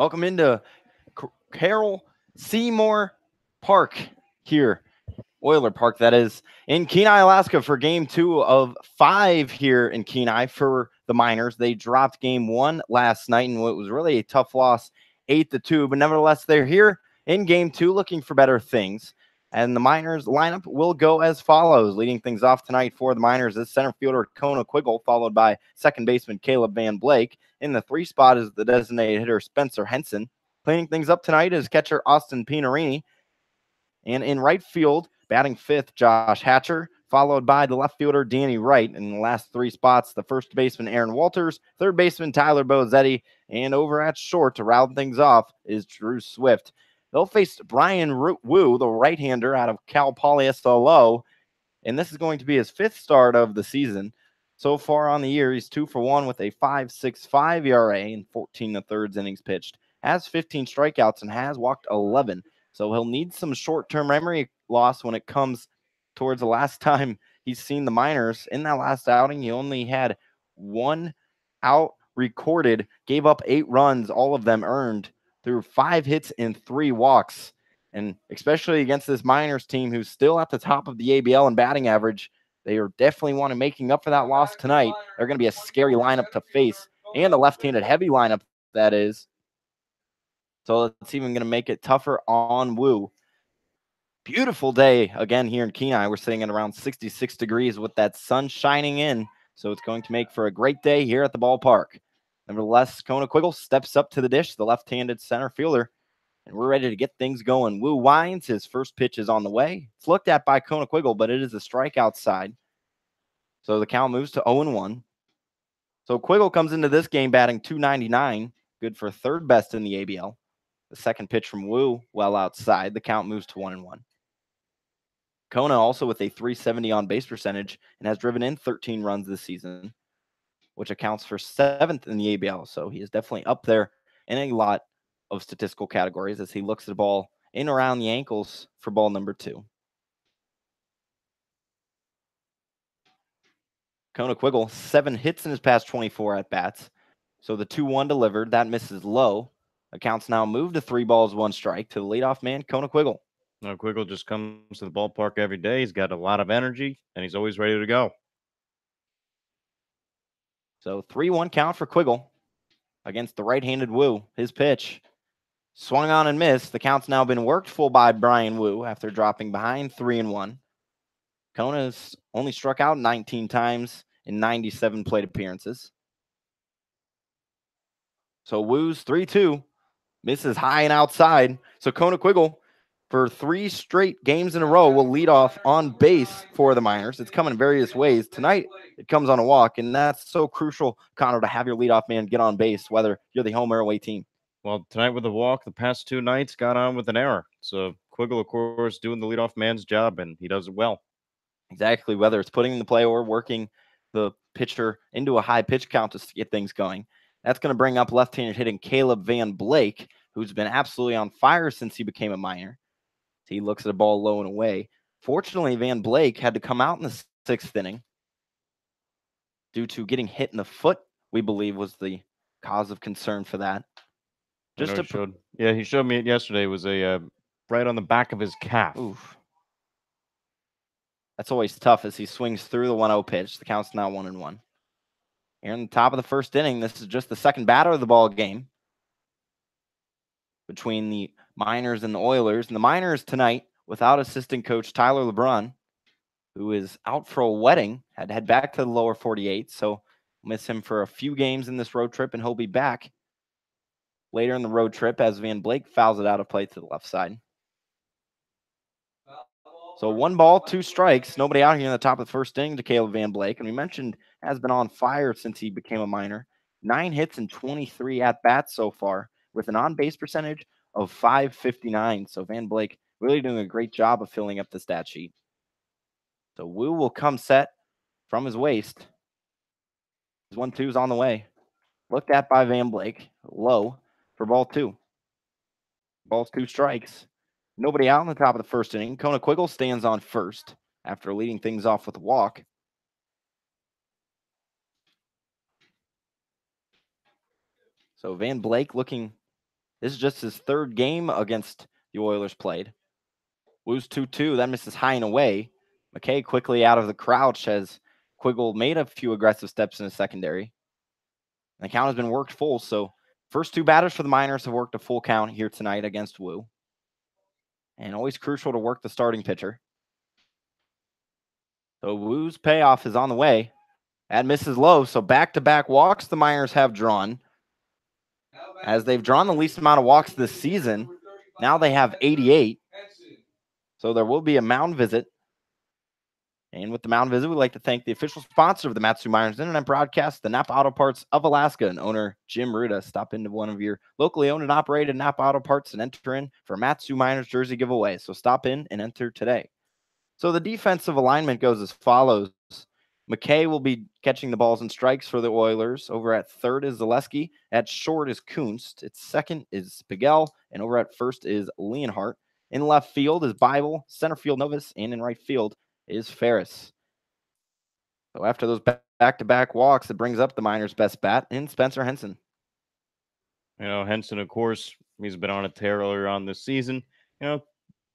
Welcome into Carroll Seymour Park here, Oiler Park, that is, in Kenai, Alaska, for game 2 of 5 here in Kenai for the Miners. They dropped game 1 last night in what was really a tough loss, 8-2, but nevertheless, they're here in game 2 looking for better things. And the Miners lineup will go as follows. Leading things off tonight for the Miners is center fielder Kona Quiggle, followed by second baseman Caleb Van Blake. In the 3 spot is the designated hitter Spencer Henson. Cleaning things up tonight is catcher Austin Pinarini. And in right field, batting 5th, Josh Hatcher, followed by the left fielder Danny Wright. In the last 3 spots, the first baseman Aaron Walters, third baseman Tyler Bozetti, and over at short to round things off is Drew Swift. They'll face Brian Wu, the right-hander out of Cal Poly SLO, and this is going to be his 5th start of the season. So far on the year, he's 2 for 1 with a 5.65 ERA in 14 1/3 innings pitched, has 15 strikeouts, and has walked 11. So he'll need some short-term memory loss when it comes towards the last time he's seen the Miners. In that last outing, he only had 1 out recorded, gave up 8 runs, all of them earned, through 5 hits and 3 walks. And especially against this Miners team who's still at the top of the ABL in batting average, they are definitely want to making up for that loss tonight. They're going to be a scary lineup to face, and a left-handed heavy lineup, that is. So it's even going to make it tougher on Wu. Beautiful day again here in Kenai. We're sitting at around 66 degrees with that sun shining in. So it's going to make for a great day here at the ballpark. Nevertheless, Kona Quiggle steps up to the dish, the left-handed center fielder, and we're ready to get things going. Wu winds. His first pitch is on the way. It's looked at by Kona Quiggle, but it is a strikeout side. So the count moves to 0-1. So Quiggle comes into this game batting .299, good for 3rd best in the ABL. The second pitch from Wu, well outside. The count moves to 1-1. Kona also with a .370 on base percentage and has driven in 13 runs this season, which accounts for 7th in the ABL. So he is definitely up there in a lot of statistical categories as he looks at the ball in around the ankles for ball number 2. Kona Quiggle, 7 hits in his past 24 at-bats. So the 2-1 delivered, that misses low. Accounts now move to 3 balls, 1 strike to the leadoff man, Kona Quiggle. Now, Quiggle just comes to the ballpark every day. He's got a lot of energy, and he's always ready to go. So 3-1 count for Quiggle against the right-handed Wu. His pitch swung on and missed. The count's now been worked full by Brian Wu after dropping behind 3-1. Kona's only struck out 19 times in 97 plate appearances. So Wu's 3-2, misses high and outside. So Kona Quiggle, for 3 straight games in a row, will lead off on base for the Miners. It's come in various ways. Tonight, it comes on a walk, and that's so crucial, Connor, to have your leadoff man get on base, whether you're the home or away team. Well, tonight with the walk, the past 2 nights got on with an error. So Quiggle, of course, doing the leadoff man's job, and he does it well. Exactly, whether it's putting the play or working the pitcher into a high pitch count to get things going. That's going to bring up left-handed hitting Caleb Van Blake, who's been absolutely on fire since he became a Miner. He looks at a ball low and away. Fortunately, Van Blake had to come out in the 6th inning due to getting hit in the foot, we believe was the cause of concern for that. He showed me it yesterday. It was a right on the back of his calf. Oof. That's always tough as he swings through the 1-0 pitch. The count's now 1-1. Here in the top of the 1st inning, this is just the second batter of the ball game between the Miners and the Oilers. And the Miners tonight, without assistant coach Tyler LeBron, who is out for a wedding, had to head back to the lower 48. So miss him for a few games in this road trip, and he'll be back later in the road trip as Van Blake fouls it out of play to the left side. So 1 ball, 2 strikes. Nobody out here in the top of the 1st inning to Caleb Van Blake. And we mentioned has been on fire since he became a Miner. 9 hits and 23 at-bats so far with an on-base percentage of .559. So Van Blake really doing a great job of filling up the stat sheet. So Wu will come set from his waist. His 1-2's on the way. Looked at by Van Blake. Low for ball 2. Ball's 2 strikes. Nobody out in the top of the 1st inning. Kona Quiggle stands on first after leading things off with a walk. So Van Blake looking This is just his third game against the Oilers played. Woo's 2-2. That misses high and away. McKay quickly out of the crouch as Quiggle made a few aggressive steps in the secondary. And the count has been worked full, so first two batters for the Miners have worked a full count here tonight against Woo. And always crucial to work the starting pitcher. So Woo's payoff is on the way. That misses low, so back-to-back walks the Miners have drawn. As they've drawn the least amount of walks this season, now they have 88. So there will be a mound visit. And with the mound visit, we'd like to thank the official sponsor of the Matsu Miners Internet broadcast, the Napa Auto Parts of Alaska, and owner Jim Ruda. Stop into one of your locally owned and operated Napa Auto Parts and enter in for Matsu Miners jersey giveaway. So stop in and enter today. So the defensive alignment goes as follows. McKay will be catching the balls and strikes for the Oilers. Over at third is Zaleski. At short is Kunst. At second is Spigel. And over at first is Leonhardt. In left field is Bible. Center field Novus. And in right field is Ferris. So after those back-to-back walks, it brings up the Miners' best bat in Spencer Henson. You know, Henson, of course, he's been on a tear earlier on this season. You know,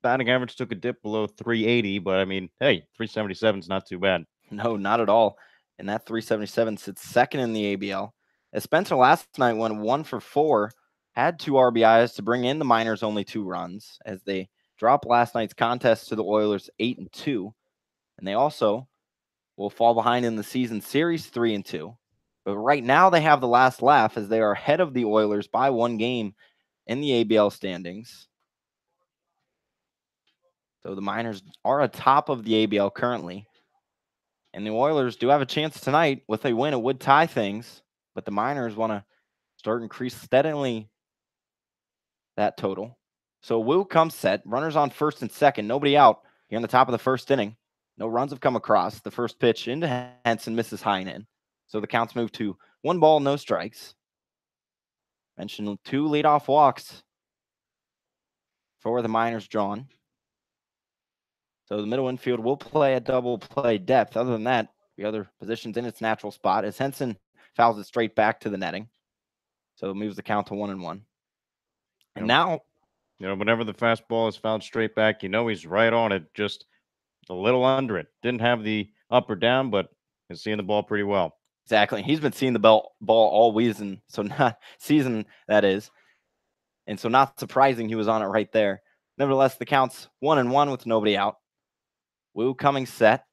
batting average took a dip below 380, but I mean, hey, 377 is not too bad. No, not at all. And that 377 sits second in the ABL. As Spencer last night went 1 for 4, had 2 RBIs to bring in the Miners only 2 runs as they dropped last night's contest to the Oilers 8-2. And they also will fall behind in the season series 3-2. But right now they have the last laugh as they are ahead of the Oilers by 1 game in the ABL standings. So the Miners are atop of the ABL currently. And the Oilers do have a chance tonight. With a win, it would tie things. But the Miners want to start increase steadily that total. So Woo comes set. Runners on first and second. Nobody out here in the top of the first inning. No runs have come across. The first pitch into Henson misses high and in. So the counts move to 1 ball, no strikes. Mentioned 2 leadoff walks for the Miners drawn. So the middle infield will play a double play depth. Other than that, the other positions in its natural spot as Henson fouls it straight back to the netting. So it moves the count to 1-1. And now, you know, whenever the fastball is fouled straight back, you know he's right on it, just a little under it. Didn't have the up or down, but is seeing the ball pretty well. Exactly. He's been seeing the ball all season, so not season that is. And so not surprising he was on it right there. Nevertheless, the count's 1-1 with nobody out. Woo coming set.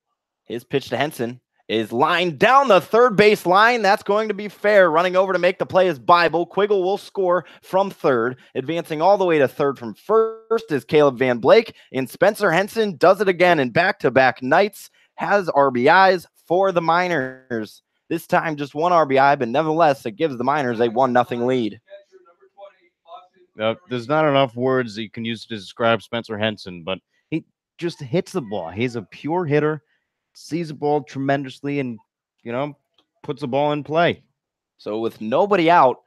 His pitch to Henson is lined down the third base line. That's going to be fair. Running over to make the play is Bible. Quiggle will score from third. Advancing all the way to third from first is Caleb Van Blake. And Spencer Henson does it again in back-to-back nights. Has RBIs for the Miners. This time just 1 RBI, but nevertheless, it gives the Miners a 1-0 lead. There's not enough words that you can use to describe Spencer Henson, but he just hits the ball. He's a pure hitter, sees the ball tremendously, and, you know, puts the ball in play. So with nobody out,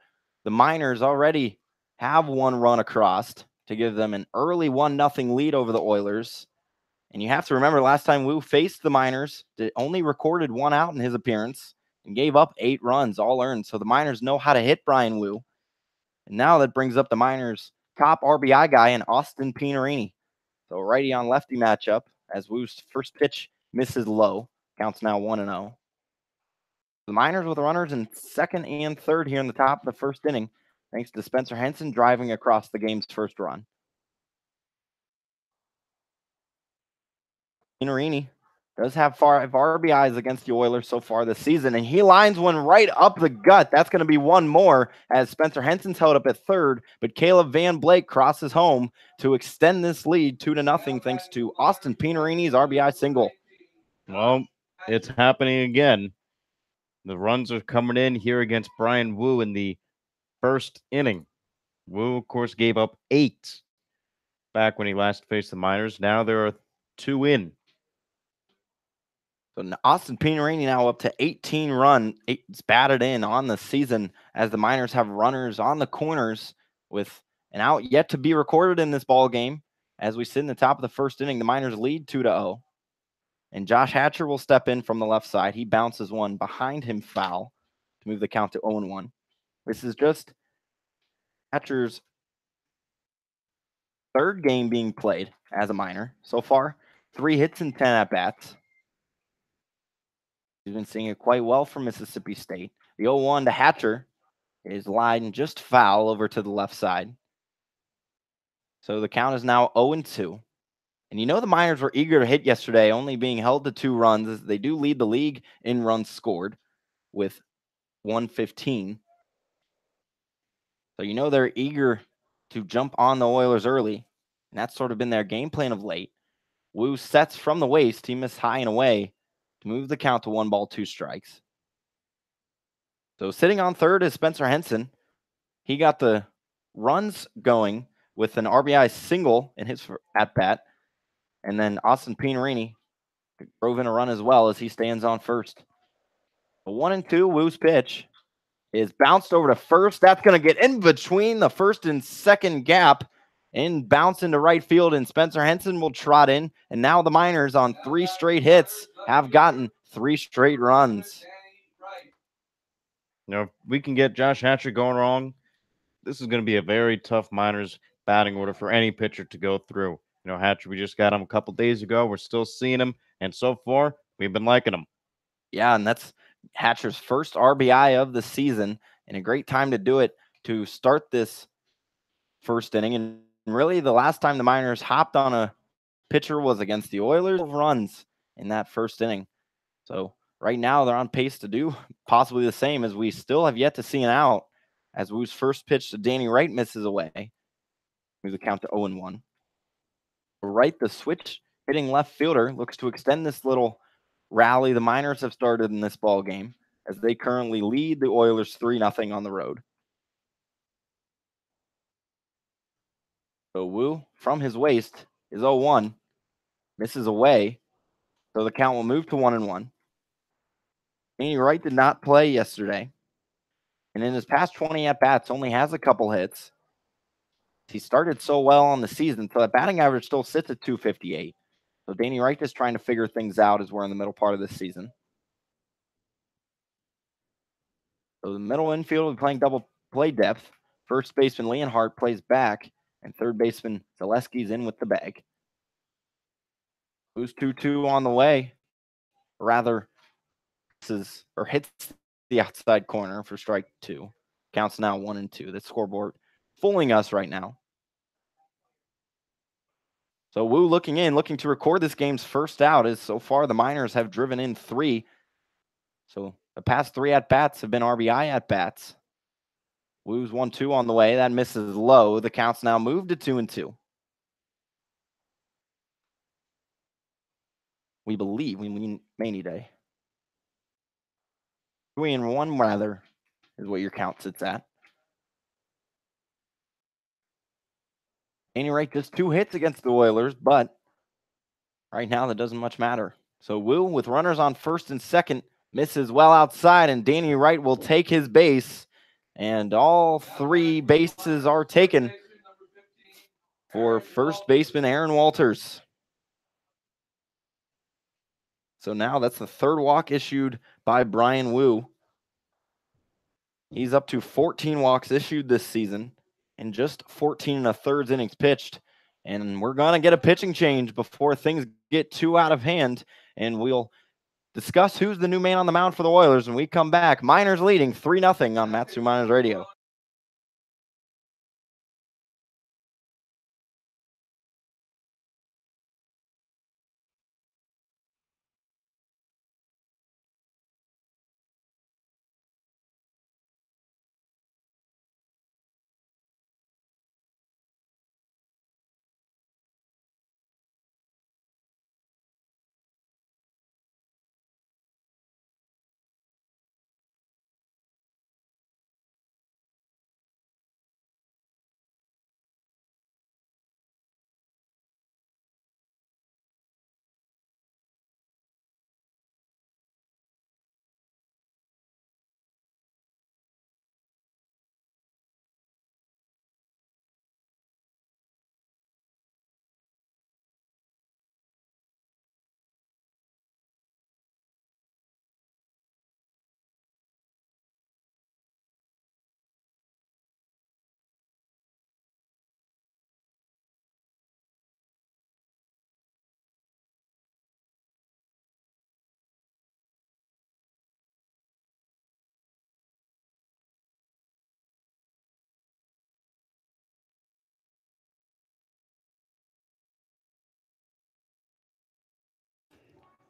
the Miners already have 1 run across to give them an early 1-0 lead over the Oilers. And you have to remember last time Woo faced the Miners, they only recorded 1 out in his appearance and gave up 8 runs, all earned. So the Miners know how to hit Brian Woo. And now that brings up the Miners' top RBI guy in Austin Pinerini. So righty on lefty matchup as Woo's first pitch misses low. Counts now 1-0. The Miners with runners in second and third here in the top of the first inning, thanks to Spencer Henson driving across the game's first run. Pinerini does have 5 RBIs against the Oilers so far this season, and he lines one right up the gut. That's going to be 1 more as Spencer Henson's held up at third, but Caleb Van Blake crosses home to extend this lead 2-0 thanks to Austin Pinerini's RBI single. Well, it's happening again. The runs are coming in here against Brian Woo in the first inning. Woo, of course, gave up 8 back when he last faced the Miners. Now there are 2 in. So Austin Pinerini now up to 18 runs batted in on the season as the Miners have runners on the corners with an out yet to be recorded in this ball game. As we sit in the top of the first inning, the Miners lead 2-0. And Josh Hatcher will step in from the left side. He bounces one behind him foul to move the count to 0-1. This is just Hatcher's third game being played as a minor so far. 3 hits and 10 at bats. He's been seeing it quite well from Mississippi State. The 0-1 to Hatcher is lined just foul over to the left side. So the count is now 0-2. And you know the Miners were eager to hit yesterday, only being held to 2 runs. They do lead the league in runs scored with 115. So you know they're eager to jump on the Oilers early. And that's sort of been their game plan of late. Wu sets from the waist. He missed high and away to move the count to 1 ball, 2 strikes. So sitting on third is Spencer Henson. He got the runs going with an RBI single in his at-bat. And then Austin Pinerini drove in a run as well as he stands on first. A 1-2, Wu's pitch is bounced over to first. That's going to get in between the first and second gap and bounce into right field. And Spencer Henson will trot in. And now the Miners on 3 straight hits have gotten 3 straight runs. You know, if we can get Josh Hatcher going wrong, this is going to be a very tough Miners batting order for any pitcher to go through. You know, Hatcher, we just got him a couple days ago. We're still seeing him. And so far, we've been liking him. Yeah, and that's Hatcher's first RBI of the season, and a great time to do it to start this first inning. And really, the last time the Miners hopped on a pitcher was against the Oilers. Runs in that first inning. So right now, they're on pace to do possibly the same, as we still have yet to see an out, as Wu's first pitch to Danny Wright misses away. Moves the count to 0-1. Wright, the switch hitting left fielder, looks to extend this little rally the Miners have started in this ball game, as they currently lead the Oilers 3-0 on the road. So Wu, from his waist, is 0-1, misses away, so the count will move to 1-1. Danny Wright did not play yesterday, and in his past 20 at-bats only has a couple hits. He started so well on the season, so that batting average still sits at 258. So Danny Wright is trying to figure things out as we're in the middle part of this season. So the middle infield will be playing double play depth. First baseman Leonhardt plays back, and third baseman Zaleski's in with the bag. Who's 2-2 on the way? Rather, hits the outside corner for strike 2. Counts now 1-2. The scoreboard fooling us right now. So Wu looking to record this game's first out, as so far the Miners have driven in 3. So the past 3 at-bats have been RBI at-bats. Wu's 1-2 on the way. That misses low. The count's now moved to 2-2. We believe we mean Manny Day. 3-1 rather is what your count sits at. Danny Wright just 2 hits against the Oilers, but right now that doesn't much matter. So Wu, with runners on first and second, misses well outside, and Danny Wright will take his base, and all 3 bases are taken for first baseman Aaron Walters. So now that's the 3rd walk issued by Brian Wu. He's up to 14 walks issued this season and just 14 1/3 innings pitched. And we're going to get a pitching change before things get too out of hand. And we'll discuss who's the new man on the mound for the Oilers when we come back. Miners leading 3-0 on Matsu Miners Radio.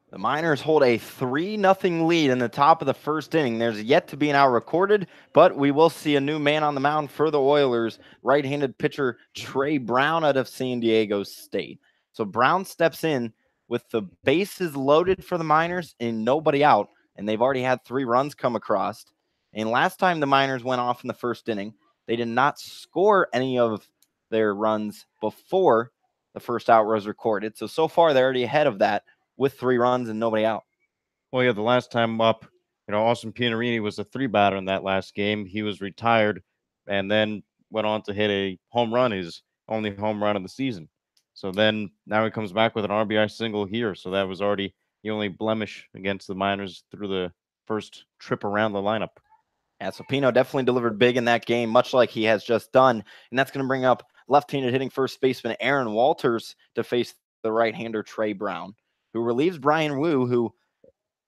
The Miners hold a 3-0 lead in the top of the first inning. There's yet to be an out recorded, but we will see a new man on the mound for the Oilers, right-handed pitcher Trey Brown out of San Diego State. So Brown steps in with the bases loaded for the Miners and nobody out, and they've already had 3 runs come across. And last time the Miners went off in the first inning, they did not score any of their runs before the first out was recorded. So far they're already ahead of that with 3 runs and nobody out. Well, yeah, the last time up, Austin Pianarini was a 3-batter in that last game. He was retired and then went on to hit a home run, his only home run of the season. So then now he comes back with an RBI single here. So that was already the only blemish against the Miners through the first trip around the lineup. Yeah, so Pino definitely delivered big in that game, much like he has just done. And that's going to bring up left-handed hitting first baseman Aaron Walters to face the right-hander Trey Brown, who relieves Brian Wu, who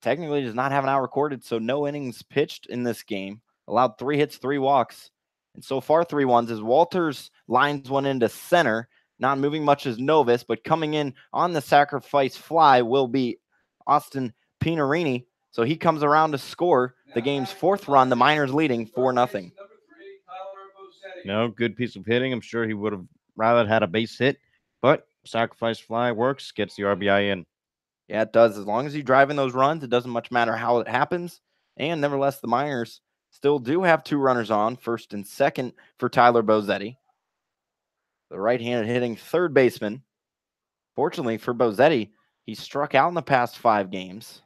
technically does not have an out recorded, so no innings pitched in this game. Allowed 3 hits, 3 walks, and so far 3 ones as Walters lines one into center. Not moving much as Novus, but coming in on the sacrifice fly will be Austin Pianarini. So he comes around to score the game's 4th run. The Miners leading 4-0. Good piece of hitting. I'm sure he would have rather had a base hit, but sacrifice fly works, gets the RBI in. Yeah, it does. As long as you drive in those runs, it doesn't much matter how it happens. And nevertheless, the Miners still do have 2 runners on, first and second for Tyler Bozzetti, the right-handed hitting third baseman. Fortunately for Bozzetti, he struck out in the past 5 games.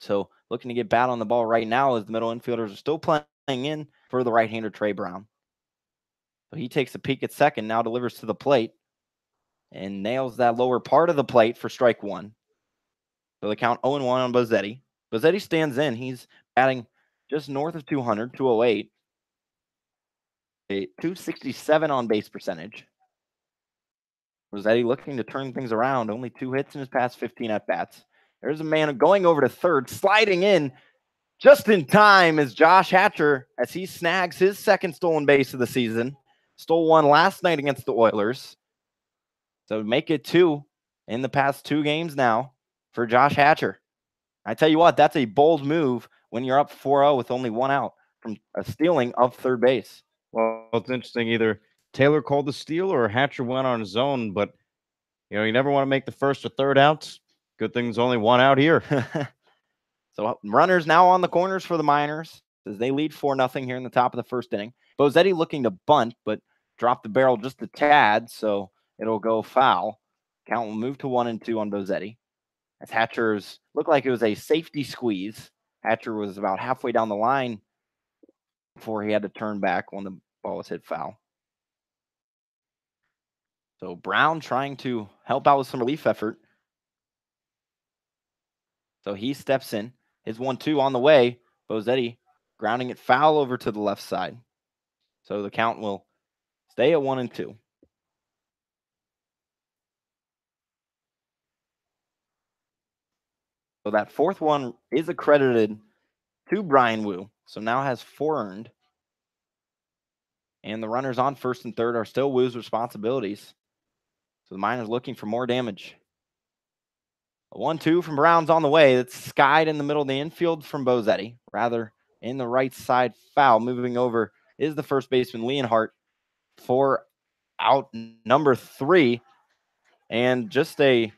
So looking to get bat on the ball right now as the middle infielders are still playing in for the right-hander Trey Brown. So he takes a peek at second, now delivers to the plate and nails that lower part of the plate for strike 1. So the count 0-1 on Bozzetti. Bozzetti stands in. He's batting just north of 200, 208. A 267 on base percentage. Bozzetti looking to turn things around. Only 2 hits in his past 15 at-bats. There's a man going over to third, sliding in just in time is Josh Hatcher as he snags his 2nd stolen base of the season. Stole 1 last night against the Oilers. So make it 2 in the past 2 games now for Josh Hatcher. I tell you what, that's a bold move when you're up 4-0 with only 1 out from a stealing of third base. Well, it's interesting. Either Taylor called the steal or Hatcher went on his own, but you never want to make the first or third outs. Good thing there's only 1 out here. So runners now on the corners for the Miners as they lead 4-0 here in the top of the first inning. Bozzetti looking to bunt, but dropped the barrel just a tad, so it'll go foul. Count will move to 1-2 on Bozzetti. As Hatcher's looked like it was a safety squeeze. Hatcher was about halfway down the line before he had to turn back when the ball was hit foul. So Brown trying to help out with some relief effort. So he steps in. His 1-2 on the way. Bozzetti grounding it foul over to the left side. So the count will stay at 1-2. So that 4th one is accredited to Brian Wu. So now has 4 earned. And the runners on first and third are still Wu's responsibilities. So the Miners looking for more damage. A 1-2 from Brown's on the way. That's skied in the middle of the infield from Bozzetti. Rather in the right side foul. Moving over is the first baseman Leonhardt for out number 3. And just a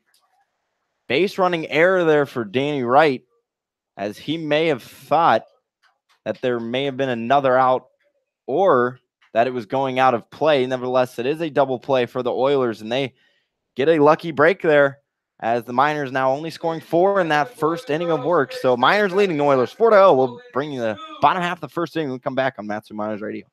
base running error there for Danny Wright, as he may have thought that there may have been another out or that it was going out of play. Nevertheless, it is a double play for the Oilers, and they get a lucky break there as the Miners now only scoring 4 in that first inning of work. So Miners leading the Oilers 4-0. We'll bring you the bottom half of the first inning. We'll come back on Matsu Miners Radio.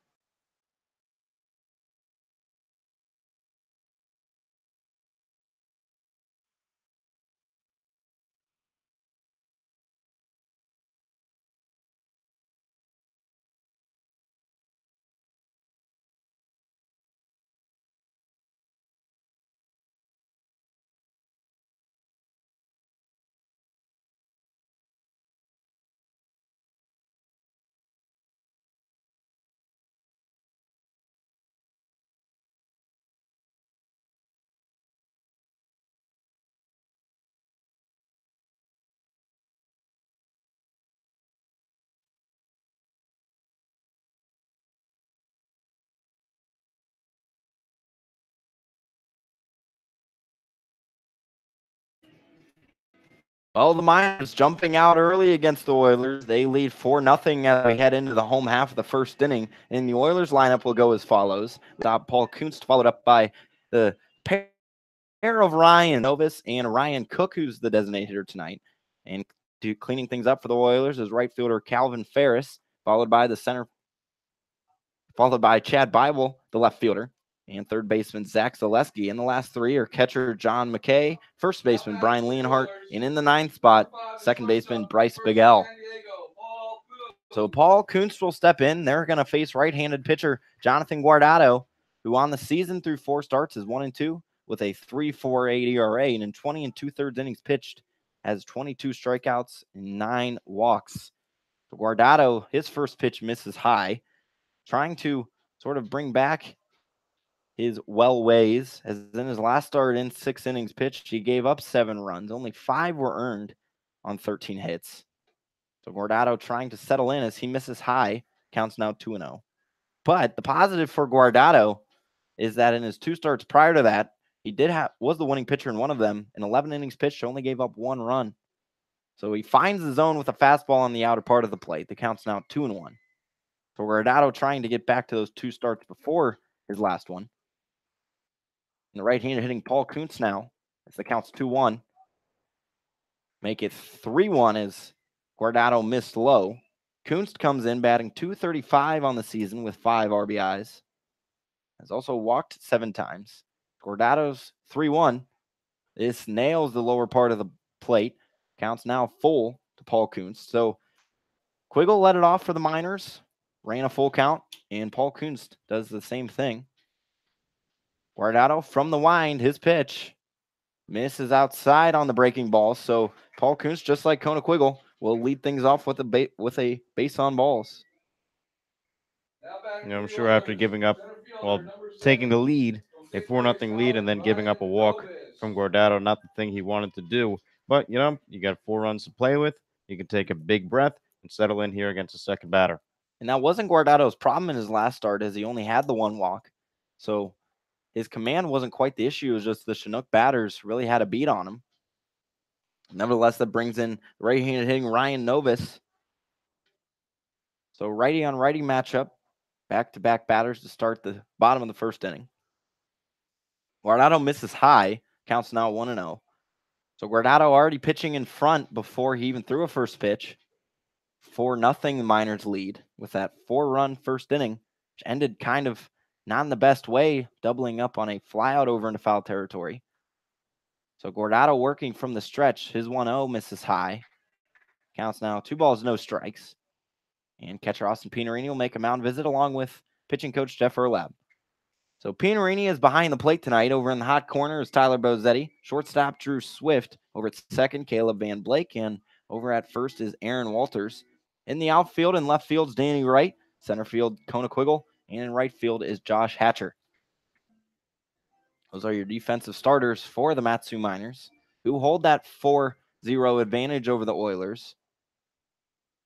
Well, the Miners jumping out early against the Oilers. They lead 4-0 as we head into the home half of the first inning. And the Oilers lineup will go as follows. Paul Kunst, followed up by the pair of Ryan Novus and Ryan Cook, who's the designated hitter tonight. And cleaning things up for the Oilers is right fielder Calvin Ferris, followed by Chad Bible, the left fielder, and third baseman Zach Zaleski. And the last three are catcher John McKay, first baseman Brian Leonhardt, and in the ninth spot, second baseman Bryce Bigell. So Paul Kunst will step in. They're going to face right-handed pitcher Jonathan Guardado, who on the season through 4 starts is 1-2 with a 3.48 ERA, and in 20 2/3 innings pitched has 22 strikeouts and 9 walks. So Guardado, his first pitch misses high, trying to sort of bring back his well ways, as in his last start in 6 innings pitched, he gave up 7 runs. Only 5 were earned on 13 hits. So Guardado trying to settle in as he misses high, counts now 2-0. But the positive for Guardado is that in his 2 starts prior to that, he was the winning pitcher in one of them. In 11 innings pitched, only gave up 1 run. So he finds the zone with a fastball on the outer part of the plate. The count's now 2-1. So Guardado trying to get back to those 2 starts before his last one. And the right-hander hitting Paul Kunst now as the count's 2-1. Make it 3-1 as Guardado missed low. Kunst comes in batting .235 on the season with 5 RBIs. Has also walked 7 times. Guardado's 3-1. This nails the lower part of the plate. Counts now full to Paul Kunst. So Quiggle let it off for the Miners. Ran a full count. And Paul Kunst does the same thing. Guardado from the wind, his pitch. Misses outside on the breaking ball. So Paul Kunst, just like Kona Quiggle, will lead things off with a base on balls. I'm sure after taking the lead, a 4-0 lead, and then giving up a walk from Guardado, not the thing he wanted to do. But, you got 4 runs to play with. You can take a big breath and settle in here against the second batter. And that wasn't Guardado's problem in his last start, as he only had the 1 walk. So his command wasn't quite the issue. It was just the Chinook batters really had a beat on him. Nevertheless, that brings in right-handed hitting Ryan Novus. So righty on righty matchup. Back-to-back batters to start the bottom of the first inning. Guardado misses high. Counts now 1-0. So Guardado already pitching in front before he even threw a first pitch. 4-0 the Miners lead with that 4-run first inning, which ended kind of not in the best way, doubling up on a flyout over into foul territory. So Guardado working from the stretch. His 1-0 misses high. Counts now 2 balls, no strikes. And catcher Austin Pinarini will make a mound visit along with pitching coach Jeff Erlab. So Pinarini is behind the plate tonight. Over in the hot corner is Tyler Bozzetti. Shortstop Drew Swift. Over at second, Caleb Van Blake. And over at first is Aaron Walters. In the outfield and left field is Danny Wright. Center field, Kona Quiggle. And in right field is Josh Hatcher. Those are your defensive starters for the Matsu Miners, who hold that 4-0 advantage over the Oilers.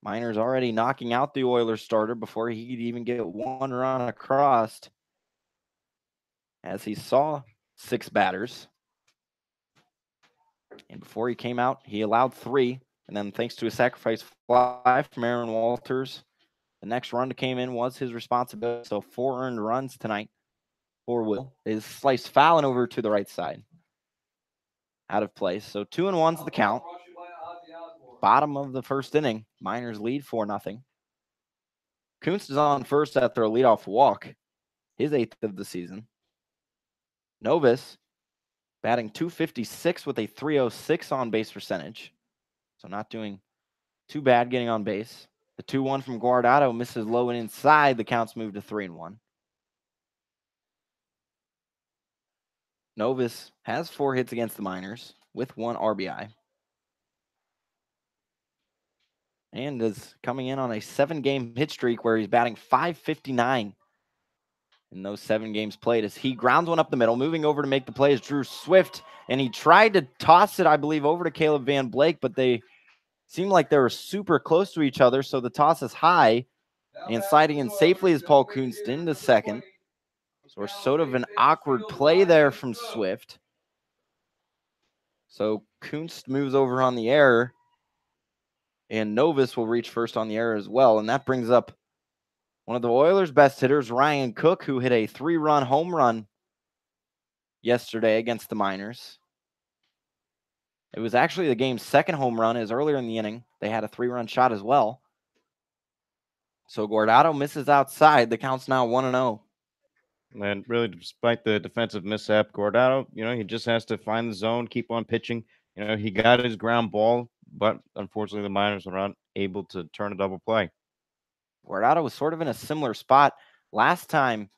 Miners already knocking out the Oilers starter before he could even get 1 run across, as he saw 6 batters. And before he came out, he allowed 3. And then thanks to a sacrifice fly from Aaron Walters, the next run that came in was his responsibility. So 4 earned runs tonight for Will. Is sliced fouling over to the right side. Out of place. So 2-1's the count. Bottom of the first inning. Miners lead 4-0. Kunst is on first after a leadoff walk. His 8th of the season. Novus batting .256 with a .306 on base percentage. So not doing too bad getting on base. The 2-1 from Guardado misses low and inside. The counts move to 3-1. Novus has 4 hits against the Miners with 1 RBI. And is coming in on a 7-game hit streak where he's batting .559 in those 7 games played, as he grounds one up the middle. Moving over to make the play is Drew Swift, and he tried to toss it, I believe, over to Caleb Van Blake, but they seemed like they were super close to each other, so the toss is high, and sliding in safely is Paul Kunst into second. So we're sort of an awkward play there from Swift. So Kunst moves over on the error, and Novus will reach first on the error as well. And that brings up one of the Oilers' best hitters, Ryan Cook, who hit a 3-run home run yesterday against the Miners. It was actually the game's second home run, as earlier in the inning they had a 3-run shot as well. So Guardado misses outside. The count's now 1-0. And really, despite the defensive mishap, Guardado, he just has to find the zone, keep on pitching. He got his ground ball, but unfortunately the Miners were not able to turn a double play. Guardado was sort of in a similar spot last time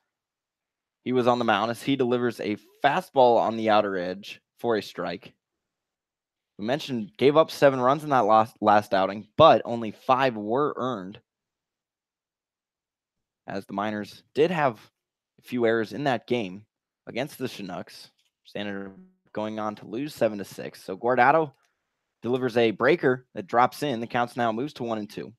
he was on the mound, as he delivers a fastball on the outer edge for a strike. We mentioned gave up 7 runs in that last outing, but only 5 were earned, as the Miners did have a few errors in that game against the Chinooks. Ended up going on to lose 7-6. So Guardado delivers a breaker that drops in. The count now moves to 1-2.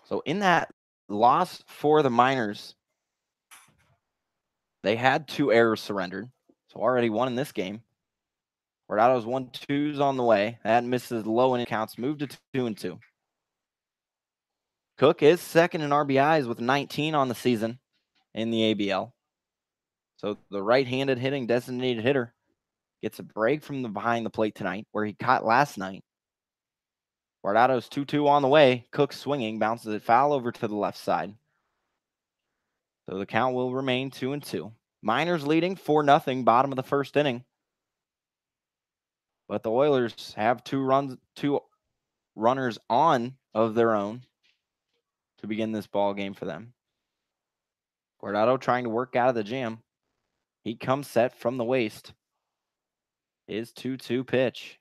So in that loss for the Miners, they had 2 errors surrendered. So already 1 in this game. Guardado's 1-2s on the way. That misses low, and counts move to 2-2. Cook is second in RBIs with 19 on the season in the ABL. So the right-handed hitting designated hitter gets a break from the behind the plate tonight, where he caught last night. Guardado's 2-2 on the way. Cook swinging, bounces it foul over to the left side. So the count will remain 2-2. Miners leading 4-0, bottom of the first inning. But the Oilers have 2 runners on of their own to begin this ball game for them. Guardado trying to work out of the jam. He comes set from the waist. His 2-2 pitch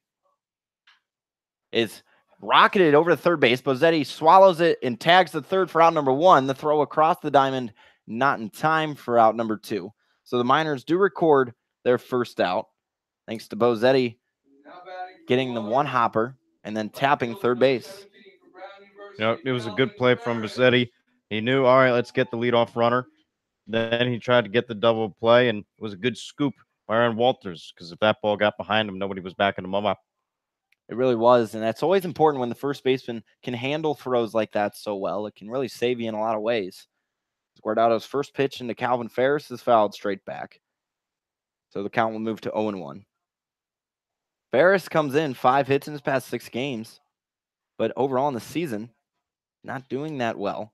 is rocketed over to third base. Bozzetti swallows it and tags the third for out number 1. The throw across the diamond, not in time for out number 2. So the Miners do record their first out, thanks to Bozzetti getting the 1-hopper and then tapping third base. It was a good play from Bozzetti. He knew, all right, let's get the leadoff runner. Then he tried to get the double play, and it was a good scoop by Aaron Walters, because if that ball got behind him, nobody was backing him up. It really was, and that's always important when the first baseman can handle throws like that so well. It can really save you in a lot of ways. Guardado's first pitch into Calvin Ferris is fouled straight back. So the count will move to 0-1. Ferris comes in 5 hits in his past 6 games, but overall in the season, not doing that well,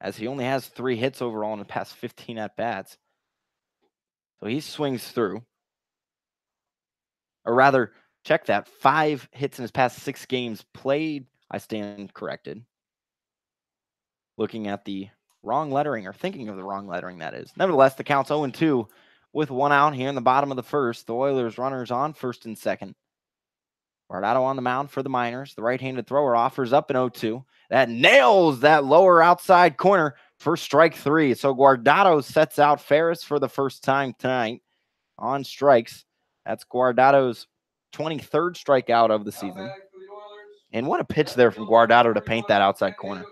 as he only has 3 hits overall in the past 15 at-bats. So he swings through. Or rather, check that, 5 hits in his past 6 games played. I stand corrected. Looking at the wrong lettering, or thinking of the wrong lettering, that is. Nevertheless, the count's 0-2 with 1 out here in the bottom of the first. The Oilers runners on first and second. Guardado on the mound for the Miners. The right-handed thrower offers up an 0-2. That nails that lower outside corner for strike 3. So Guardado sets out Ferris for the first time tonight on strikes. That's Guardado's 23rd strikeout of the season. And what a pitch there from Guardado to paint that outside corner.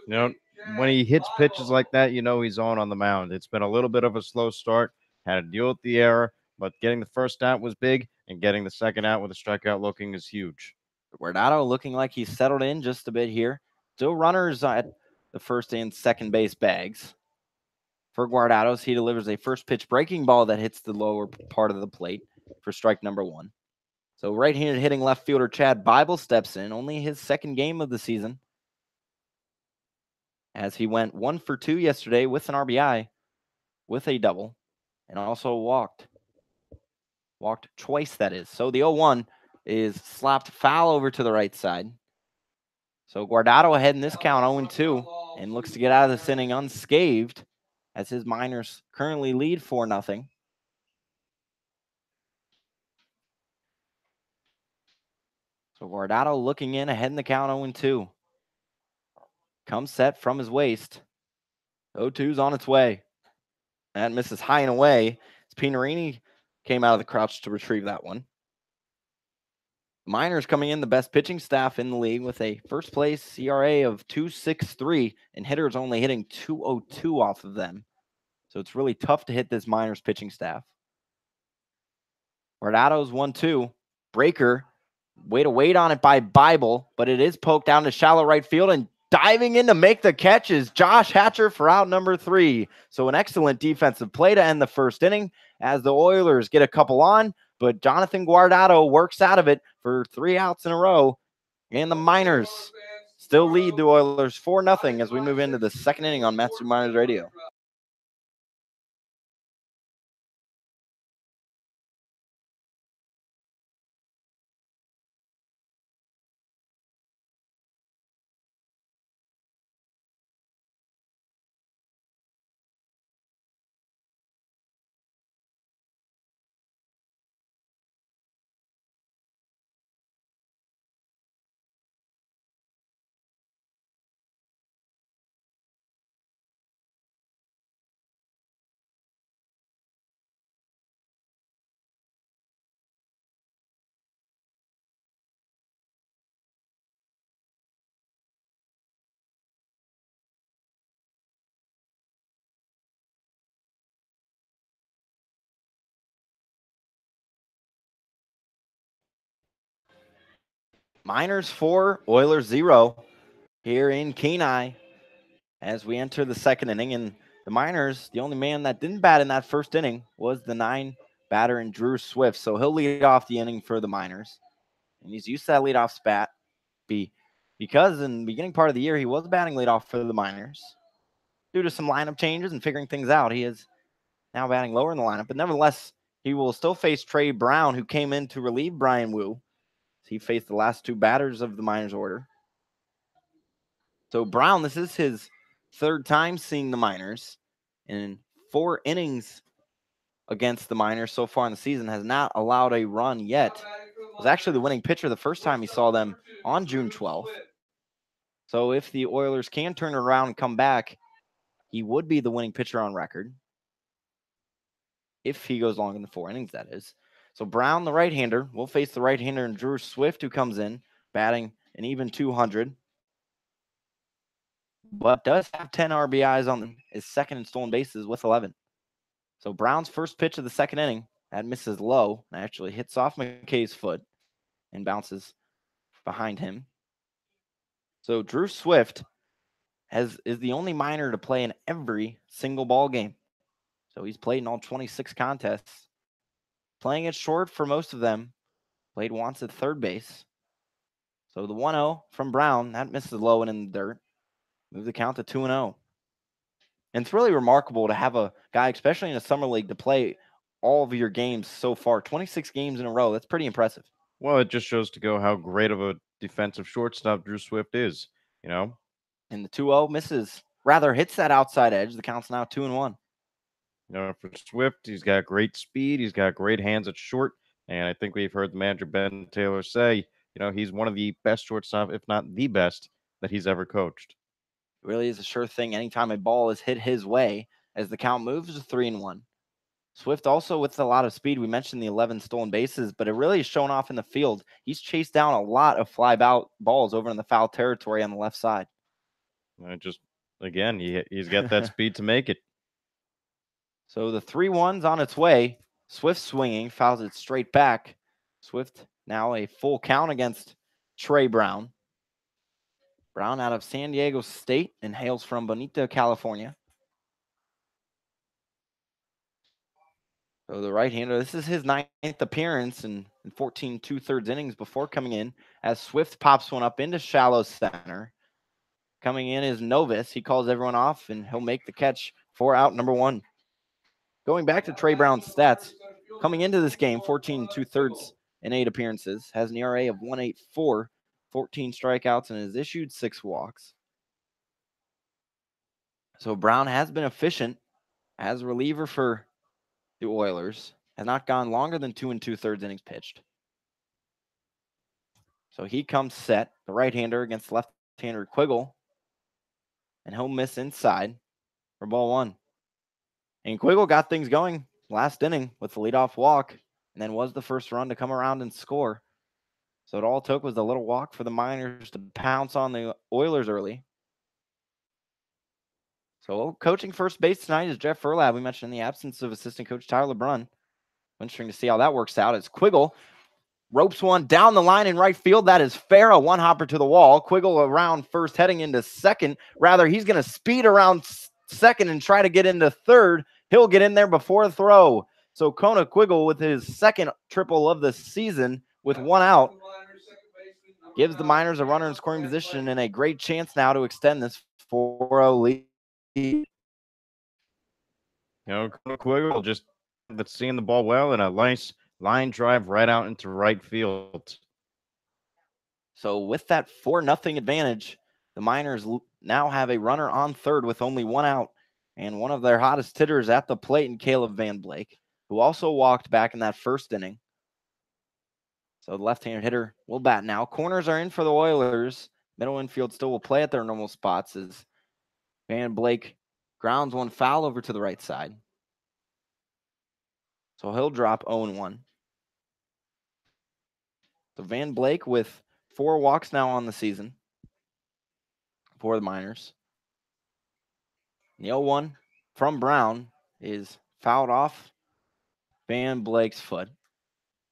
When he hits pitches like that, he's on the mound. It's been a little bit of a slow start. Had to deal with the error, but getting the first out was big, and getting the second out with a strikeout looking is huge. Guardado looking like he's settled in just a bit here. Still runners at the first and second base bags. For Guardado's, he delivers a first pitch breaking ball that hits the lower part of the plate for strike number 1. So right-handed hitting left fielder Chad Bible steps in, only his second game of the season, as he went 1 for 2 yesterday with an RBI, with a double, and also walked. Walked twice, that is. So the 0-1 is slapped foul over to the right side. So Guardado ahead in this count 0-2 and looks to get out of this inning unscathed, as his Miners currently lead 4-0. So Guardado looking in ahead in the count 0-2. Comes set from his waist. 0-2's on its way. That misses high and away. Pinarini came out of the crouch to retrieve that one. Miners coming in the best pitching staff in the league with a first place ERA of 2.63, and hitters only hitting 2.02 off of them. So it's really tough to hit this Miners pitching staff. Guardado's 1-2. Breaker. Way to wait on it by Bible, but it is poked down to shallow right field, and diving in to make the catch is Josh Hatcher for out number 3. So an excellent defensive play to end the first inning as the Oilers get a couple on, but Jonathan Guardado works out of it for 3 outs in a row, and the Miners still lead the Oilers 4-0 as we move into the second inning on Matsu Miners Radio. Miners 4, Oilers 0 here in Kenai as we enter the second inning. And the Miners, the only man that didn't bat in that first inning was the 9 batter in Drew Swift. So he'll lead off the inning for the Miners. And he's used to that leadoff spat because in the beginning part of the year, he was batting leadoff for the Miners. Due to some lineup changes and figuring things out, he is now batting lower in the lineup. But nevertheless, he will still face Trey Brown, who came in to relieve Brian Wu. He faced the last 2 batters of the Miners order. So Brown, this is his 3rd time seeing the Miners. In 4 innings against the Miners so far in the season, has not allowed a run yet. Was actually the winning pitcher the first time he saw them on June 12th. So if the Oilers can turn it around and come back, he would be the winning pitcher on record. If he goes long in the 4 innings, that is. So Brown, the right-hander, will face the right-hander in Drew Swift, who comes in batting an even 200. But does have 10 RBIs on his second in stolen bases with 11. So Brown's first pitch of the second inning, that misses low and actually hits off McKay's foot and bounces behind him. So Drew Swift is the only Miner to play in every single ball game. So he's played in all 26 contests. Playing it short for most of them. Played once at third base. So the 1-0 from Brown, that misses low and in the dirt. Move the count to 2-0. And it's really remarkable to have a guy, especially in a summer league, to play all of your games so far. 26 games in a row. That's pretty impressive. Well, it just shows to go how great of a defensive shortstop Drew Swift is, you know? And the 2-0 misses. Rather hits that outside edge. The count's now 2-1. You know, for Swift, he's got great speed. He's got great hands at short. And I think we've heard the manager, Ben Taylor, say, you know, he's one of the best shortstop, if not the best, that he's ever coached. It really is a sure thing anytime a ball is hit his way as the count moves to 3-1. Swift also with a lot of speed. We mentioned the 11 stolen bases, but it really is shown off in the field. He's chased down a lot of fly balls over in the foul territory on the left side. Again, he's got that speed to make it. So the 3-1's on its way. Swift swinging, fouls it straight back. Swift now a full count against Trey Brown. Brown out of San Diego State and hails from Bonita, California. So the right-hander, this is his 9th appearance in 14 2/3 innings before coming in as Swift pops one up into shallow center. Coming in is Novus. He calls everyone off, and he'll make the catch for out number 1. Going back to Trey Brown's stats, coming into this game, 14 2/3 in 8 appearances, has an ERA of 1.84, 14 strikeouts, and has issued 6 walks. So Brown has been efficient as a reliever for the Oilers. Has not gone longer than 2 2/3 innings pitched. So he comes set, the right-hander against left-hander Quiggle, and he'll miss inside for ball 1. And Quiggle got things going last inning with the leadoff walk, and then was the first run to come around and score. So it all took was a little walk for the Miners to pounce on the Oilers early. So coaching first base tonight is Jeff Furlab. We mentioned in the absence of assistant coach Tyler LeBrun. Interesting to see how that works out as Quiggle ropes one down the line in right field. That is fair. A one-hopper to the wall. Quiggle around first, heading into second. Rather, he's going to speed around second and try to get into third. He'll get in there before the throw. So Kona Quiggle with his second triple of the season with one out gives the Miners a runner in scoring position and a great chance now to extend this 4-0 lead. You know, Quiggle just seeing the ball well and a nice line drive right out into right field. So with that 4-0 advantage, the Miners now have a runner on third with only one out, and one of their hottest hitters at the plate in Caleb Van Blake, who also walked back in that first inning. So the left-handed hitter will bat now. Corners are in for the Oilers. Middle infield still will play at their normal spots as Van Blake grounds one foul over to the right side. So he'll drop 0-1. So Van Blake with 4 walks now on the season for the Miners. The 0-1 from Brown is fouled off Van Blake's foot.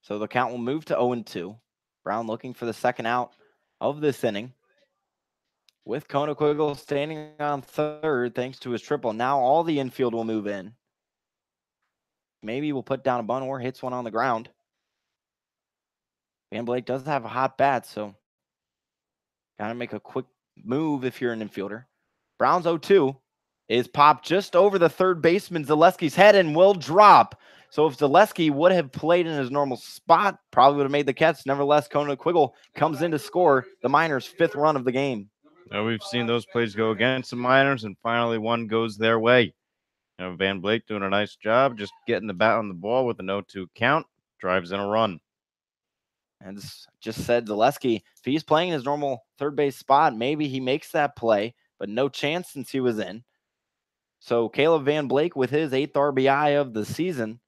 So the count will move to 0-2. Brown looking for the second out of this inning. With Kona Quiggle standing on third thanks to his triple. Now all the infield will move in. Maybe we'll put down a bunt or hits one on the ground. Van Blake does have a hot bat, so got to make a quick move if you're an infielder. Brown's 0-2 is popped just over the third baseman Zaleski's head and will drop. So if Zaleski would have played in his normal spot, probably would have made the catch. Nevertheless, Kona Quiggle comes in to score the Miners' 5th run of the game. Now we've seen those plays go against the Miners, and finally one goes their way. You know, Van Blake doing a nice job, just getting the bat on the ball with a 0-2 count, drives in a run. And just said Zaleski, if he's playing his normal third base spot, maybe he makes that play, but no chance since he was in. So Caleb Van Blake with his 8th RBI of the season,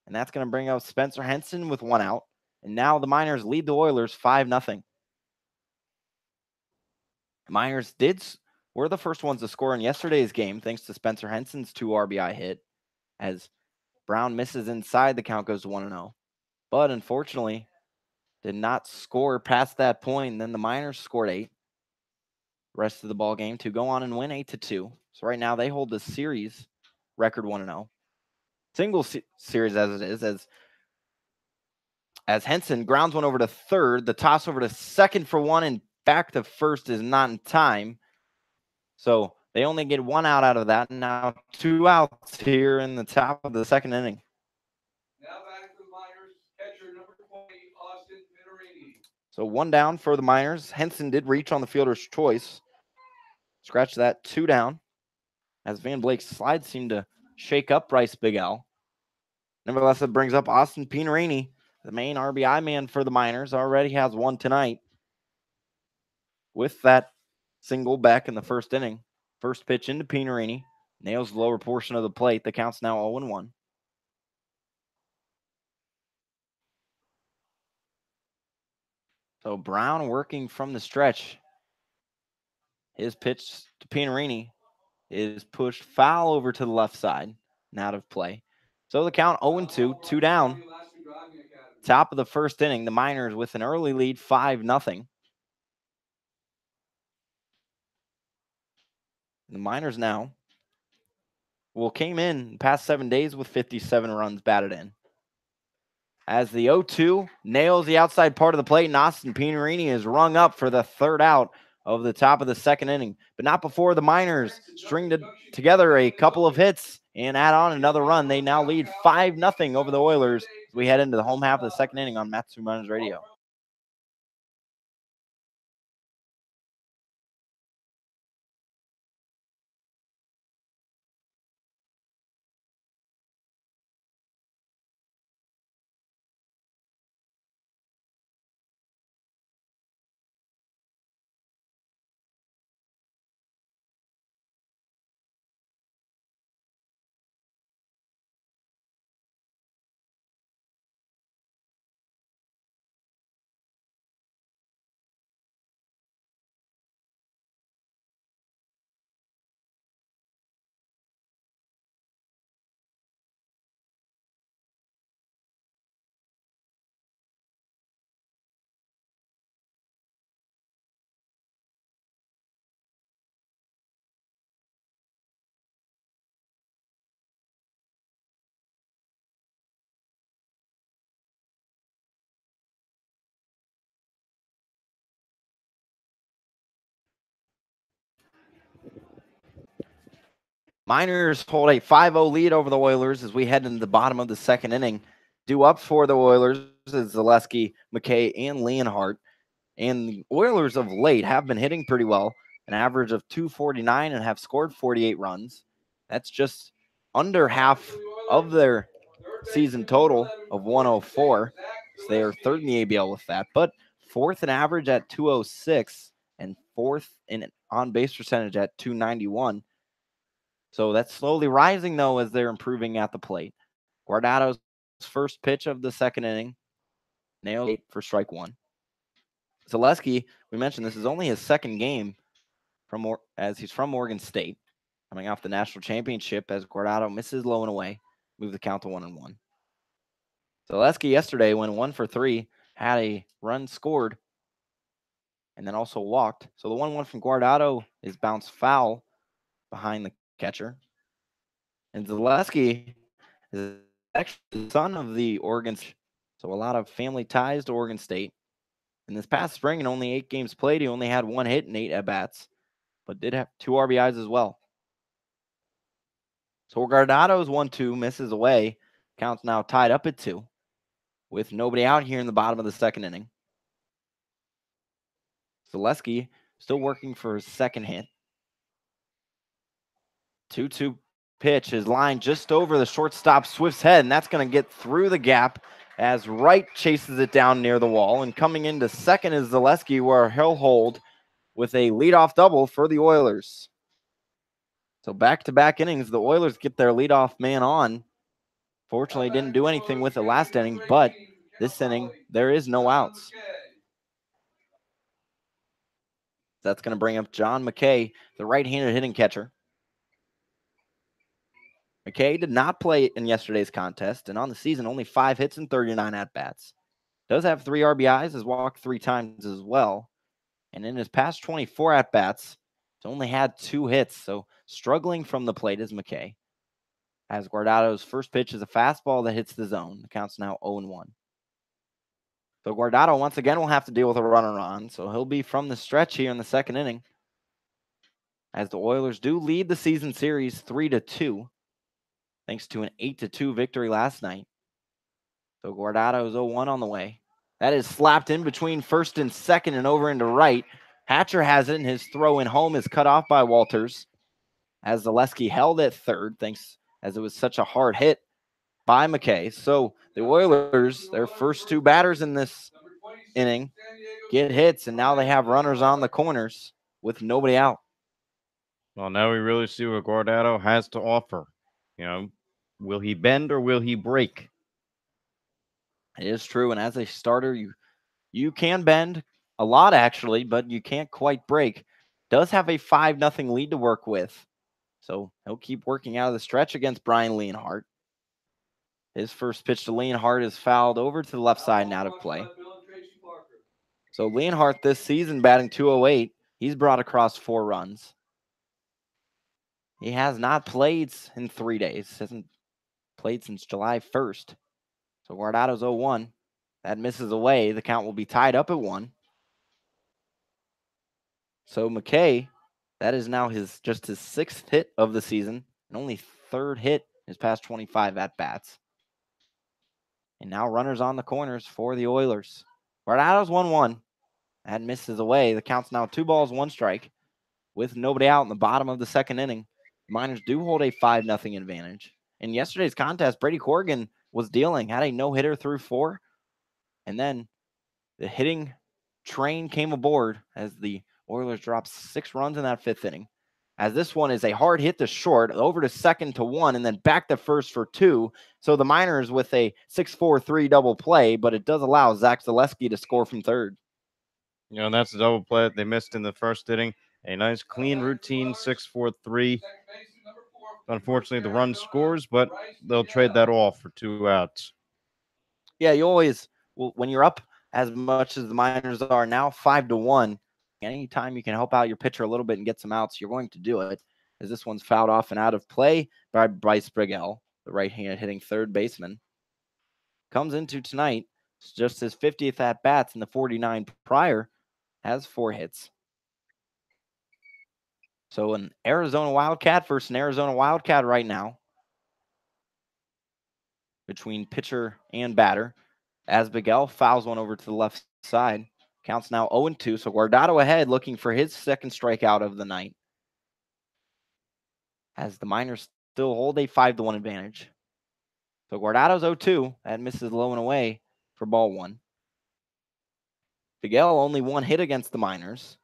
and that's going to bring up Spencer Henson with one out. And now the Miners lead the Oilers 5-0. Miners were the first ones to score in yesterday's game thanks to Spencer Henson's 2 RBI hit. As Brown misses inside, the count goes to 1-0. But unfortunately, did not score past that point. And then the Miners scored 8. Rest of the ball game to go on and win 8-2. So right now they hold the series record 1-0. Single series as it is, as Henson grounds one over to third. The toss over to second for one and back to first is not in time. So they only get one out of that. And now 2 outs here in the top of the second inning. Now back to the Miners, catcher number 20, Austin Pinarini. So 1 down for the Miners. Henson did reach on the fielder's choice. Scratch that, 2 down. As Van Blake's slide seemed to shake up Bryce Big Al. Nevertheless, it brings up Austin Pinarini, the main RBI man for the Miners. Already has 1 tonight. With that single back in the first inning. First pitch into Pinarini. Nails the lower portion of the plate. The count's now 0-1. So Brown working from the stretch. His pitch to Pinarini is pushed foul over to the left side and out of play. So the count 0-2, 2 down. Top of the first inning, the Miners with an early lead, 5-0. The Miners now came in past 7 days with 57 runs batted in. As the 0-2 nails the outside part of the plate, and Austin Pinarini is rung up for the 3rd out of the top of the second inning. But not before the Miners stringed together a couple of hits and add on another run. They now lead 5-0 over the Oilers as we head into the home half of the second inning on Matsu Miners Radio. Miners hold a 5-0 lead over the Oilers as we head into the bottom of the second inning. Due up for the Oilers is Zaleski, McKay, and Leonhardt. And the Oilers of late have been hitting pretty well, an average of 249 and have scored 48 runs. That's just under half of their season total of 104. So they are third in the ABL with that, but fourth in average at 206 and fourth in on base percentage at 291. So that's slowly rising, though, as they're improving at the plate. Guardado's first pitch of the second inning, nailed it for strike one. Zaleski, we mentioned this is only his second game as he's from Oregon State, coming off the national championship as Guardado misses low and away, move the count to 1-1. Zaleski yesterday went 1 for 3, had a run scored, and then also walked. So the 1-1 from Guardado is bounced foul behind the catcher. And Zaleski is actually the son of the Oregon, so a lot of family ties to Oregon State. In this past spring, in only 8 games played, he only had 1 hit and 8 at-bats, but did have 2 RBIs as well. So Guardado's 1-2, misses away. Count's now tied up at 2, with nobody out here in the bottom of the second inning. Zaleski still working for his second hit. 2-2 pitch, his line just over the shortstop Swift's head, and that's going to get through the gap as Wright chases it down near the wall. And coming into second is Zaleski, where he'll hold with a leadoff double for the Oilers. So back-to-back innings, the Oilers get their leadoff man on. Fortunately, didn't do anything with it last inning, but this inning, there is no outs. That's going to bring up John McKay, the right-handed hitting catcher. McKay did not play in yesterday's contest, and on the season, only 5 hits and 39 at-bats. Does have 3 RBIs, has walked 3 times as well. And in his past 24 at-bats, he's only had 2 hits, so struggling from the plate is McKay. As Guardado's first pitch is a fastball that hits the zone. The count's now 0-1. So Guardado, once again, will have to deal with a runner on, so he'll be from the stretch here in the second inning, as the Oilers do lead the season series 3-2. Thanks to an 8-2 victory last night. So Guardado's 0-1 on the way. That is slapped in between first and second and over into right. Hatcher has it, and his throw in home is cut off by Walters, as Zaleski held at third, thanks as it was such a hard hit by McKay. So the Oilers, their first 2 batters in this inning, get hits, and now they have runners on the corners with nobody out. Well, now we really see what Guardado has to offer. Will he bend or will he break? It is true, and as a starter, you can bend a lot, actually, but you can't quite break. Does have a 5-0 lead to work with, so he'll keep working out of the stretch against Brian Leonhardt. His first pitch to Leonhardt is fouled over to the left side and out of play. So Leonhardt this season batting .208. He's brought across 4 runs. He has not played in 3 days. Hasn't played since July 1st. So Guardado's 0-1. That misses away. The count will be tied up at 1. So McKay, that is now just his 6th hit of the season and only 3rd hit in his past 25 at-bats. And now runners on the corners for the Oilers. Guardado's 1-1. That misses away. The count's now 2 balls, 1 strike with nobody out in the bottom of the second inning. The Miners do hold a 5-0 advantage. In yesterday's contest, Brady Corrigan was dealing, had a no-hitter through 4. And then the hitting train came aboard as the Oilers dropped 6 runs in that 5th inning. As this one is a hard hit to short, over to second to 1, and then back to first for 2. So the Miners with a 6-4-3 double play, but it does allow Zach Zaleski to score from third. That's a double play that they missed in the first inning. A nice, clean routine 6-4-3. Unfortunately, the run scores, but they'll trade that off for 2 outs. Yeah, you always, when you're up as much as the Miners are now, 5-1, anytime you can help out your pitcher a little bit and get some outs, you're going to do it. As this one's fouled off and out of play by Bryce Brigel, the right-handed hitting third baseman. Comes into tonight, it's just his 50th at-bats in the 49 prior, has 4 hits. So an Arizona Wildcat versus an Arizona Wildcat right now between pitcher and batter. As Miguel fouls one over to the left side. Counts now 0-2. So Guardado ahead, looking for his second strikeout of the night. As the Miners still hold a 5-1 advantage. So Guardado's 0-2. That misses low and away for ball one. Miguel only one hit against the Miners.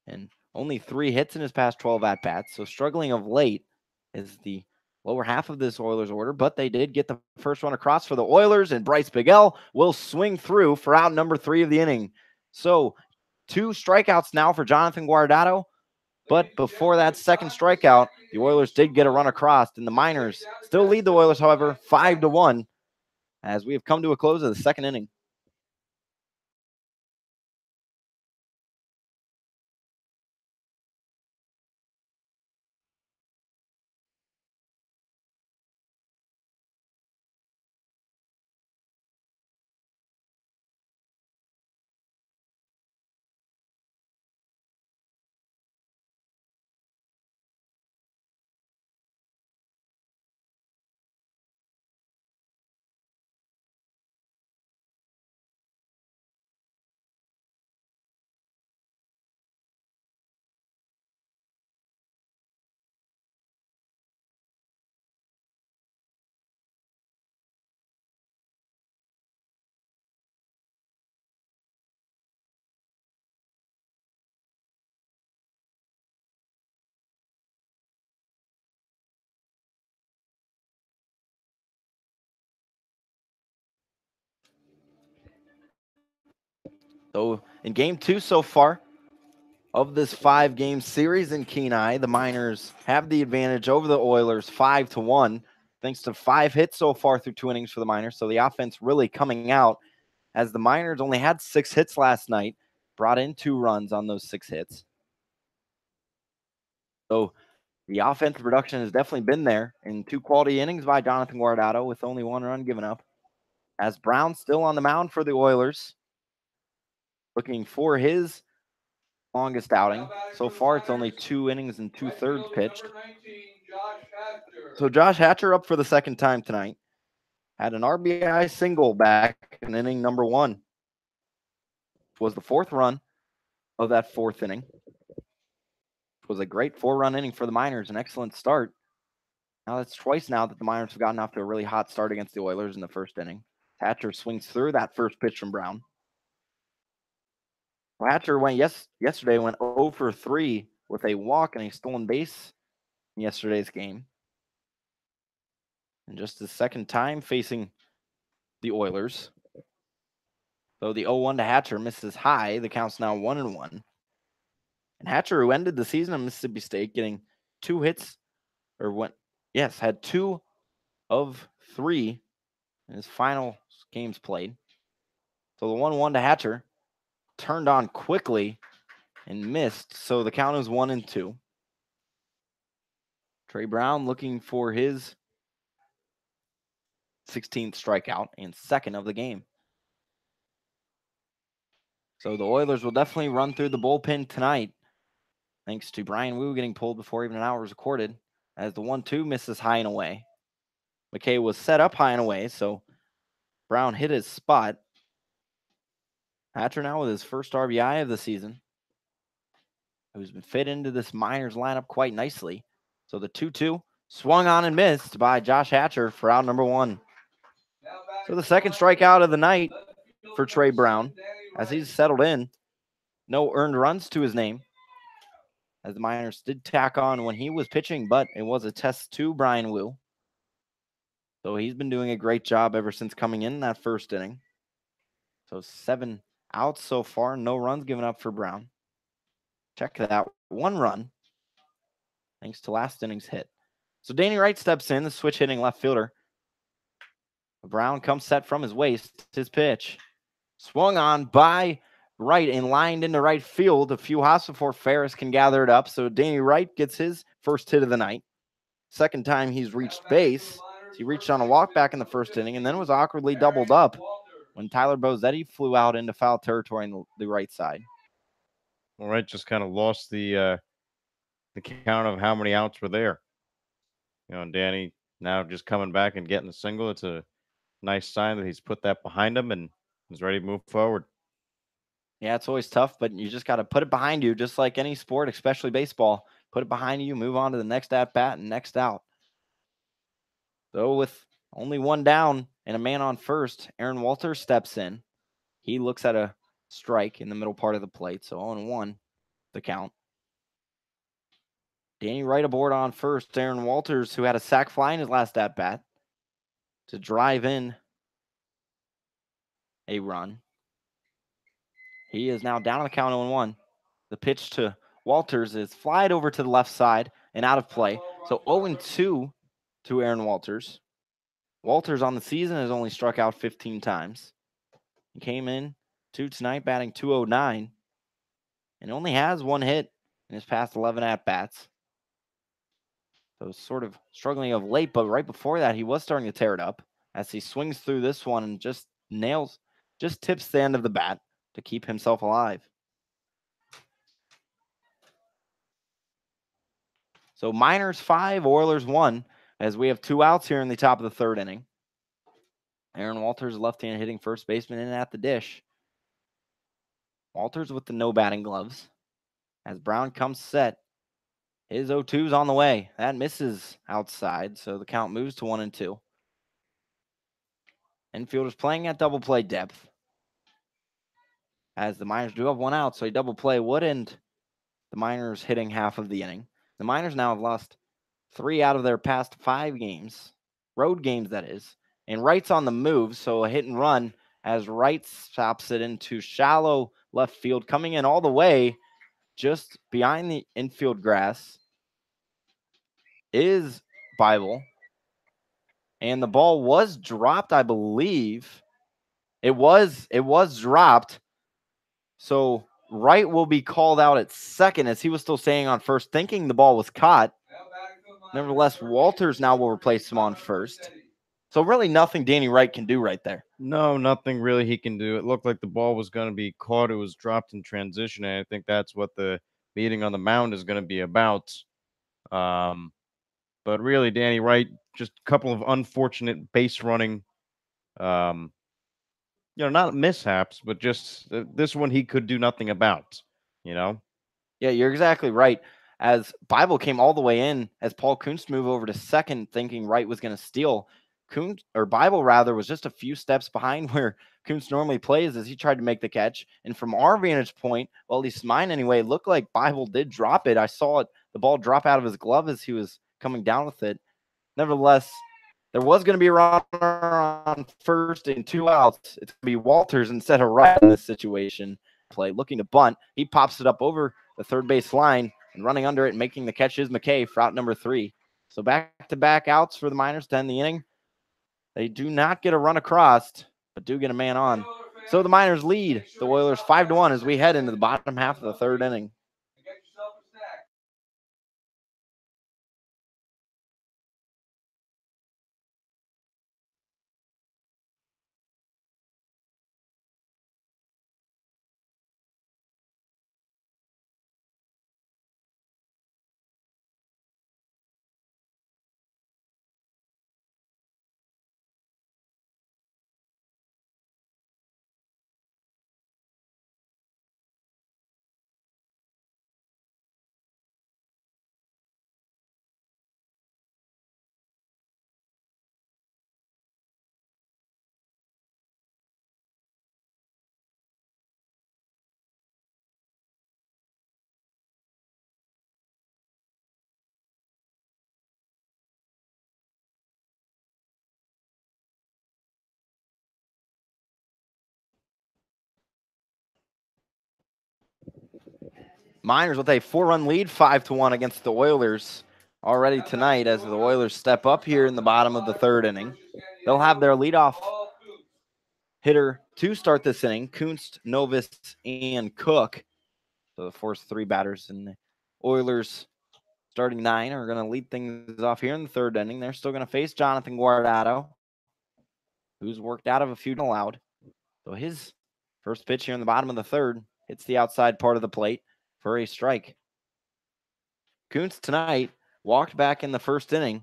And only 3 hits in his past 12 at-bats. So struggling of late is the lower half of this Oilers order, but they did get the first run across for the Oilers, and Bryce Miguel will swing through for out number 3 of the inning. So 2 strikeouts now for Jonathan Guardado, but before that second strikeout, the Oilers did get a run across, and the Miners still lead the Oilers, however, 5-1, as we have come to a close of the second inning. So in game 2 so far of this 5-game series in Kenai, the Miners have the advantage over the Oilers 5-1, thanks to 5 hits so far through 2 innings for the Miners. So the offense really coming out, as the Miners only had 6 hits last night, brought in 2 runs on those 6 hits. So the offensive production has definitely been there in 2 quality innings by Jonathan Guardado with only 1 run given up. As Brown still on the mound for the Oilers, looking for his longest outing. So far, it's only 2 innings and 2/3 pitched. So Josh Hatcher up for the second time tonight. Had an RBI single back in inning number 1. It was the 4th run of that 4th inning. It was a great 4-run inning for the Miners, an excellent start. Now that's twice now that the Miners have gotten off to a really hot start against the Oilers in the first inning. Hatcher swings through that first pitch from Brown. Well, Hatcher yesterday went 0 for 3 with a walk and a stolen base in yesterday's game. And just the second time facing the Oilers. So the 0-1 to Hatcher misses high. The count's now 1-1. And Hatcher, who ended the season at Mississippi State, getting 2 hits, had 2 of 3 in his final games played. So the 1-1 to Hatcher turned on quickly and missed. So the count is 1-2. Trey Brown looking for his 16th strikeout and 2nd of the game. So the Oilers will definitely run through the bullpen tonight, thanks to Brian Wu getting pulled before even an hour was recorded, as the 1-2 misses high and away. McKay was set up high and away, so Brown hit his spot. Hatcher now with his first RBI of the season, who's been fit into this Miners lineup quite nicely. So the 2-2 swung on and missed by Josh Hatcher for out number 1. So the second strikeout of the night for Trey Brown, as he's settled in. No earned runs to his name, as the Miners did tack on when he was pitching, but it was a test to Brian Wu. So he's been doing a great job ever since coming in that first inning. So 7 outs so far, no runs given up for Brown. Check that, 1 run, thanks to last inning's hit. So Danny Wright steps in, the switch hitting left fielder. Brown comes set from his waist. His pitch swung on by Wright and lined into right field a few hops before Ferris can gather it up. So Danny Wright gets his first hit of the night. Second time he's reached base. He reached on a walk back in the first inning and then was awkwardly doubled up when Tyler Bozzetti flew out into foul territory on the right side. All right, just kind of lost the the count of how many outs were there. And Danny now just coming back and getting a single. It's a nice sign that he's put that behind him and is ready to move forward. Yeah, it's always tough, but you just got to put it behind you, just like any sport, especially baseball. Put it behind you, move on to the next at bat and next out. So with only one down and a man on first, Aaron Walters steps in. He looks at a strike in the middle part of the plate, so 0-1 the count. Danny Wright aboard on first. Aaron Walters, who had a sac fly in his last at bat, to drive in a run. He is now down on the count 0-1. The pitch to Walters is flied over to the left side and out of play. So 0-2 to Aaron Walters. Walters on the season has only struck out 15 times. He came in tonight batting .209 and only has one hit in his past 11 at-bats. So sort of struggling of late, but right before that, he was starting to tear it up as he swings through this one and just tips the end of the bat to keep himself alive. So Miners 5, Oilers 1, as we have 2 outs here in the top of the third inning. Aaron Walters, left-hand hitting first baseman, in at the dish. Walters with the no batting gloves. As Brown comes set, his 0-2's on the way. That misses outside, so the count moves to 1-2. Infielders playing at double play depth. As the Miners do have 1 out, so a double play would end the Miners hitting half of the inning. The Miners now have lost 3 out of their past 5 games, road games that is, and Wright's on the move, so a hit and run as Wright stops it into shallow left field, coming in all the way just behind the infield grass is Bible, and the ball was dropped, I believe. It was dropped, so Wright will be called out at second as he was still staying on first, thinking the ball was caught. Nevertheless, Walters now will replace him on first. So really nothing Danny Wright can do right there. No, nothing really he can do. It looked like the ball was going to be caught. It was dropped in transition, and I think that's what the meeting on the mound is going to be about. But really, Danny Wright, just a couple of unfortunate base running, not mishaps, but just this one he could do nothing about, Yeah, you're exactly right. As Bible came all the way in, as Paul Kuntz moved over to second, thinking Wright was going to steal. Bible rather was just a few steps behind where Kuntz normally plays as he tried to make the catch. And from our vantage point, well, at least mine anyway, it looked like Bible did drop it. I saw the ball drop out of his glove as he was coming down with it. Nevertheless, there was going to be a runner on first and 2 outs. It's going to be Walters instead of Wright in this situation. Play looking to bunt. He pops it up over the third base line, and running under it and making the catch is McKay for out number 3. So back-to-back outs for the Miners to end the inning. They do not get a run across, but do get a man on. So the Miners lead the Oilers 5-1 as we head into the bottom half of the third inning. Miners with a 4-run lead, 5-1 against the Oilers already tonight as the Oilers step up here in the bottom of the third inning. They'll have their leadoff hitter to start this inning, Kunst, Novus, and Cook. So the first 3 batters in the Oilers starting 9 are going to lead things off here in the third inning. They're still going to face Jonathan Guardado, who's worked out of a few allowed. So his first pitch here in the bottom of the third hits the outside part of the plate for a strike. Kuntz tonight walked back in the first inning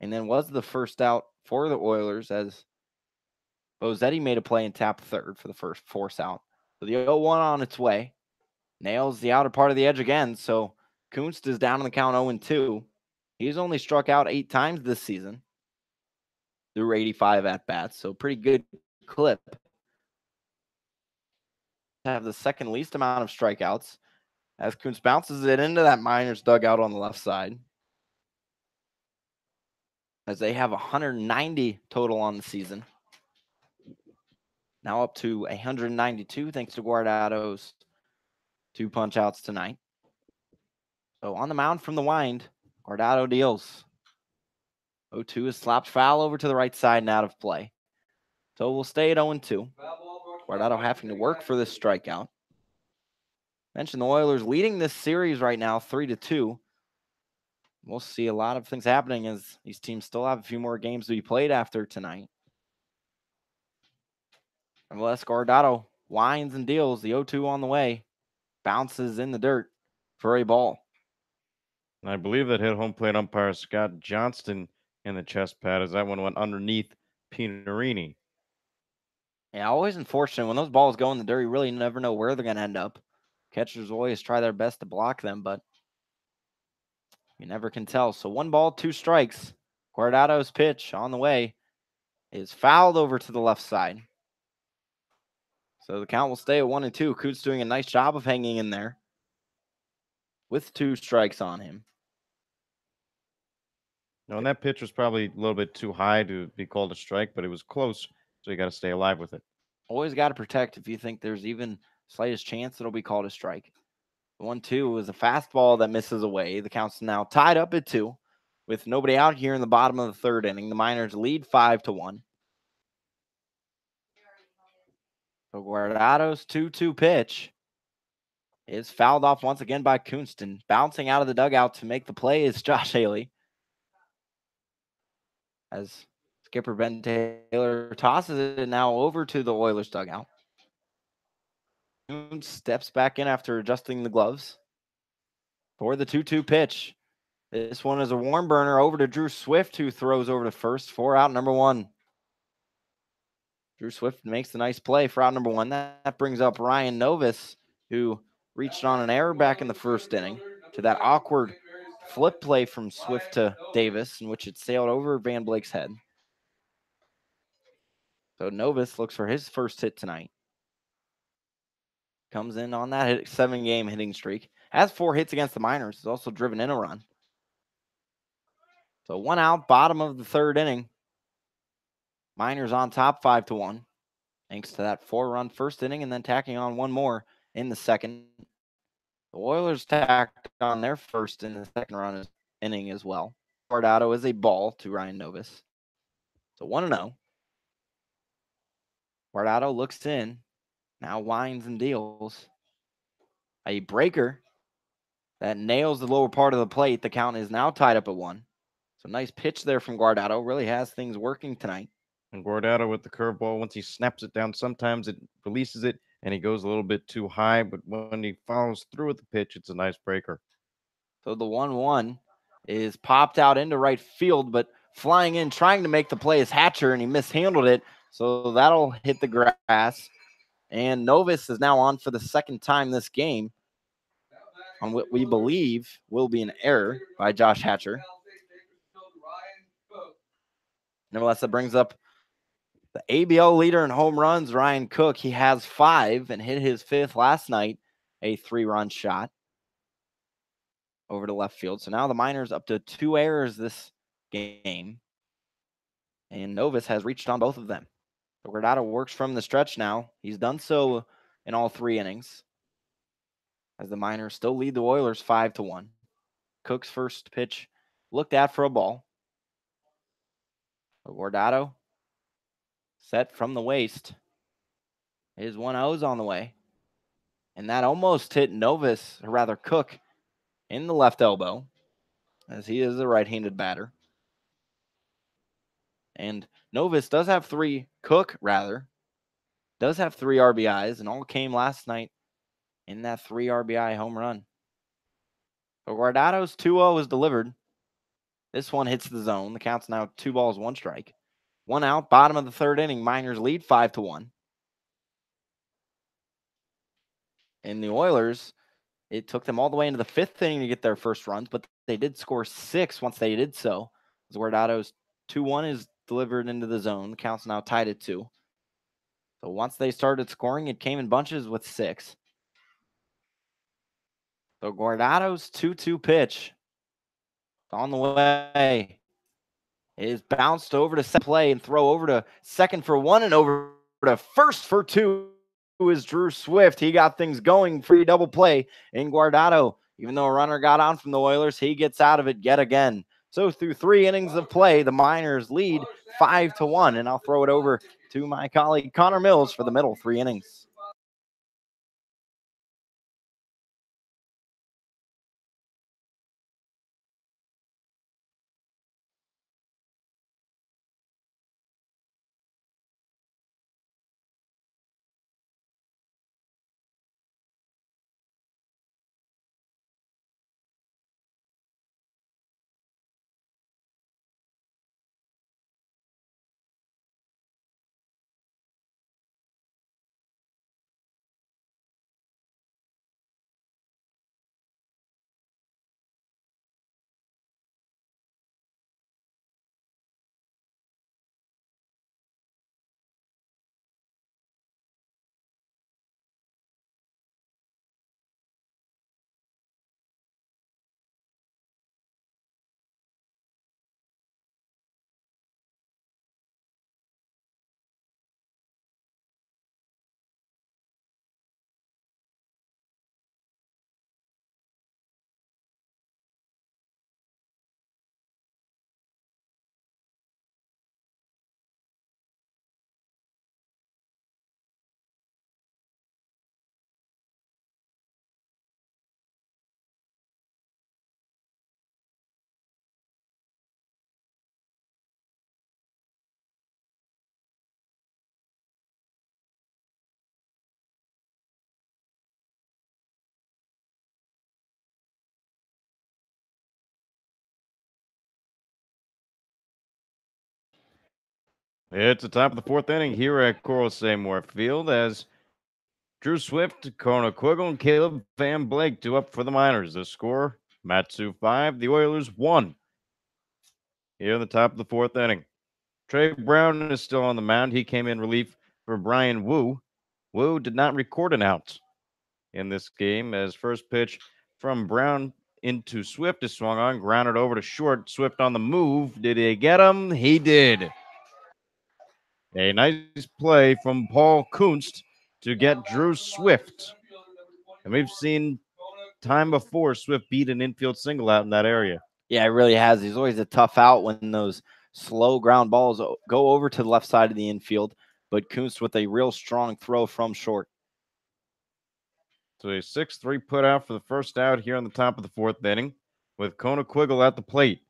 and then was the first out for the Oilers as Bozzetti made a play and tapped third for the first force out. So the 0-1 on its way. Nails the outer part of the edge again. So Kuntz is down in the count 0-2. He's only struck out 8 times this season through 85 at-bats. So pretty good clip. Have the second least amount of strikeouts as Kuntz bounces it into that Miners dugout on the left side. As they have 190 total on the season. Now up to 192 thanks to Guardado's 2 punch outs tonight. So on the mound from the wind, Guardado deals. 0-2 is slapped foul over to the right side and out of play. So we'll stay at 0-2. Guardado having to work for this strikeout. Mentioned the Oilers leading this series right now 3-2. We'll see a lot of things happening as these teams still have a few more games to be played after tonight. Unless Guardado winds and deals, the 0-2 on the way, bounces in the dirt for a ball. And I believe that hit home plate umpire Scott Johnston in the chest pad as that one went underneath Pinarini. Yeah, always unfortunate when those balls go in the dirt. You really never know where they're going to end up. Catchers always try their best to block them, but you never can tell. So 1 ball, 2 strikes. Guardado's pitch on the way is fouled over to the left side. So the count will stay at 1-2. Kuntz doing a nice job of hanging in there with 2 strikes on him. No, and that pitch was probably a little bit too high to be called a strike, but it was close, so you got to stay alive with it. Always got to protect if you think there's even slightest chance it'll be called a strike. 1-2 is a fastball that misses away. The count's now tied up at 2 with nobody out here in the bottom of the third inning. The Miners lead 5-1. So Guardado's 2-2 pitch is fouled off once again by Kunston. Bouncing out of the dugout to make the play is Josh Haley. As skipper Ben Taylor tosses it now over to the Oilers dugout. Kuntz steps back in after adjusting the gloves for the 2-2 pitch. This one is a warm burner over to Drew Swift, who throws over to first for out number 1. Drew Swift makes the nice play for out number 1. That brings up Ryan Novus, who reached on an error back in the first inning to that awkward flip play from Swift to Davis, in which it sailed over Van Blake's head. So Novus looks for his first hit tonight. Comes in on that 7-game hitting streak. Has 4 hits against the Miners. Has also driven in a run. So 1 out, bottom of the third inning. Miners on top 5-1. Thanks to that 4-run first inning and then tacking on 1 more in the second. The Oilers tacked on their first in the second run inning as well. Guardado is a ball to Ryan Novus. So 1-0. Guardado looks in. Now winds and deals. A breaker that nails the lower part of the plate. The count is now tied up at 1. So nice pitch there from Guardado. Really has things working tonight. And Guardado with the curveball, once he snaps it down, sometimes it releases it and he goes a little bit too high. But when he follows through with the pitch, it's a nice breaker. So the 1-1 is popped out into right field, but flying in, trying to make the play is Hatcher, and he mishandled it. So that'll hit the grass. And Novus is now on for the second time this game on what we believe will be an error by Josh Hatcher. Nevertheless, that brings up the ABL leader in home runs, Ryan Cook. He has 5 and hit his 5th last night, a 3-run shot over to left field. So now the Miners up to 2 errors this game. And Novus has reached on both of them. So Guardado works from the stretch now. He's done so in all 3 innings, as the Miners still lead the Oilers 5-1. Cook's first pitch looked at for a ball. Guardado set from the waist. His 1-0's on the way. And that almost hit Novus, or rather Cook, in the left elbow, as he is a right-handed batter. And Novus does have 3, Cook rather, does have 3 RBIs, and all came last night in that 3 RBI home run. So Guardado's 2-0 is delivered. This one hits the zone. The count's now 2 balls, 1 strike. 1 out, bottom of the third inning. Miners lead 5-1. And the Oilers, it took them all the way into the 5th inning to get their first runs, but they did score 6 once they did so. Guardado's 2-1 is delivered into the zone. The count's now tied at 2. So once they started scoring, it came in bunches with 6. So Guardado's 2-2 pitch on the way. It is bounced over to second play and throw over to second for 1 and over to first for 2 is Drew Swift. He got things going. Free double play in Guardado. Even though a runner got on from the Oilers, he gets out of it yet again. So through 3 innings of play, the Miners lead 5-1. And I'll throw it over to my colleague Connor Mills for the middle 3 innings. It's the top of the 4th inning here at Coral Seymour Field as Drew Swift, Kona Quiggle, and Caleb Van Blake do up for the Miners. The score, Matsu 5, the Oilers 1. Here in the top of the 4th inning. Trey Brown is still on the mound. He came in relief for Brian Wu. Wu did not record an out in this game as first pitch from Brown into Swift is swung on, grounded over to short. Swift on the move. Did he get him? He did. A nice play from Paul Kunst to get Drew Swift. And we've seen time before Swift beat an infield single out in that area. Yeah, it really has. He's always a tough out when those slow ground balls go over to the left side of the infield. But Kunst with a real strong throw from short. So a 6-3 put out for the first out here on the top of the 4th inning with Kona Quiggle at the plate.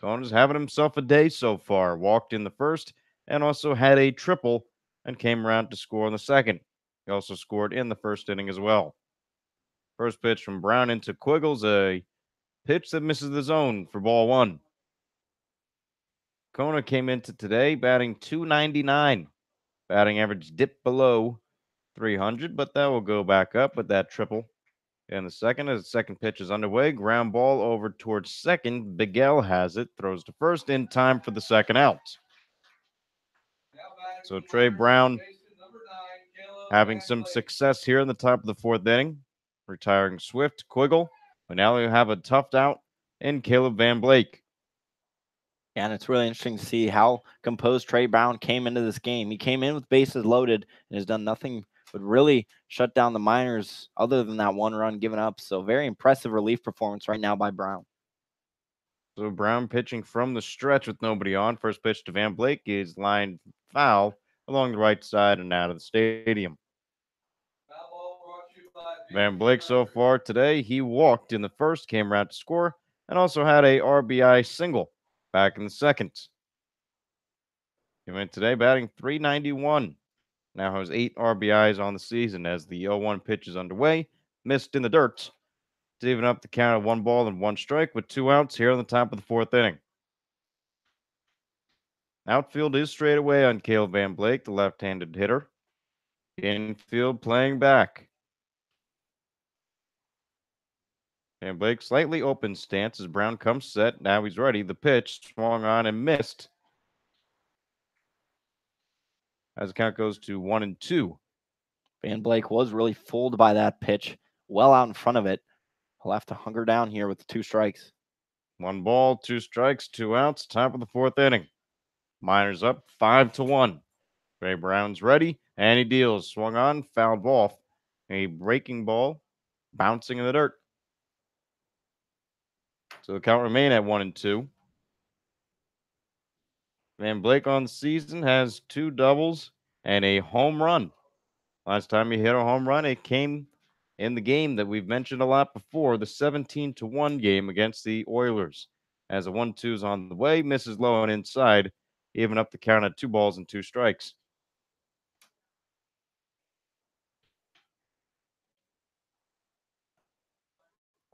Kona's having himself a day so far. Walked in the first and also had a triple and came around to score in the second. He also scored in the first inning as well. First pitch from Brown into Quiggle's a pitch that misses the zone for ball 1. Kona came into today batting .299. Batting average dipped below 300, but that will go back up with that triple. In the second, as the second pitch is underway, ground ball over towards second. Bigel has it, throws to first in time for the second out. So Trey Brown having some success here in the top of the 4th inning, retiring Swift, Quiggle. But now we have a toughed out in Caleb Van Blake. And it's really interesting to see how composed Trey Brown came into this game. He came in with bases loaded and has done nothing but really shut down the Miners other than that 1 run given up. So very impressive relief performance right now by Brown. So Brown pitching from the stretch with nobody on. First pitch to Van Blake is lined foul along the right side and out of the stadium. Van Blake so far today, he walked in the first, came around to score, and also had a RBI single back in the second. He went today batting .391. Now has 8 RBIs on the season as the 0-1 pitch is underway. Missed in the dirt to even up the count of 1 ball and 1 strike with 2 outs here on the top of the 4th inning. Outfield is straight away on Caleb Van Blake, the left-handed hitter. Infield playing back. Van Blake slightly open stance as Brown comes set. Now he's ready. The pitch swung on and missed. As the count goes to 1-2. Van Blake was really fooled by that pitch, well out in front of it. He'll have to hunker down here with 2 strikes. 1 ball, 2 strikes, 2 outs, top of the 4th inning. Miners up 5-1. Ray Brown's ready, and he deals. Swung on, fouled off. A breaking ball, bouncing in the dirt. So the count remain at 1-2. Van Blake on the season has 2 doubles and a home run. Last time he hit a home run, it came in the game that we've mentioned a lot before, the 17-1 game against the Oilers. As a 1-2 is on the way, misses low and inside, even up the count at 2 balls and 2 strikes.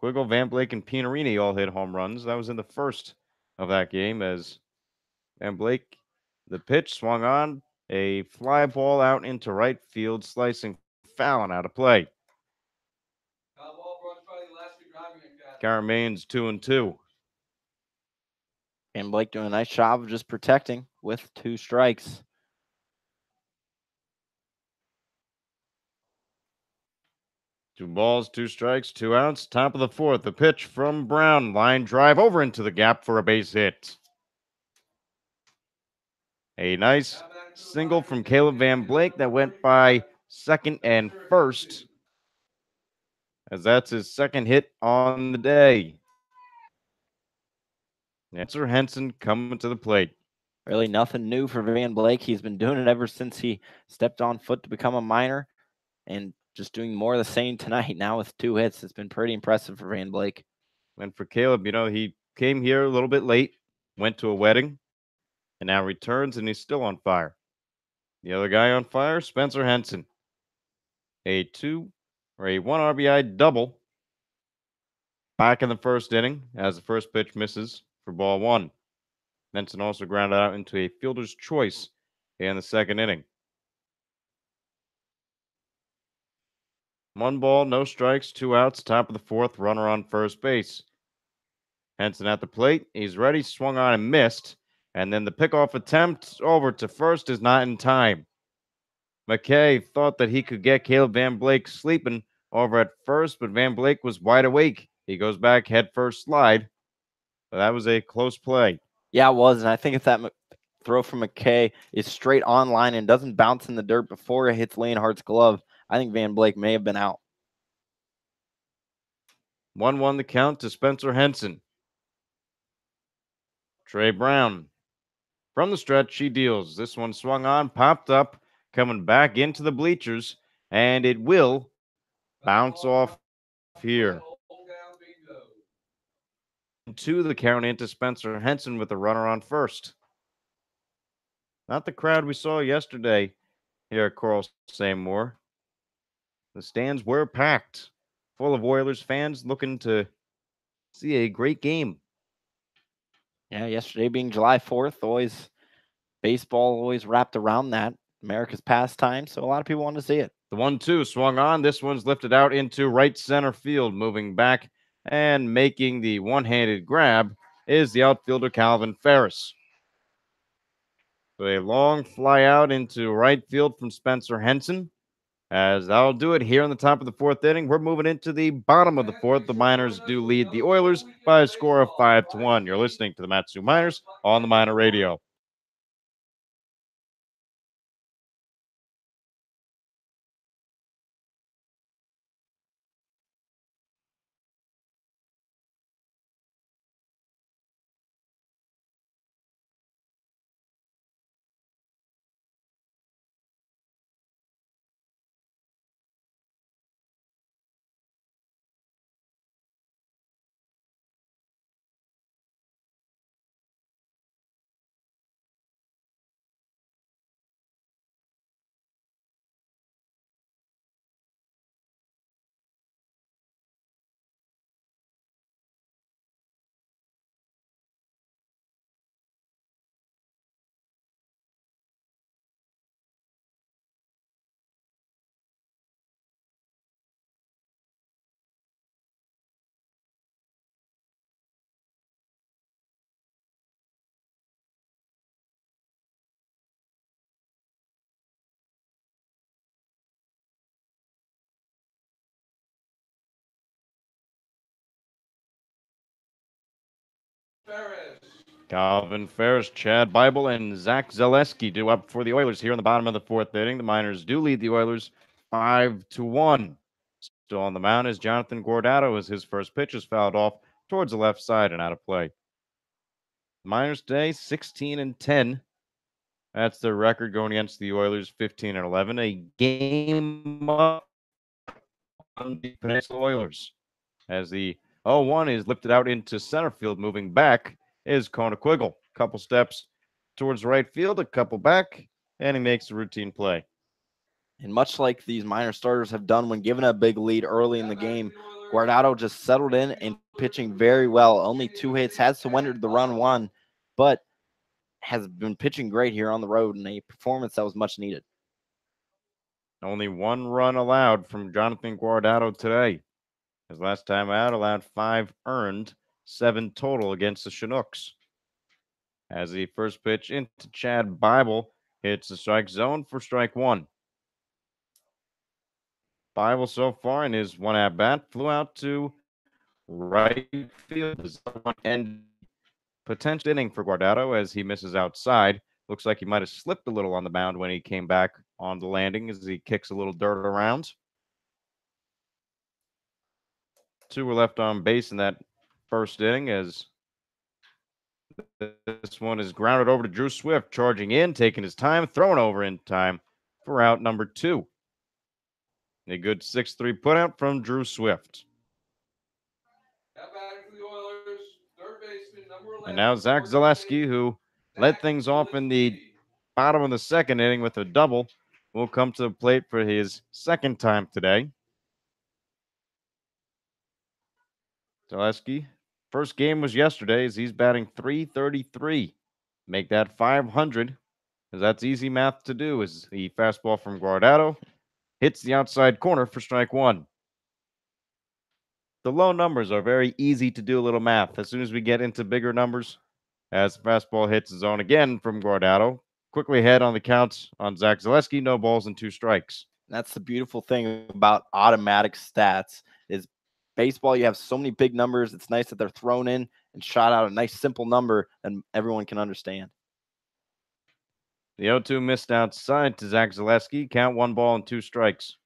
Quiggle, Van Blake, and Pinarini all hit home runs. That was in the first of that game as Van Blake, the pitch swung on, a fly ball out into right field, slicing foul and out of play. Foul ball brought by the Alaska Driving Academy. Count remains 2-2. Van Blake doing a nice job of just protecting with 2 strikes. Two balls, 2 strikes, 2 outs. Top of the 4th. The pitch from Brown. Line drive over into the gap for a base hit. A nice single from Caleb Van Blake that went by second and first, as that's his 2nd hit on the day. Spencer Henson coming to the plate. Really nothing new for Van Blake. He's been doing it ever since he stepped on foot to become a minor, and just doing more of the same tonight now with 2 hits. It's been pretty impressive for Van Blake. And for Caleb, he came here a little bit late, went to a wedding, and now returns, and he's still on fire. The other guy on fire, Spencer Henson. A 1 RBI double back in the 1st inning as the first pitch misses for ball 1. Henson also grounded out into a fielder's choice in the 2nd inning. 1 ball, no strikes, 2 outs, top of the 4th, runner on first base. Henson at the plate, he's ready, swung on and missed, and then the pickoff attempt over to first is not in time. McKay thought that he could get Caleb Van Blake sleeping over at first, but Van Blake was wide awake. He goes back head first slide. So that was a close play. Yeah, it was, and I think if that throw from McKay is straight on line and doesn't bounce in the dirt before it hits Leonhardt's glove, I think Van Blake may have been out. 1-1 the count to Spencer Henson. Trey Brown. From the stretch, he deals. This one swung on, popped up, coming back into the bleachers, and it will bounce off here. 2 the count into Spencer Henson with a runner on first. Not the crowd we saw yesterday here at Coral Seymour. The stands were packed, full of Oilers fans looking to see a great game. Yeah, yesterday being July 4th, baseball always wrapped around that. America's pastime, so a lot of people want to see it. The 1-2 swung on. This one's lifted out into right center field, moving back and making the one-handed grab is the outfielder Calvin Ferris. So a long fly out into right field from Spencer Henson. As that'll do it here on the top of the 4th inning. We're moving into the bottom of the 4th. The Miners do lead the Oilers by a score of 5-1. You're listening to the Matsu Miners on the Miner Radio. Ferris. Calvin Ferris, Chad Bible, and Zach Zaleski do up for the Oilers here in the bottom of the fourth inning. The Miners do lead the Oilers 5-1. Still on the mound is Jonathan Guardado as his first pitch is fouled off towards the left side and out of play. The Miners today 16-10. That's their record going against the Oilers 15-11. A game up on the Peninsula Oilers as the 0-1 is lifted out into center field. Moving back is Kona Quiggle. Couple steps towards right field, a couple back, and he makes a routine play. And much like these minor starters have done when given a big lead early in the game, Guardado just settled in and pitching very well. Only 2 hits, has surrendered the run one, but has been pitching great here on the road in a performance that was much needed. Only 1 run allowed from Jonathan Guardado today. His last time out allowed 5 earned, 7 total against the Chinooks. As the first pitch into Chad Bible hits the strike zone for strike 1. Bible so far in his 1 at bat flew out to right field and potential inning for Guardado as he misses outside. Looks like he might have slipped a little on the mound when he came back on the landing as he kicks a little dirt around. 2 were left on base in that first inning as this one is grounded over to Drew Swift, charging in, taking his time, throwing over in time for out number 2. A good 6-3 putout from Drew Swift. And now Zach Zaleski, who led things off in the bottom of the second inning with a double, will come to the plate for his second time today. Zaleski, first game was yesterday as he's batting .333. Make that 500, as that's easy math to do, as the fastball from Guardado hits the outside corner for strike 1. The low numbers are very easy to do a little math. As soon as we get into bigger numbers, as the fastball hits the zone again from Guardado, quickly ahead on the counts on Zach Zaleski, no balls and 2 strikes. That's the beautiful thing about automatic stats is baseball, you have so many big numbers. It's nice that they're thrown in and shot out a nice simple number and everyone can understand. The 0-2 missed outside to Zach Zaleski. Count 1 ball and 2 strikes.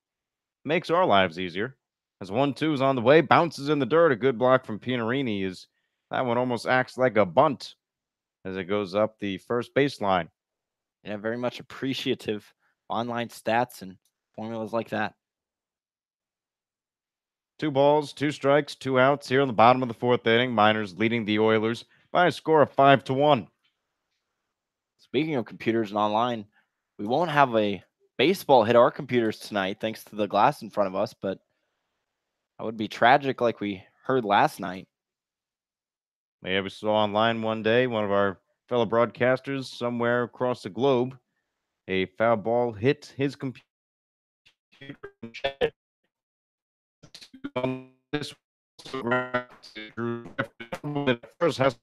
Makes our lives easier. As 1-2 is on the way, bounces in the dirt. A good block from Pianarini is that one almost acts like a bunt as it goes up the first baseline. Yeah, very much appreciative online stats and formulas like that. 2 balls, 2 strikes, 2 outs here in the bottom of the fourth inning. Miners leading the Oilers by a score of 5-1. Speaking of computers and online, we won't have a baseball hit our computers tonight thanks to the glass in front of us, but that would be tragic like we heard last night. Maybe we saw online one day one of our fellow broadcasters somewhere across the globe. A foul ball hit his computer. This first has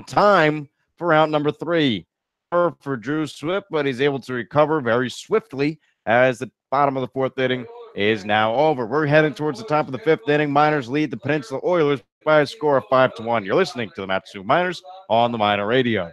time for out number 3 for Drew Swift, but he's able to recover very swiftly as the bottom of the fourth inning is now over. We're heading towards the top of the fifth inning. Miners lead the Peninsula Oilers by a score of 5-1. You're listening to the Matsu Miners on the Miner Radio.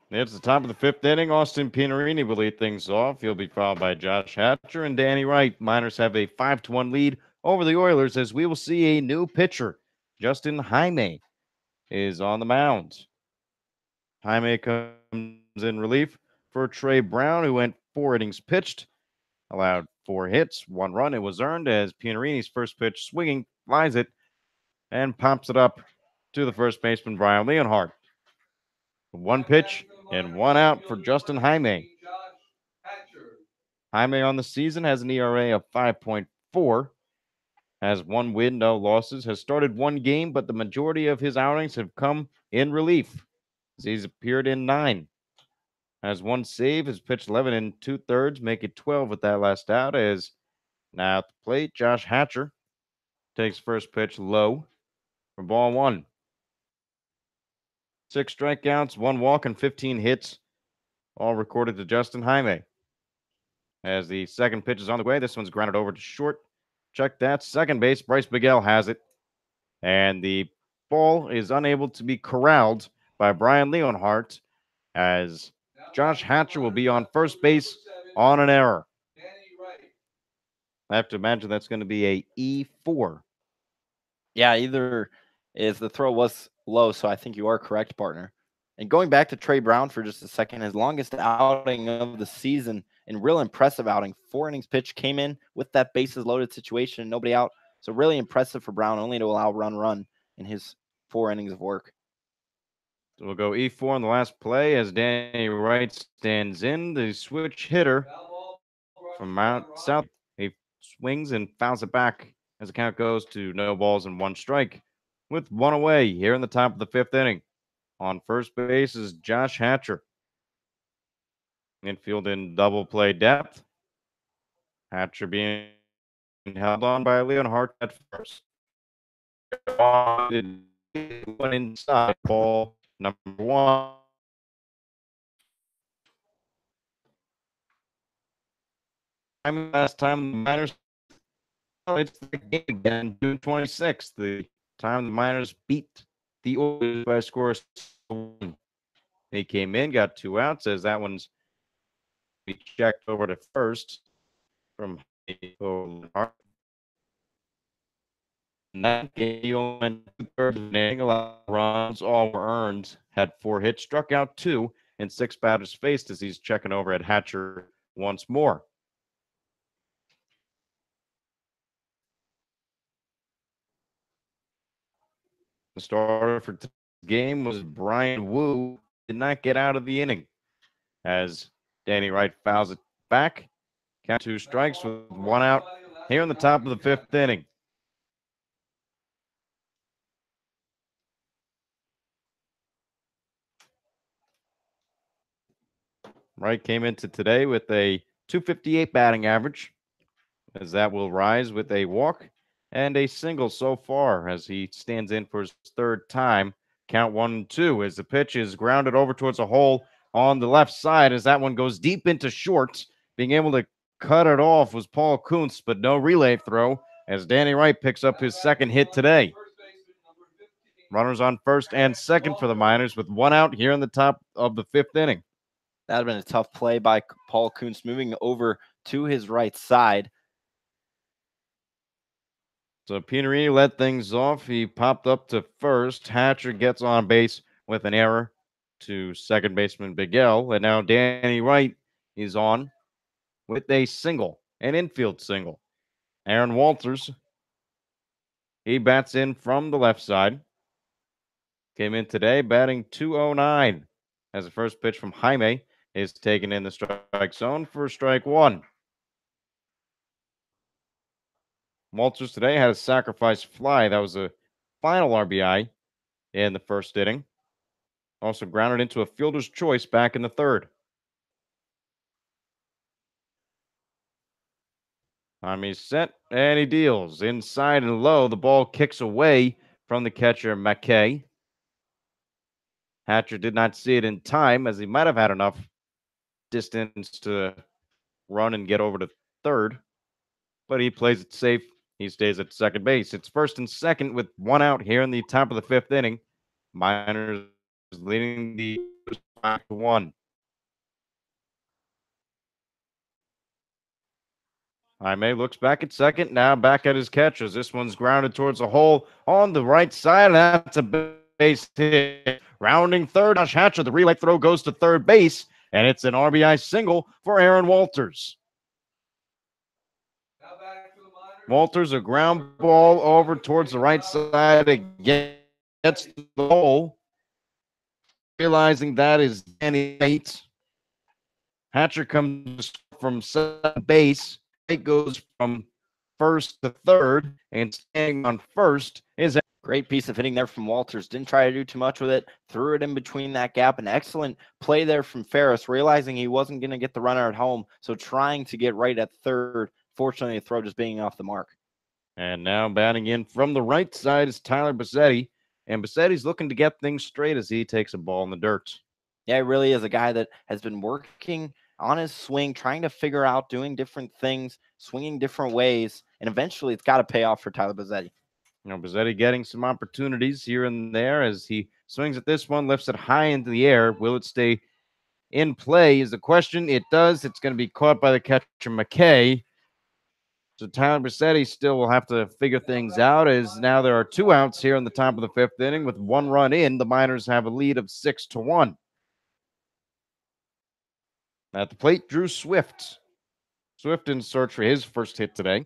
It's the top of the fifth inning. Austin Pianarini will lead things off. He'll be followed by Josh Hatcher and Danny Wright. Miners have a 5-1 lead over the Oilers as we will see a new pitcher. Justin Jaime is on the mound. Jaime comes in relief for Trey Brown, who went 4 innings pitched, allowed 4 hits, 1 run. It was earned as Pianarini's first pitch swinging, flies it, and pops it up to the first baseman, Brian Leonhardt. 1 pitch and 1 out for Justin Jaime. Jaime on the season has an ERA of 5.4, has 1 win, no losses, has started 1 game, but the majority of his outings have come in relief. He's appeared in 9. Has 1 save, has pitched 11 and 2/3, make it 12 with that last out. As now at the plate, Josh Hatcher takes first pitch low for ball 1. 6 strikeouts, 1 walk, and 15 hits, all recorded to Justin Jaime. As the second pitch is on the way, this one's grounded over to short. Check that. Second base, Bryce Miguel has it. And the ball is unable to be corralled by Brian Leonhardt as Josh Hatcher will be on first base on an error. I have to imagine that's going to be a E4. Yeah, either is the throw was low, so I think you are correct, partner. And going back to Trey Brown for just a second, his longest outing of the season and real impressive outing. 4 innings pitched, came in with that bases loaded situation, nobody out. So really impressive for Brown, only to allow run in his 4 innings of work. So we'll go E4 on the last play as Danny Wright stands in. The switch hitter from Mount South. He swings and fouls it back as the count goes to no balls and 1 strike with 1 away here in the top of the 5th inning. On first base is Josh Hatcher. Infield in double play depth. Hatcher being held on by Leonhardt at first. One inside, ball number 1. Last time the Miners, it's the game again, June 26th, the time the Miners beat the Oilers by a score of 1. He came in, got 2 outs, as that one's be checked over to first from Leonhardt. In that game, he only went 2/3 of an inning, a lot of runs, all were earned, had 4 hits, struck out 2, and 6 batters faced as he's checking over at Hatcher once more. The starter for today's game was Brian Wu. Did not get out of the inning as Danny Wright fouls it back. Count 2 strikes with 1 out here in the top of the 5th inning. Wright came into today with a .258 batting average, as that will rise with a walk and a single so far as he stands in for his 3rd time. Count 1-2 as the pitch is grounded over towards a hole on the left side as that one goes deep into short. Being able to cut it off was Paul Kuntz, but no relay throw as Danny Wright picks up his 2nd hit today. Runners on first and second for the Miners with 1 out here in the top of the 5th inning. That would have been a tough play by Paul Kuntz, moving over to his right side. So Pianarini led things off. He popped up to first. Hatcher gets on base with an error to second baseman Miguel. And now Danny Wright is on with a single, an infield single. Aaron Walters, he bats in from the left side. Came in today batting .209 as the first pitch from Jaime is taken in the strike zone for strike 1. Walters today had a sacrifice fly. That was a final RBI in the 1st inning. Also grounded into a fielder's choice back in the 3rd. He's set and he deals inside and low. The ball kicks away from the catcher McKay. Hatcher did not see it in time as he might have had enough distance to run and get over to 3rd, but he plays it safe. He stays at second base. It's 1st and 2nd with 1 out here in the top of the 5th inning. Miners leading the 5-1. Jaime looks back at second, now back at his catchers. This one's grounded towards the hole on the right side. That's a base hit. Rounding third, Josh Hatcher. The relay throw goes to third base, and it's an RBI single for Aaron Walters. Walters, a ground ball over towards the right side again. Gets the hole. Realizing that is Danny Knight. Hatcher comes from second base. It goes from first to third, and staying on first is great piece of hitting there from Walters. Didn't try to do too much with it. Threw it in between that gap. An excellent play there from Ferris, realizing he wasn't going to get the runner at home, so trying to get right at third. Fortunately, the throw just being off the mark. And now batting in from the right side is Tyler Bassetti. And Bassetti's looking to get things straight as he takes a ball in the dirt. Yeah, he really is a guy that has been working on his swing, trying to figure out, doing different things, swinging different ways, and eventually it's got to pay off for Tyler Bassetti. You know, Bassetti getting some opportunities here and there as he swings at this one, lifts it high into the air. Will it stay in play is the question. It does. It's going to be caught by the catcher, McKay. So Tyler Bassetti still will have to figure things out as now there are 2 outs here in the top of the 5th inning. With 1 run in, the Miners have a lead of 6-1. At the plate, Drew Swift. Swift in search for his first hit today,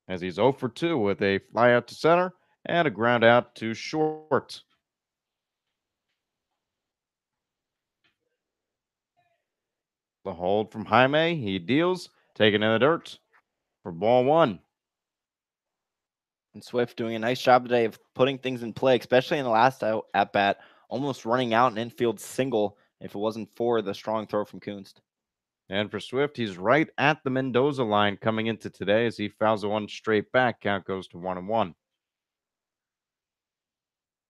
as he's 0 for 2 with a fly out to center and a ground out to short. The hold from Jaime. He deals, taking in the dirt for ball 1. And Swift doing a nice job today of putting things in play, especially in the last at bat, almost running out an infield single if it wasn't for the strong throw from Kunst. And for Swift, he's right at the Mendoza line coming into today as he fouls the one straight back. Count goes to 1-1.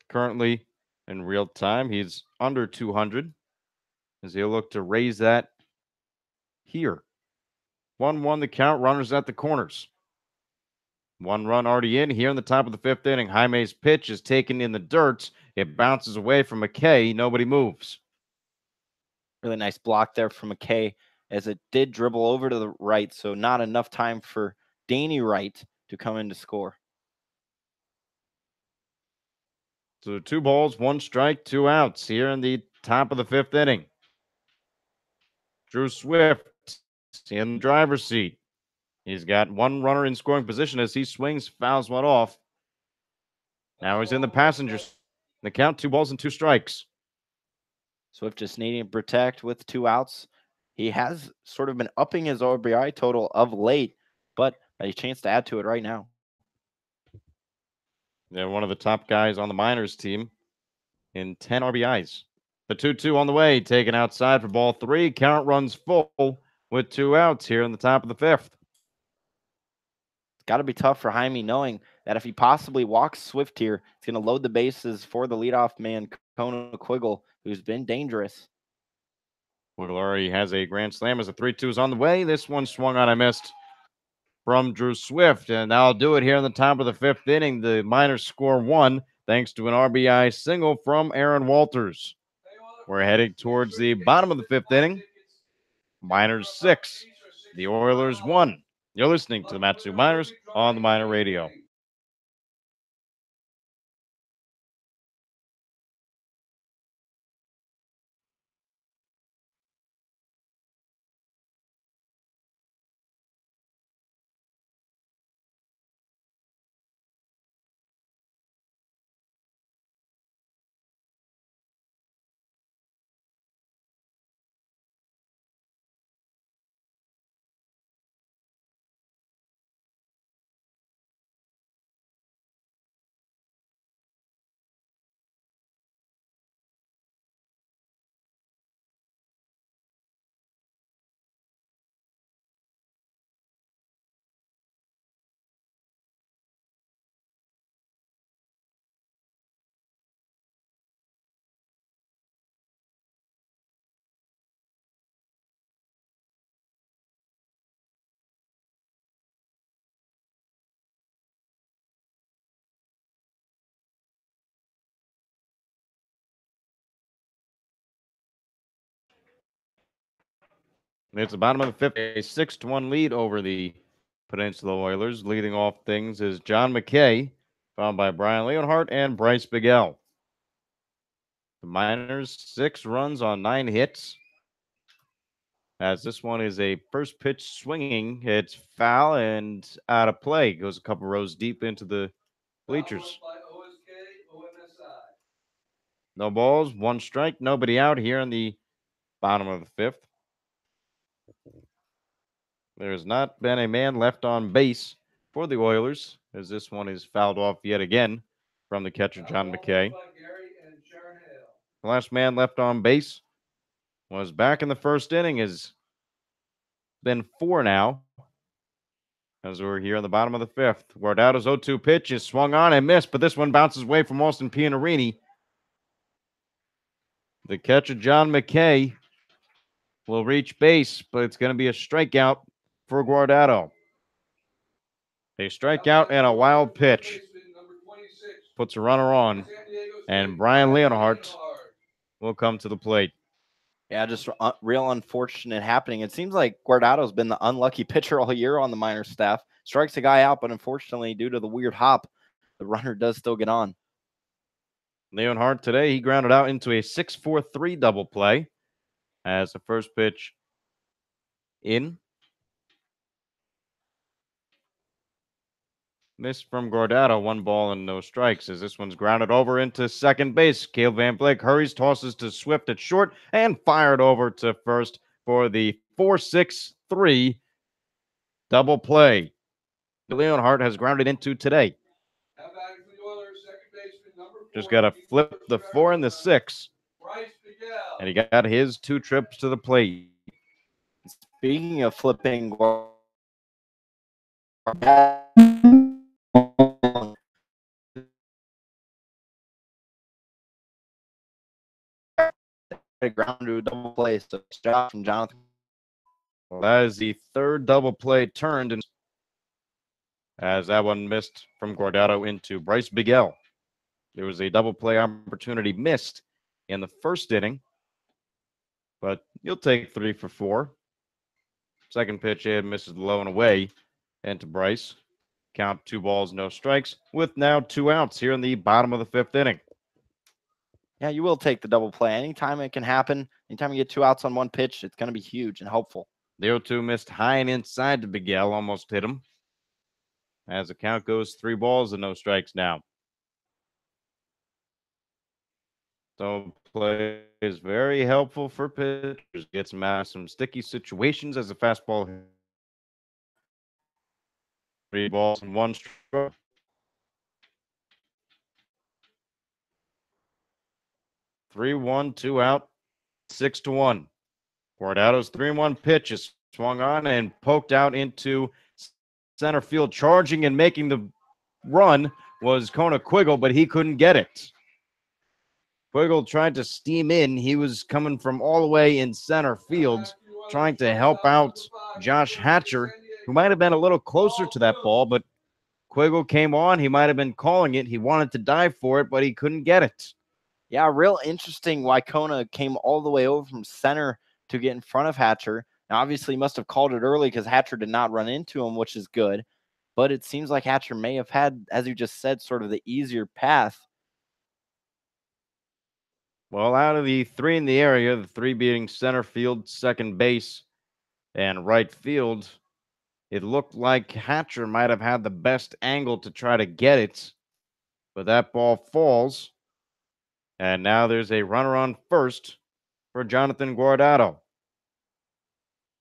Currently, in real time, he's under 200 as he'll look to raise that here. 1-1 the count, runners at the corners. 1 run already in here in the top of the 5th inning. Jaime's pitch is taken in the dirt. It bounces away from McKay. Nobody moves. Really nice block there from McKay as it did dribble over to the right, so not enough time for Danny Wright to come in to score. So 2 balls, 1 strike, 2 outs here in the top of the 5th inning. Drew Swift in the driver's seat. He's got 1 runner in scoring position as he swings, fouls one off. Now he's in the passengers. The count, 2 balls and 2 strikes. Swift just needing to protect with 2 outs. He has sort of been upping his RBI total of late, but a chance to add to it right now. Yeah, one of the top guys on the Miners team in 10 RBIs. The 2-2 on the way, taken outside for ball 3. Count runs full with 2 outs here in the top of the 5th. It's got to be tough for Jaime knowing that if he possibly walks Swift here, it's going to load the bases for the leadoff man, Kona Quiggle, who's been dangerous. Quiggle already has a grand slam as the 3-2 is on the way. This one swung on, I missed from Drew Swift, and that'll do it here in the top of the 5th inning. The Miners score 1 thanks to an RBI single from Aaron Walters. We're heading towards the bottom of the 5th inning. Miners 6, the Oilers 1. You're listening to the Matsu Miners on the Miner Radio. It's the bottom of the fifth, a 6-1 lead over the Peninsula Oilers. Leading off things is John McKay, followed by Brian Leonhardt and Bryce Bigell. The Miners, 6 runs on 9 hits. As this one is a first pitch swinging, it's foul and out of play. Goes a couple rows deep into the bleachers. By OSK, OMSI. No balls, 1 strike, nobody out here in the bottom of the fifth. There's not been a man left on base for the Oilers, as this one is fouled off yet again from the catcher, John McKay. By Gary and Sharon Hale. The last man left on base was back in the first inning. Has been 4 now, as we're here in the bottom of the fifth. Guardado's 0-2 pitch is swung on and missed, but this one bounces away from Austin Pianarini. The catcher, John McKay, will reach base, but it's going to be a strikeout for Guardado. A strikeout and a wild pitch puts a runner on, and Brian Leonhardt will come to the plate. Yeah, just real unfortunate happening. It seems like Guardado's been the unlucky pitcher all year on the minor staff. Strikes a guy out, but unfortunately, due to the weird hop, the runner does still get on. Leonhardt today, he grounded out into a 6-4-3 double play as the first pitch in. Missed from Guardado, 1 ball and no strikes as this one's grounded over into second base. Caleb Van Blake hurries, tosses to Swift at short, and fired over to first for the 4-6-3 double play Leonhardt has grounded into today. Just got to flip the 4 and the 6, and he got his 2 trips to the plate. Speaking of flipping, ground to a double play. So job from Jonathan. Well, that is the 3rd double play turned, and as that one missed from Guardado into Bryce Bigell. There was a double play opportunity missed in the first inning, but you'll take 3 for 4. Second pitch in, misses low and away, and to Bryce. Count 2 balls, no strikes, with now 2 outs here in the bottom of the 5th inning. Yeah, you will take the double play. Anytime it can happen, anytime you get 2 outs on 1 pitch, it's going to be huge and helpful. The 0-2 missed high and inside to Bigell, almost hit him. As the count goes 3 balls and no strikes now. So play is very helpful for pitchers. Gets them out of some sticky situations as a fastball. 3 balls and 1 strike. 3-1, 2 out, 6-1. Guardado's 3-1 pitch is swung on and poked out into center field. Charging and making the run was Kona Quiggle, but he couldn't get it. Quiggle tried to steam in. He was coming from all the way in center field, trying to help out Josh Hatcher, who might have been a little closer to that ball, but Quiggle came on. He might have been calling it. He wanted to dive for it, but he couldn't get it. Yeah, real interesting why Kona came all the way over from center to get in front of Hatcher. Now, obviously, he must have called it early because Hatcher did not run into him, which is good. But it seems like Hatcher may have had, as you just said, sort of the easier path. Well, out of the 3 in the area, the 3 being center field, second base, and right field, it looked like Hatcher might have had the best angle to try to get it. But that ball falls. And now there's a runner on first for Jonathan Guardado.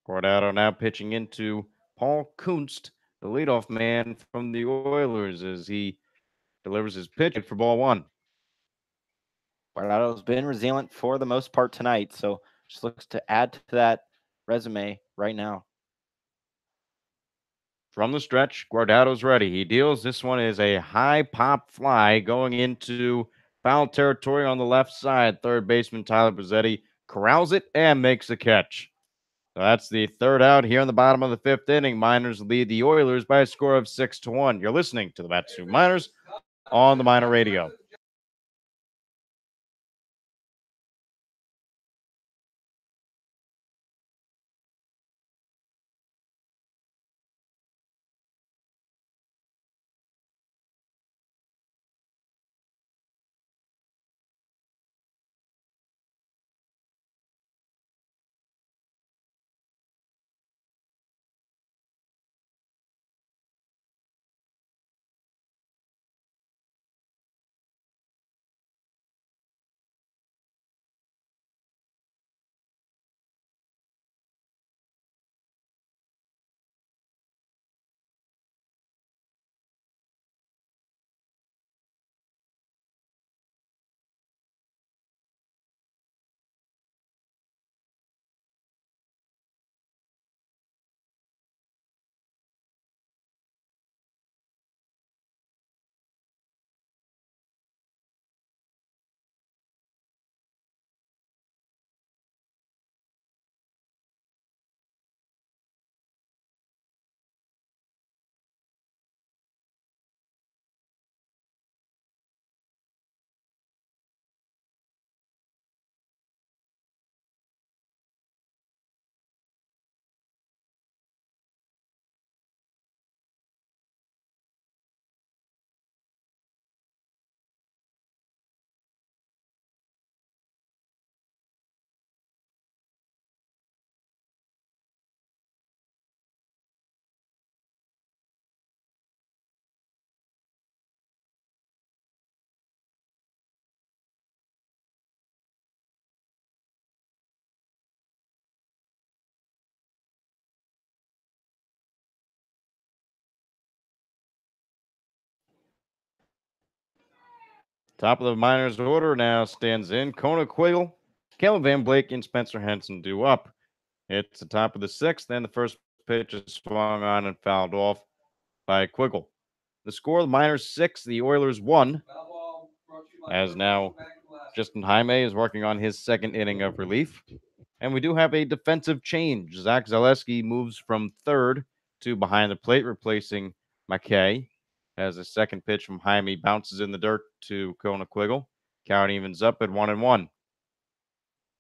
Guardado now pitching into Paul Kunst, the leadoff man from the Oilers, as he delivers his pitch for ball 1. Guardado's been resilient for the most part tonight, so just looks to add to that resume right now. From the stretch, Guardado's ready. He deals. This one is a high pop fly going into foul territory on the left side. Third baseman Tyler Bozzetti corrals it and makes the catch. So that's the 3rd out here in the bottom of the 5th inning. Miners lead the Oilers by a score of 6-1. You're listening to the Matsu Miners on the Miner Radio. Top of the minors order now stands in Kona Quiggle, Caleb Van Blake, and Spencer Henson due up. It's the top of the sixth, and the first pitch is swung on and fouled off by Quiggle. The score: the minors 6, the Oilers 1. Foul ball brought to you by As First now Local Bank of Alaska. Justin Jaime is working on his second inning of relief. And we do have a defensive change. Zach Zaleski moves from third to behind the plate, replacing McKay. As a second pitch from Jaime bounces in the dirt to Kona Quiggle. Count evens up at 1-1.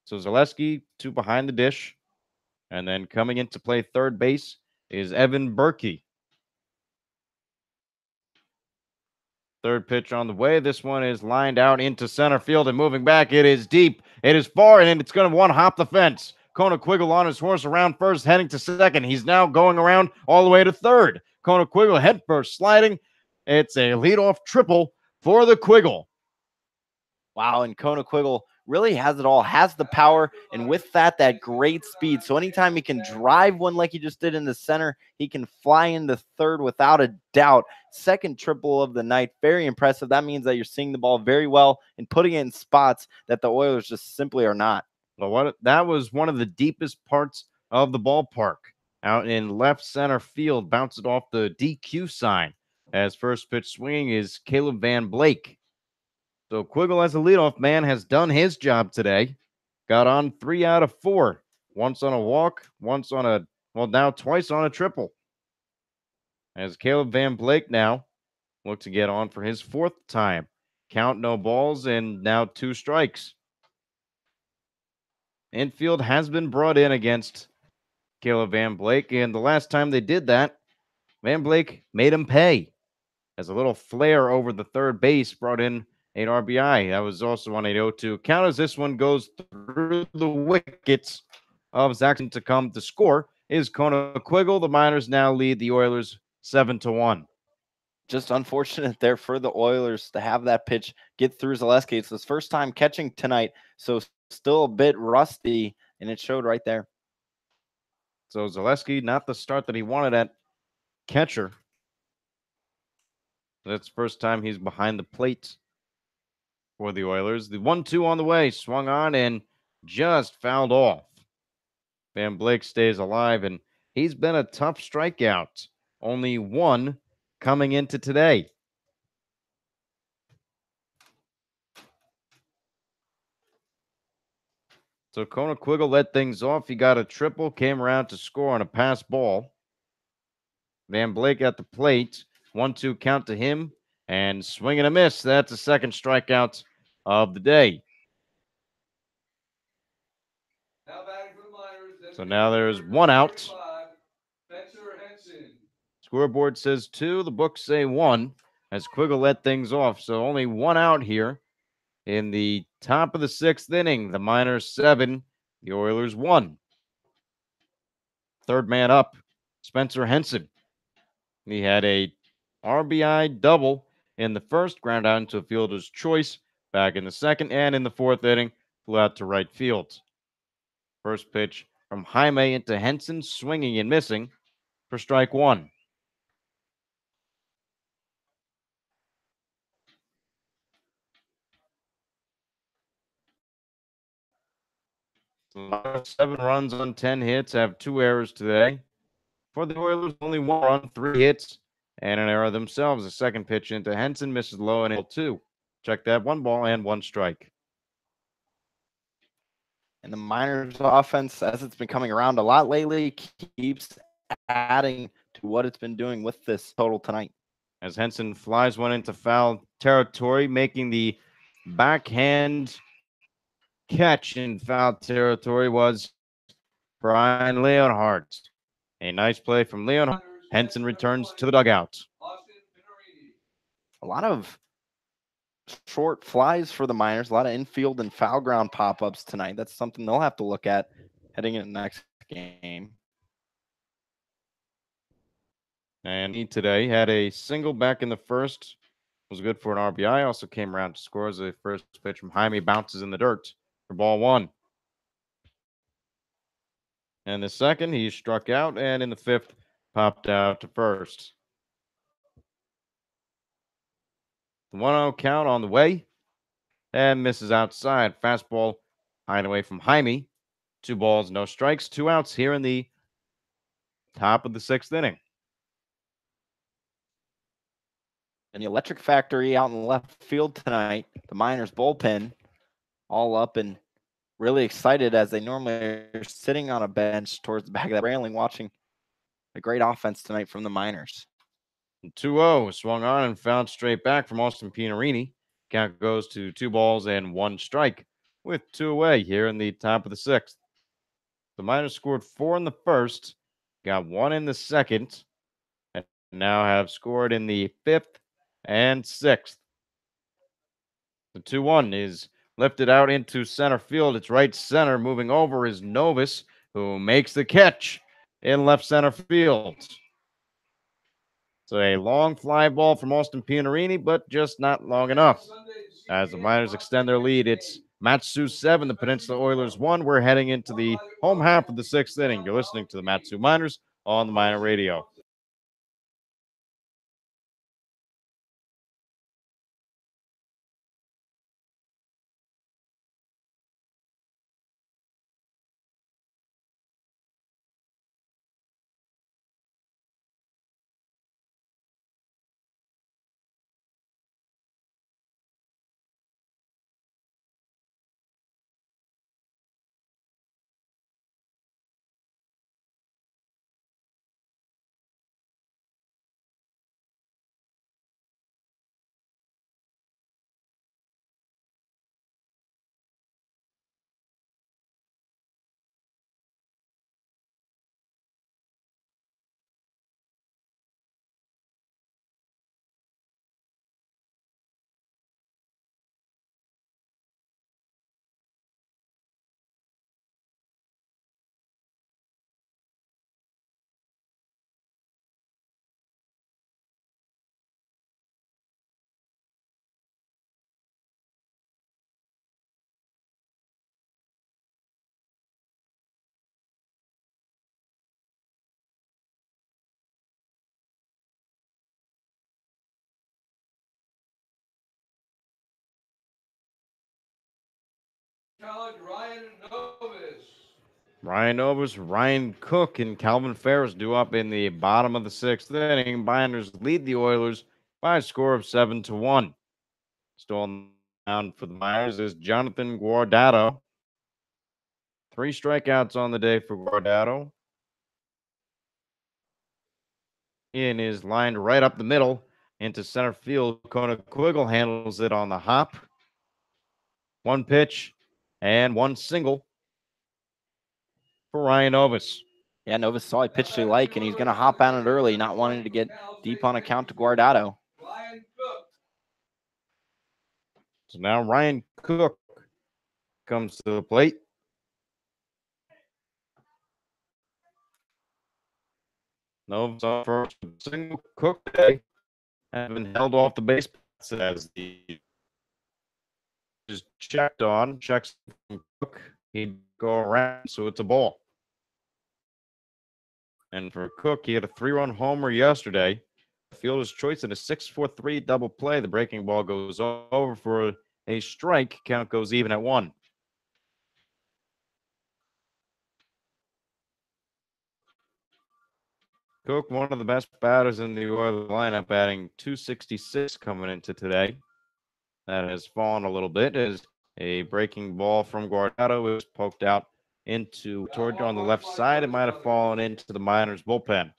So Zaleski to behind the dish. And then coming in to play third base is Evan Berkey. Third pitch on the way. This one is lined out into center field and moving back. It is deep. It is far, and it's going to one hop the fence. Kona Quiggle on his horse around first, heading to second. He's now going around all the way to third. Kona Quiggle head first sliding. It's a leadoff triple for the Quiggle. Wow, and Kona Quiggle really has it all, has the power, and with that great speed. So anytime he can drive one like he just did in the center, he can fly into third without a doubt. Second triple of the night, very impressive. That means that you're seeing the ball very well and putting it in spots that the Oilers just simply are not. Well, that was one of the deepest parts of the ballpark. Out in left center field, bounced it off the DQ sign. As first pitch swinging is Caleb Van Blake. So Quiggle as a leadoff man has done his job today. Got on 3 out of 4. Once on a walk, once on a, now twice on a triple. As Caleb Van Blake now look to get on for his 4th time. Count, no balls, and now 2 strikes. Infield has been brought in against Caleb Van Blake, and the last time they did that, Van Blake made him pay. As a little flare over the third base brought in an RBI. That was also on a 0-2 count as this one goes through the wickets of Zaxton to come to score is Kona Quiggle. The Miners now lead the Oilers 7-1. Just unfortunate there for the Oilers to have that pitch get through Zaleski. It's his first time catching tonight, so still a bit rusty, and it showed right there. So Zaleski, not the start that he wanted at catcher. That's the first time he's behind the plate for the Oilers. The 1-2 on the way, swung on and just fouled off. Van Blake stays alive, and he's been a tough strikeout. Only 1 coming into today. So Kona Quiggle let things off. He got a triple, came around to score on a pass ball. Van Blake at the plate. 1-2 count to him, and swing and a miss. That's the second strikeout of the day. Now batting for the Miners. So now there's 1 out. Spencer Henson. Scoreboard says 2. The books say 1 as Quiggle let things off. So only 1 out here in the top of the 6th inning. The Miners 7, the Oilers 1. Third man up, Spencer Henson. He had a RBI double in the first, ground out into a fielder's choice. Back in the second and in the 4th inning, flew out to right field. First pitch from Jaime into Henson, swinging and missing for strike 1. So 7 runs on 10 hits, have 2 errors today. For the Oilers, only 1 run, 3 hits, and an error themselves. The second pitch into Henson misses low and 2. Check that, 1 ball and 1 strike. And the Miners offense, as it's been coming around a lot lately, keeps adding to what it's been doing with this total tonight. As Henson flies one into foul territory, making the backhand catch in foul territory was Brian Leonhardt. A nice play from Leonhardt. Henson returns to the dugout. A lot of short flies for the Miners, a lot of infield and foul ground pop-ups tonight. That's something they'll have to look at heading into the next game. And he today had a single back in the first. Was good for an RBI. Also came around to score as the first pitch from Jaime bounces in the dirt for ball 1. And the second, he struck out, and in the 5th, popped out to first. The 1-0 count on the way. and misses outside. Fastball high and away from Jaime. 2 balls, no strikes, 2 outs here in the top of the 6th inning. And the Electric Factory out in the left field tonight, the Miners bullpen, all up and really excited as they normally are sitting on a bench towards the back of that railing watching a great offense tonight from the Miners. 2-0, swung on and fouled straight back from Austin Pianarini. Count goes to 2 balls and 1 strike with 2 away here in the top of the 6th. The Miners scored 4 in the first, got 1 in the second, and now have scored in the 5th and 6th. The 2-1 is lifted out into center field. It's right center. Moving over is Novus, who makes the catch in left center field. So a long fly ball from Austin Pianarini, but just not long enough. As the Miners extend their lead, it's Matsu 7, the Peninsula Oilers 1. We're heading into the home half of the 6th inning. You're listening to the Matsu Miners on the Miner Radio. Challenge Ryan Novus. Ryan Novus, Ryan Cook, and Calvin Ferris due up in the bottom of the 6th inning. Miners lead the Oilers by a score of 7-1. Still on the mound for the Miners is Jonathan Guardado. 3 strikeouts on the day for Guardado. Ian is lined right up the middle into center field. Kona Quiggle handles it on the hop. 1 pitch and 1 single for Ryan Novus. Yeah, Novus saw he pitched he like, and he's going to hop on it early, not wanting to get deep on account to Guardado. Ryan Cook. So now Ryan Cook comes to the plate. Novus on first, single. Cook today has been held off the base as the is checked on, checks from Cook. He'd go around, so it's a ball. And for Cook, he had a 3-run homer yesterday. Fielder's choice in a 6-4-3 double play. The breaking ball goes over for a strike. Count goes even at 1. Cook, one of the best batters in the Oilers lineup, batting .266 coming into today. That has fallen a little bit as a breaking ball from Guardado was poked out toward on the left side. It might have fallen into the Miners bullpen.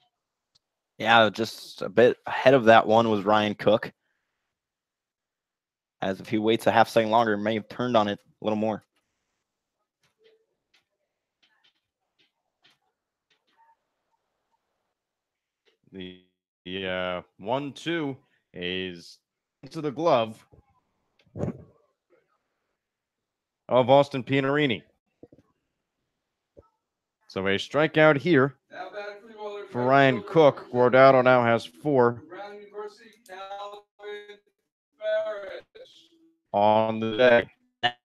Yeah, just a bit ahead of that one was Ryan Cook. As if he waits a half second longer, may have turned on it a little more. The 1-2 is into the glove of Austin Pianarini. So a strikeout here for Ryan Cook. Guardado now has 4 on the day.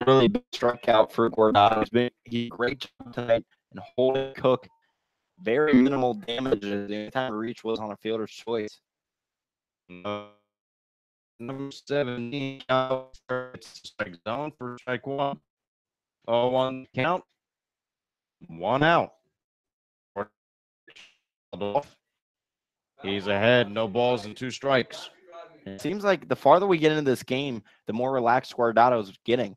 Really big strikeout for Guardado. He did a great job tonight in holding Cook. Very minimal damage. The time of reach was on a fielder's choice. number 17. It's strike zone for strike one. 0-1 count. 1 out. He's ahead. No balls and 2 strikes. It seems like the farther we get into this game, the more relaxed Guardado's getting,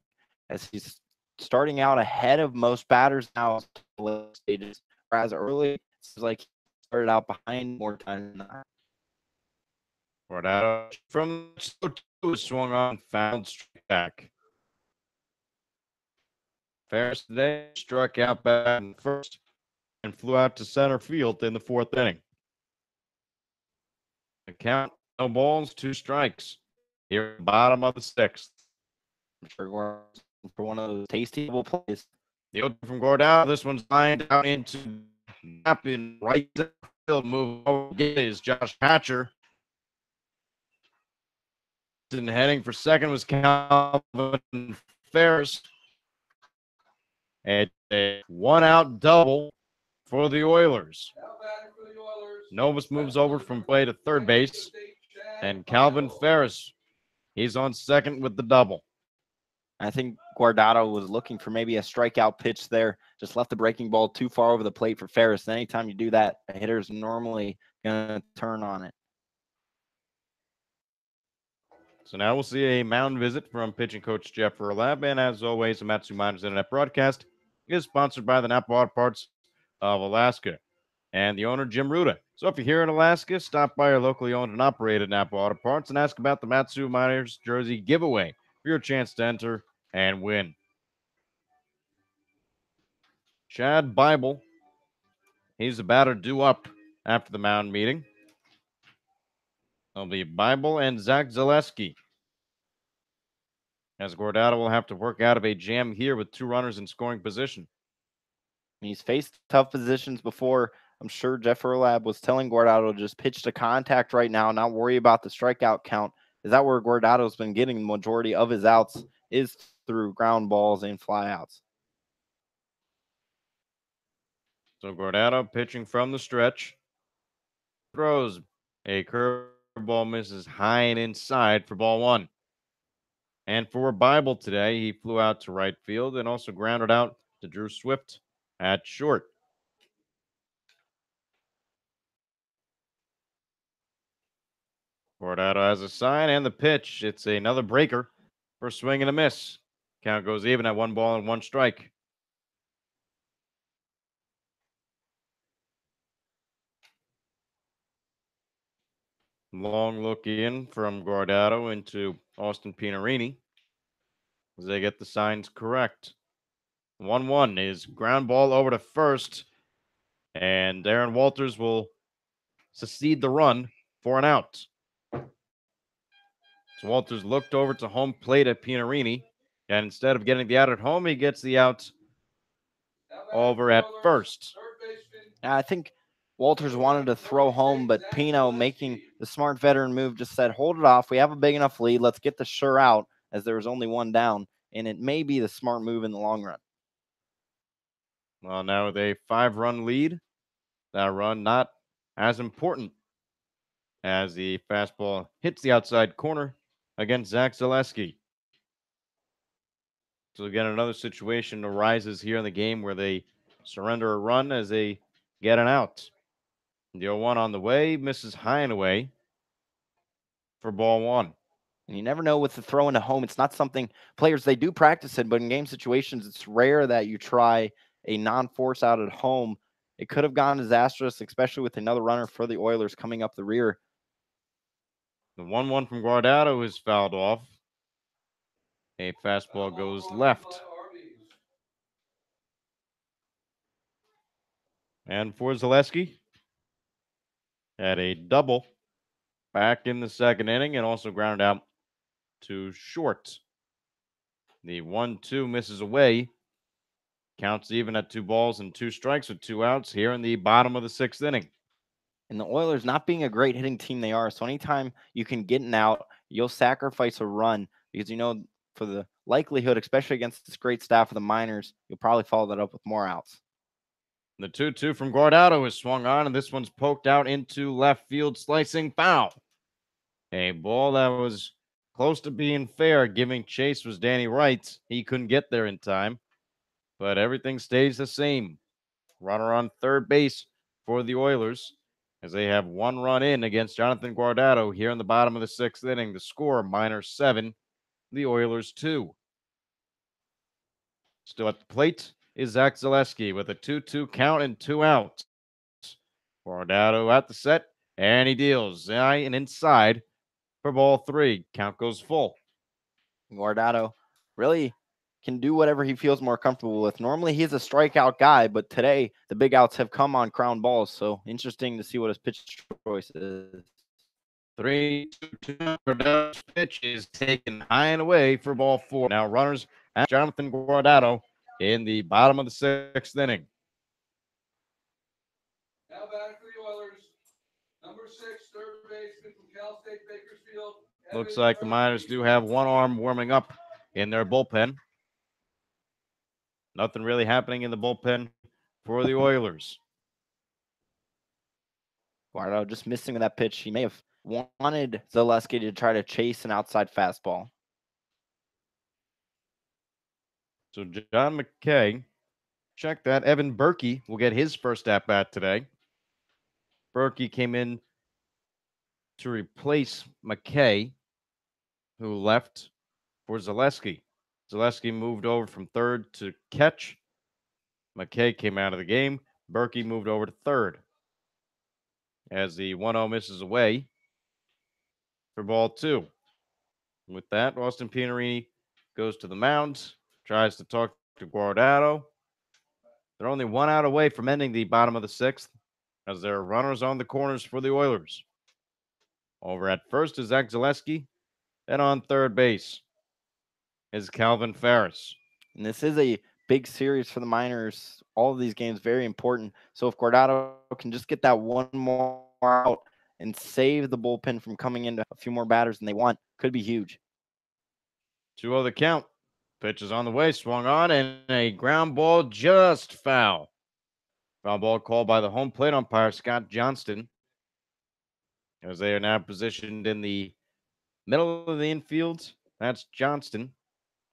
as he's starting out ahead of most batters now in the late stages. Whereas early, it seems like he started out behind more times than not. Guardado from 2 swung on, fouled, strike back. Ferris today struck out back in the first and flew out to center field in the 4th inning. The count, no balls, 2 strikes. Here at the bottom of the 6th. I'm sure we're for one of those tasty plays. The 0 from Guardado. This one's lined out into gap in right field. Move over is Josh Hatcher. And heading for second was Calvin Ferris. And a 1-out double for the Oilers. Novus moves over from play to third base. And Calvin Ferris, he's on second with the double. I think Guardado was looking for maybe a strikeout pitch there. Just left the breaking ball too far over the plate for Ferris. And anytime you do that, a hitter's normally going to turn on it. So now we'll see a mound visit from pitching coach Jeff Verlab. And as always, the Matsu Miners Internet broadcast is sponsored by the Napa Auto Parts of Alaska and the owner, Jim Ruda. So if you're here in Alaska, stop by your locally owned and operated Napa Auto Parts and ask about the Matsu Miners jersey giveaway for your chance to enter and win. Chad Bible, he's the batter due up after the mound meeting. It'll be Bible and Zach Zaleski. As Guardado will have to work out of a jam here with 2 runners in scoring position. He's faced tough positions before. I'm sure Jeff Verlab was telling Guardado to just pitch to contact right now, not worry about the strikeout count. Is that where Guardado's been getting the majority of his outs is through ground balls and flyouts. So Guardado pitching from the stretch. Throws a curveball, misses high and inside for ball 1. And for Bible today, he flew out to right field and also grounded out to Drew Swift at short. Guardado has a sign and the pitch. It's another breaker for a swing and a miss. Count goes even at 1 ball and 1 strike. Long look in from Guardado into Austin Pinarini as they get the signs correct. 1-1 is ground ball over to first, and Aaron Walters will succeed the run for an out. So Walters looked over to home plate at Pinarini, and instead of getting the out at home, he gets the out over at first. I think Walters wanted to throw home, but Pino, making the smart veteran move, just said, hold it off. We have a big enough lead. Let's get the sure out, as there was only 1 down, and it may be the smart move in the long run. Well, now with a 5-run lead, that run not as important as the fastball hits the outside corner against Zach Zaleski. So again, another situation arises here in the game where they surrender a run as they get an out. The 0-1 on the way, misses high and away for ball 1. And you never know with the throw into home. It's not something players, they do practice it, but in game situations, it's rare that you try a non-force out at home. It could have gone disastrous, especially with another runner for the Oilers coming up the rear. The 1-1 from Guardado is fouled off. A fastball goes left. And for Zaleski, had a double back in the 2nd inning and also grounded out to short. The 1-2 misses away. Counts even at 2 balls and 2 strikes with 2 outs here in the bottom of the 6th inning. And the Oilers, not being a great hitting team they are, so anytime you can get an out, you'll sacrifice a run because, you know, for the likelihood, especially against this great staff of the Miners, you'll probably follow that up with more outs. The 2-2 from Guardado is swung on, and this one's poked out into left field, slicing foul. A ball that was close to being fair. Giving chase was Danny Wright. He couldn't get there in time, but everything stays the same. Runner on third base for the Oilers as they have one run in against Jonathan Guardado here in the bottom of the sixth inning. The score, -7, the Oilers 2. Still at the plate is Zach Zaleski with a 2-2 count and 2 outs. Guardado at the set, and he deals high and inside for ball 3. Count goes full. Guardado really can do whatever he feels more comfortable with. Normally he's a strikeout guy, but today the big outs have come on ground balls. So interesting to see what his pitch choice is. 3-2. Guardado's pitch is taken high and away for ball 4. Now runners at Jonathan Guardado in the bottom of the sixth inning. Now batting for the Oilers, number 6, third baseman from Cal State Bakersfield. Looks like the Miners do have one arm warming up in their bullpen. Nothing really happening in the bullpen for the Oilers. Guardado just missing with that pitch. He may have wanted Zaleski to try to chase an outside fastball. So John McKay, check that. Evan Berkey will get his first at-bat today. Berkey came in to replace McKay, who left for Zaleski. Zaleski moved over from third to catch. McKay came out of the game. Berkey moved over to third as the 1-0 misses away for ball 2. With that, Austin Pianarini goes to the mound, tries to talk to Guardado. They're only 1 out away from ending the bottom of the sixth as there are runners on the corners for the Oilers. Over at first is Zach Zaleski, and on third base is Calvin Ferris. And this is a big series for the Miners. All of these games very important. So if Guardado can just get that one more out and save the bullpen from coming into a few more batters than they want, could be huge. 2-0 the count. Pitch is on the way, swung on, and a ground ball just foul. Foul ball called by the home plate umpire, Scott Johnston, as they are now positioned in the middle of the infield. That's Johnston.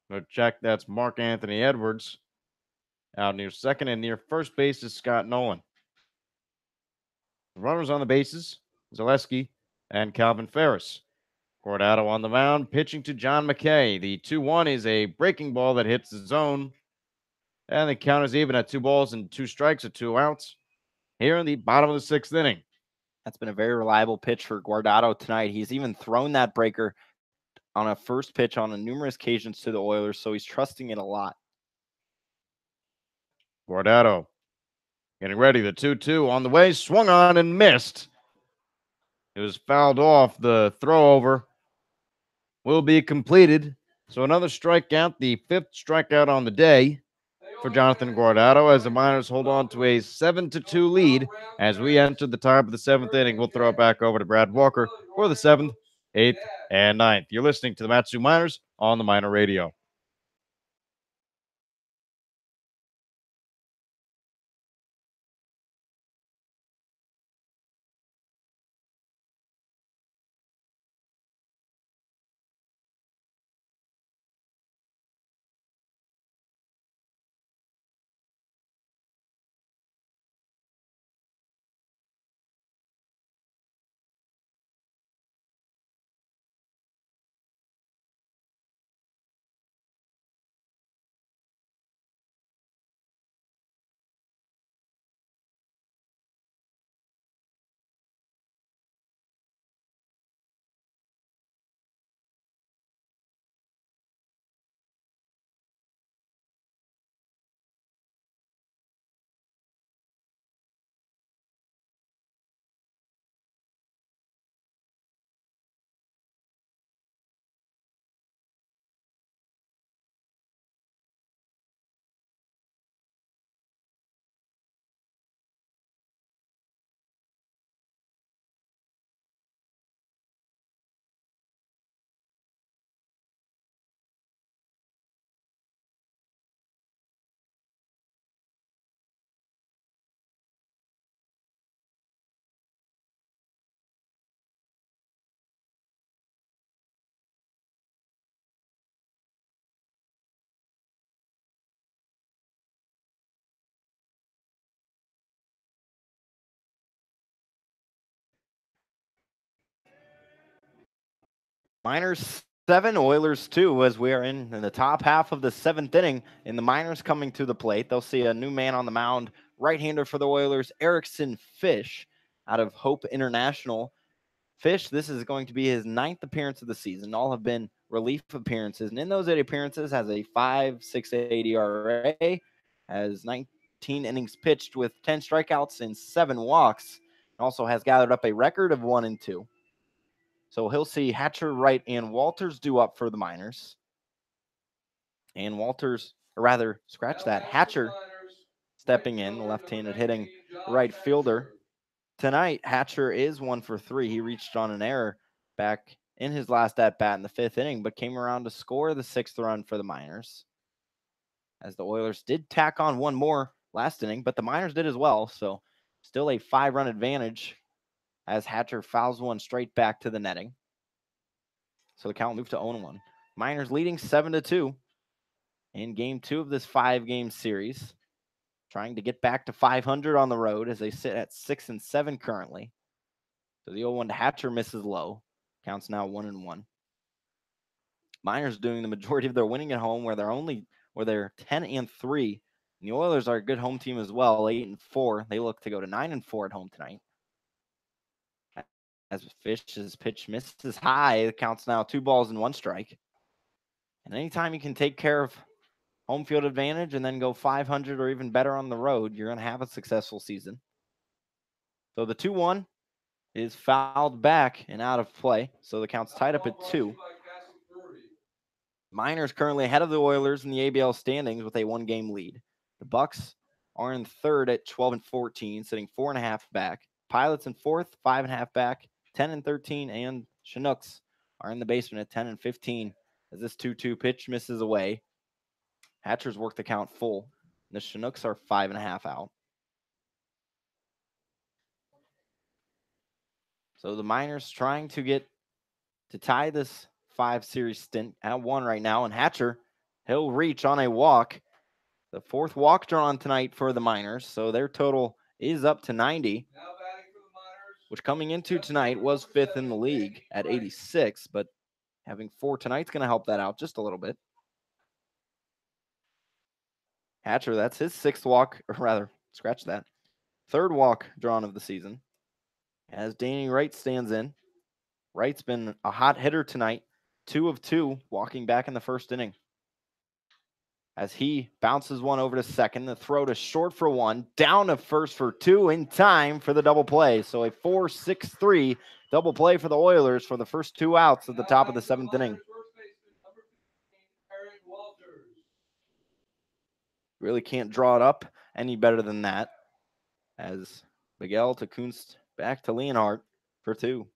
No check, that's Mark Anthony Edwards. Out near second and near first base is Scott Nolan. The runners on the bases, Zaleski and Calvin Ferris. Guardado on the mound, pitching to John McKay. The 2-1 is a breaking ball that hits the zone. And the count is even at 2 balls and 2 strikes at 2 outs here in the bottom of the sixth inning. That's been a very reliable pitch for Guardado tonight. He's even thrown that breaker on a first pitch on numerous occasions to the Oilers, so he's trusting it a lot. Guardado getting ready. The 2-2 on the way, swung on and missed. It was fouled off. The throw over will be completed. So another strikeout, the 5th strikeout on the day for Jonathan Guardado as the Miners hold on to a 7-2 lead as we enter the top of the 7th inning. We'll throw it back over to Brad Walker for the 7th, 8th, and 9th. You're listening to the Matsu Miners on the Miner Radio. Miners 7, Oilers 2, as we are in the top half of the 7th inning. And the Miners coming to the plate. They'll see a new man on the mound, right-hander for the Oilers, Erickson Fish, out of Hope International. Fish, this is going to be his 9th appearance of the season. All have been relief appearances. And in those 8 appearances, has a 5.68 ERA, has 19 innings pitched with 10 strikeouts and 7 walks. And also has gathered up a record of 1-2. So he'll see Hatcher, Wright, and Walters due up for the Miners. And Walters, or rather, scratch that, Hatcher stepping in, left-handed hitting right fielder. Tonight, Hatcher is 1 for 3. He reached on an error back in his last at-bat in the 5th inning, but came around to score the 6th run for the Miners. As the Oilers did tack on one more last inning, but the Miners did as well, so still a 5-run advantage as Hatcher fouls one straight back to the netting. So the count moved to 0-1. Miners leading 7-2 in game 2 of this 5-game series, trying to get back to 500 on the road as they sit at 6-7 currently. So the 0-1 to Hatcher misses low. Counts now 1-1. Miners doing the majority of their winning at home, where they're 10-3. And the Oilers are a good home team as well, 8-4. They look to go to 9-4 at home tonight. As Fish's pitch misses high, it counts now 2 balls and 1 strike. And anytime you can take care of home field advantage and then go 500 or even better on the road, you're going to have a successful season. So the 2-1 is fouled back and out of play. So the count's tied up at 2. Miners currently ahead of the Oilers in the ABL standings with a 1-game lead. The Bucks are in 3rd at 12-14, sitting 4.5 back. Pilots in 4th, 5.5 back, 10-13, and Chinooks are in the basement at 10-15 as this 2-2 pitch misses away. Hatcher's worked the count full. The Chinooks are 5.5 out. So the Miners trying to tie this 5-series stint at 1 right now. And Hatcher, he'll reach on a walk. The 4th walk drawn tonight for the Miners. So their total is up to 90, which coming into tonight was 5th in the league at 86. But having 4 tonight's going to help that out just a little bit. Hatcher, that's his 6th walk, or rather, scratch that, 3rd walk drawn of the season. As Danny Wright stands in. Wright's been a hot hitter tonight, 2 of 2, walking back in the 1st inning. As he bounces one over to second, the throw to short for 1, down to first for 2 in time for the double play. So a 4-6-3 double play for the Oilers for the first 2 outs at the top of the 7th inning. Really can't draw it up any better than that. As Miguel to Kunst back to Leonhardt for 2.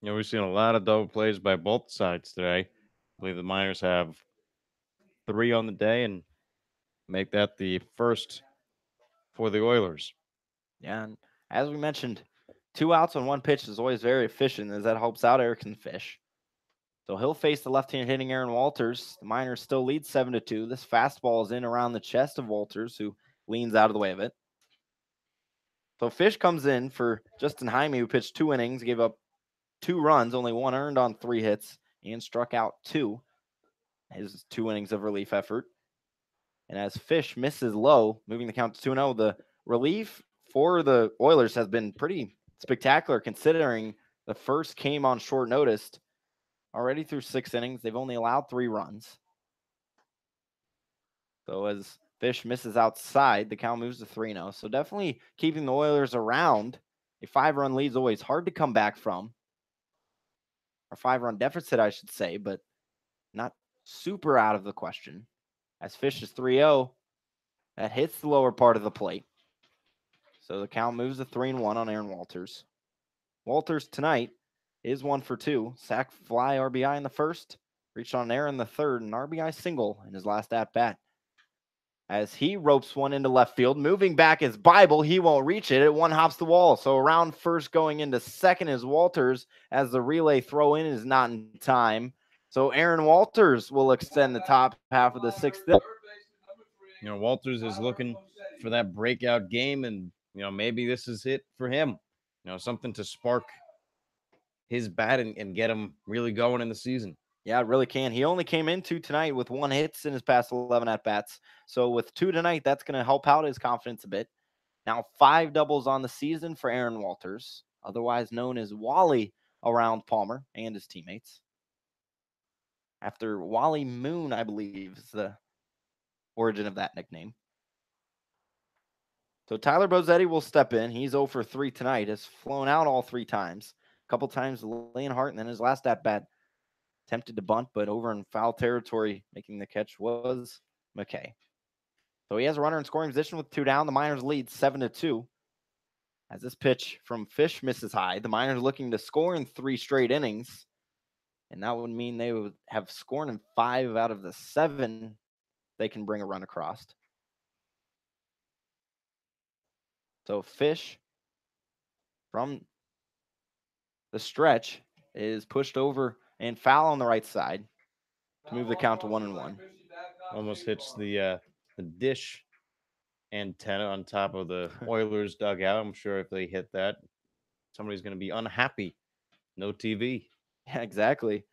We've seen a lot of double plays by both sides today. I believe the Miners have 3 on the day and make that the first for the Oilers. Yeah, and as we mentioned, 2 outs on 1 pitch is always very efficient as that helps out Erickson Fish. So he'll face the left-handed hitting Aaron Walters. The Miners still lead 7-2. This fastball is in around the chest of Walters, who leans out of the way of it. So Fish comes in for Justin Jaime, who pitched 2 innings, gave up 2 runs, only 1 earned on 3 hits, and struck out 2. His 2 innings of relief effort. And as Fish misses low, moving the count to 2-0, the relief for the Oilers has been pretty spectacular considering the first came on short notice. Already through 6 innings, they've only allowed 3 runs. So as Fish misses outside, the count moves to 3-0. So definitely keeping the Oilers around. A 5-run lead is always hard to come back from. Or 5-run deficit, I should say, but not super out of the question. As Fish is 3-0, that hits the lower part of the plate. So the count moves to 3-1 on Aaron Walters. Walters tonight is 1 for 2. Sack, fly, RBI in the 1st. Reached on an error in the 3rd. And RBI single in his last at-bat. As he ropes one into left field. Moving back is Bible. He won't reach it. It 1 hops the wall. So around first going into second is Walters. As the relay throw in is not in time. So Aaron Walters will extend the top half of the 6th inning. Walters is looking for that breakout game, and maybe this is it for him. Something to spark his bat and get him really going in the season. Yeah, it really can. He only came into tonight with 1 hits in his past 11 at bats. So with 2 tonight, that's going to help out his confidence a bit. Now 5 doubles on the season for Aaron Walters, otherwise known as Wally around Palmer and his teammates. After Wally Moon, I believe, is the origin of that nickname. So Tyler Bozzetti will step in. He's 0 for 3 tonight. Has flown out all 3 times. A couple times Leonhardt, and then his last at bat attempted to bunt, but over in foul territory, making the catch was McKay. So he has a runner in scoring position with 2 down. The Miners lead 7-2. As this pitch from Fish misses high, the Miners looking to score in 3 straight innings. And that would mean they would have scored in 5 out of the 7 they can bring a run across. So Fish from the stretch is pushed over and foul on the right side to move the count to 1-1. Almost hits the dish antenna on top of the Oilers dugout. I'm sure if they hit that, somebody's going to be unhappy. No TV. Yeah, exactly.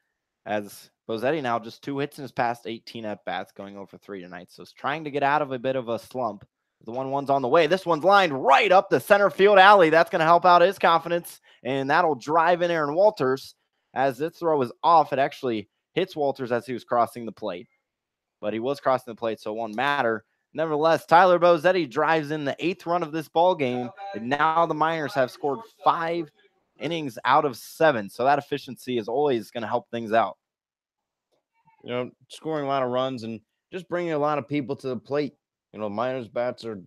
As Bozzetti now just 2 hits in his past 18 at bats, going over 3 tonight. So he's trying to get out of a bit of a slump. The 1-1's on the way. This one's lined right up the center field alley. That's going to help out his confidence, and that'll drive in Aaron Walters. As this throw is off, it actually hits Walters as he was crossing the plate. But he was crossing the plate, so it won't matter. Nevertheless, Tyler Bozzetti drives in the 8th run of this ball game, and now the Miners have scored 5 innings out of 7. So that efficiency is always going to help things out. You know, scoring a lot of runs and just bringing a lot of people to the plate. You know, Miners bats are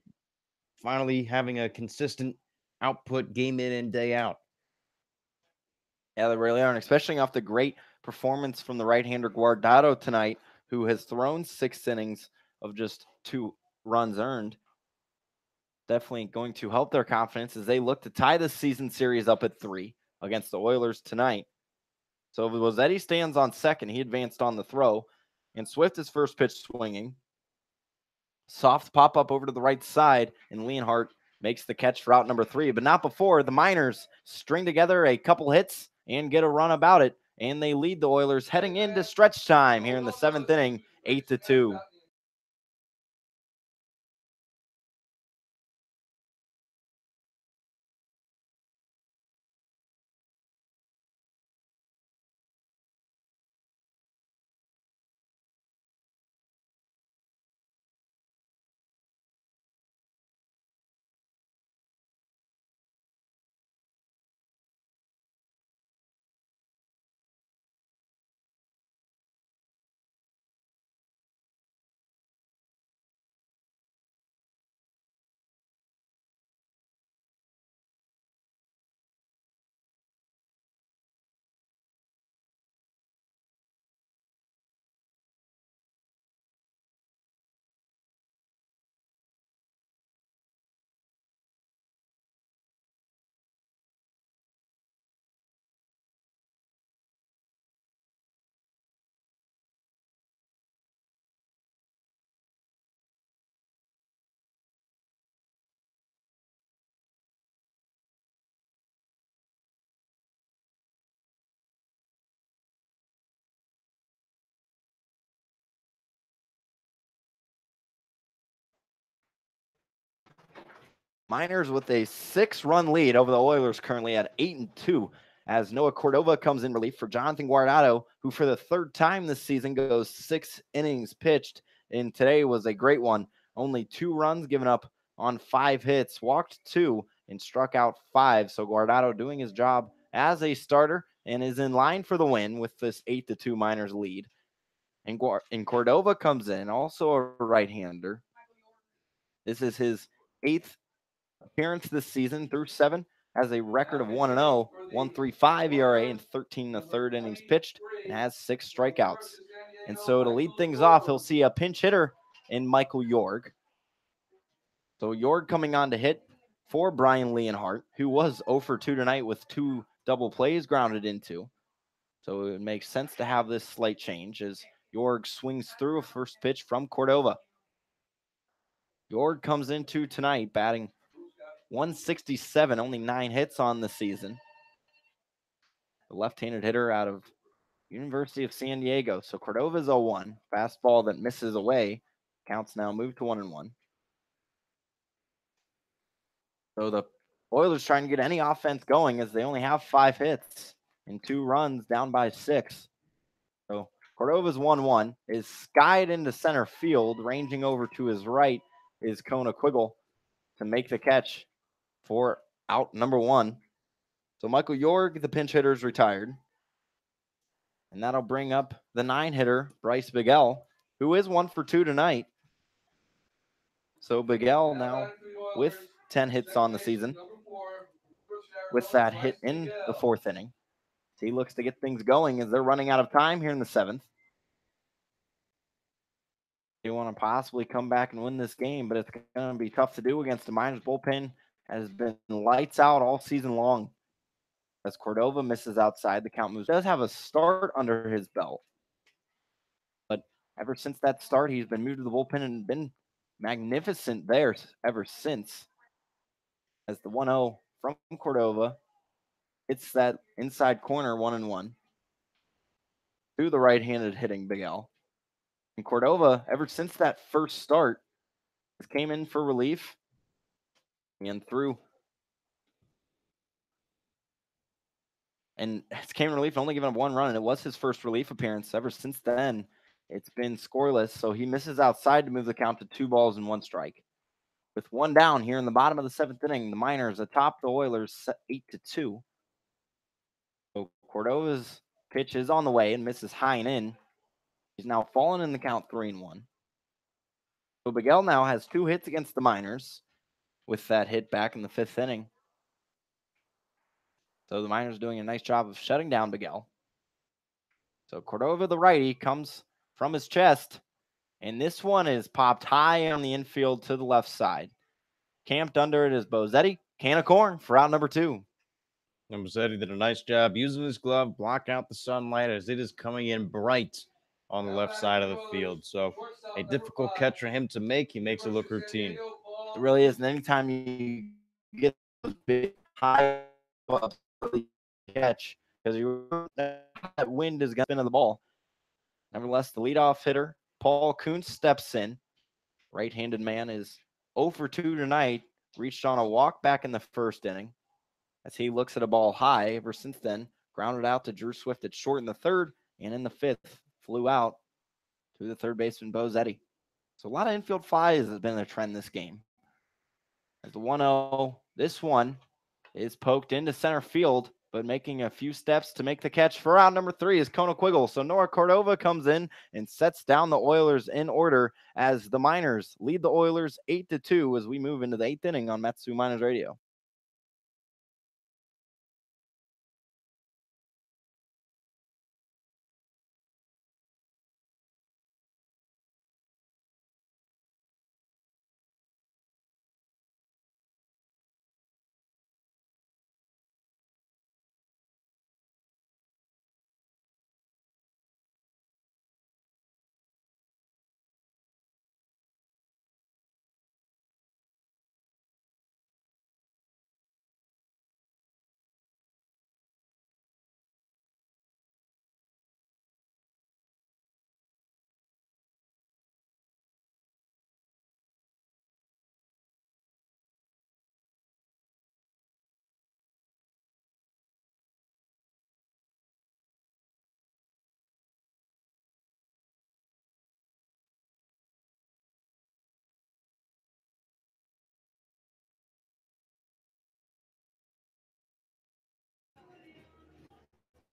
finally having a consistent output game in and day out. Yeah, they really are, and especially off the great performance from the right-hander Guardado tonight, who has thrown 6 innings of just 2 runs earned. Definitely going to help their confidence as they look to tie the season series up at 3 against the Oilers tonight. So if Bozzetti stands on second, he advanced on the throw, and Swift is first pitch swinging. Soft pop up over to the right side, and Leonhardt makes the catch for out number 3, but not before the Miners string together a couple hits and get a run about it, and they lead the Oilers heading into stretch time here in the 7th inning, 8-2. Miners with a 6-run lead over the Oilers currently at 8-2 as Noah Cordova comes in relief for Jonathan Guardado, who for the 3rd time this season goes 6 innings pitched, and today was a great one. Only 2 runs given up on 5 hits, walked 2, and struck out 5. So Guardado doing his job as a starter and is in line for the win with this 8-2 Miners lead. And Cordova comes in, also a right-hander. This is his 8th appearance this season through 7, has a record of 1-0, 1.35 ERA, and 13 1/3 innings pitched, and has 6 strikeouts. And so to lead things off, he'll see a pinch hitter in Michael Jorg. So Jorg coming on to hit for Brian Leonhardt, who was 0 for 2 tonight with 2 double plays grounded into. So it makes sense to have this slight change as Jorg swings through a first pitch from Cordova. Jorg comes into tonight batting 167, only 9 hits on the season. the left-handed hitter out of University of San Diego. So Cordova's 0-1. Fastball that misses away. Counts now moved to 1-1. So the Oilers trying to get any offense going as they only have 5 hits and 2 runs, down by 6. So Cordova's 1-1 is skied into center field. Ranging over to his right is Kona Quiggle to make the catch for out number 1. So Michael Yorg, the pinch hitter, is retired. And that'll bring up the 9-hitter, Bryce Bigel, who is 1 for 2 tonight. So Bigel now with 10 hits on the season, with that hit in the 4th inning. He looks to get things going as they're running out of time here in the 7th. They want to possibly come back and win this game, but it's going to be tough to do against the Miners bullpen. Has been lights out all season long. As Cordova misses outside, the count moves. Does have a start under his belt, but ever since that start, he's been moved to the bullpen and been magnificent there ever since. As the 1-0 from Cordova hits that inside corner 1-1 to the right-handed hitting Big L. And Cordova, ever since that first start, has came in for relief and threw. And it's came in relief and only given up 1 run, and it was his first relief appearance. Ever since then, it's been scoreless. So he misses outside to move the count to 2 balls and 1 strike. With 1 down here in the bottom of the 7th inning, the Miners atop the Oilers 8-2. So Cordova's pitch is on the way and misses high and in. He's now fallen in the count 3-1. So Bigel now has 2 hits against the Miners with that hit back in the 5th inning. So the Miners doing a nice job of shutting down Bigel. So Cordova, the righty, comes from his chest, and this one is popped high on the infield to the left side. Camped under it is Bozetti, can of corn for out number 2. And Bozetti did a nice job using his glove, block out the sunlight as it is coming in bright on the left side of the field. So a difficult catch for him to make. He makes it look routine. It really is. And anytime you get those big high ups, catch, because that wind is going to spin the ball. Nevertheless, the leadoff hitter, Paul Kuntz, steps in. Right-handed man is 0 for 2 tonight. Reached on a walk back in the 1st inning as he looks at a ball high. Ever since then, grounded out to Drew Swift at short in the 3rd, and in the 5th, flew out to the 3rd baseman, Bozetti. So a lot of infield flies has been a trend this game. As the 1-0, this one is poked into center field, but making a few steps to make the catch for out number 3 is Kona Quiggle. So Nora Cordova comes in and sets down the Oilers in order as the Miners lead the Oilers 8-2 as we move into the 8th inning on Metsu Miners Radio.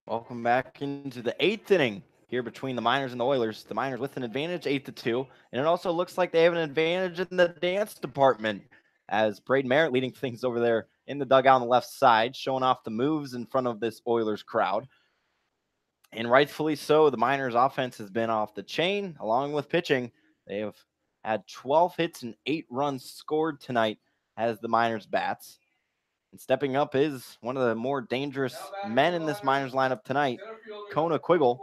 Welcome back into the 8th inning here between the Miners and the Oilers. The Miners with an advantage, 8-2, and it also looks like they have an advantage in the dance department as Braden Merritt leading things over there in the dugout on the left side, showing off the moves in front of this Oilers crowd. And rightfully so, the Miners offense has been off the chain along with pitching. They have had 12 hits and 8 runs scored tonight as the Miners bats. And stepping up is one of the more dangerous men in this Miners lineup tonight, Kona Quiggle,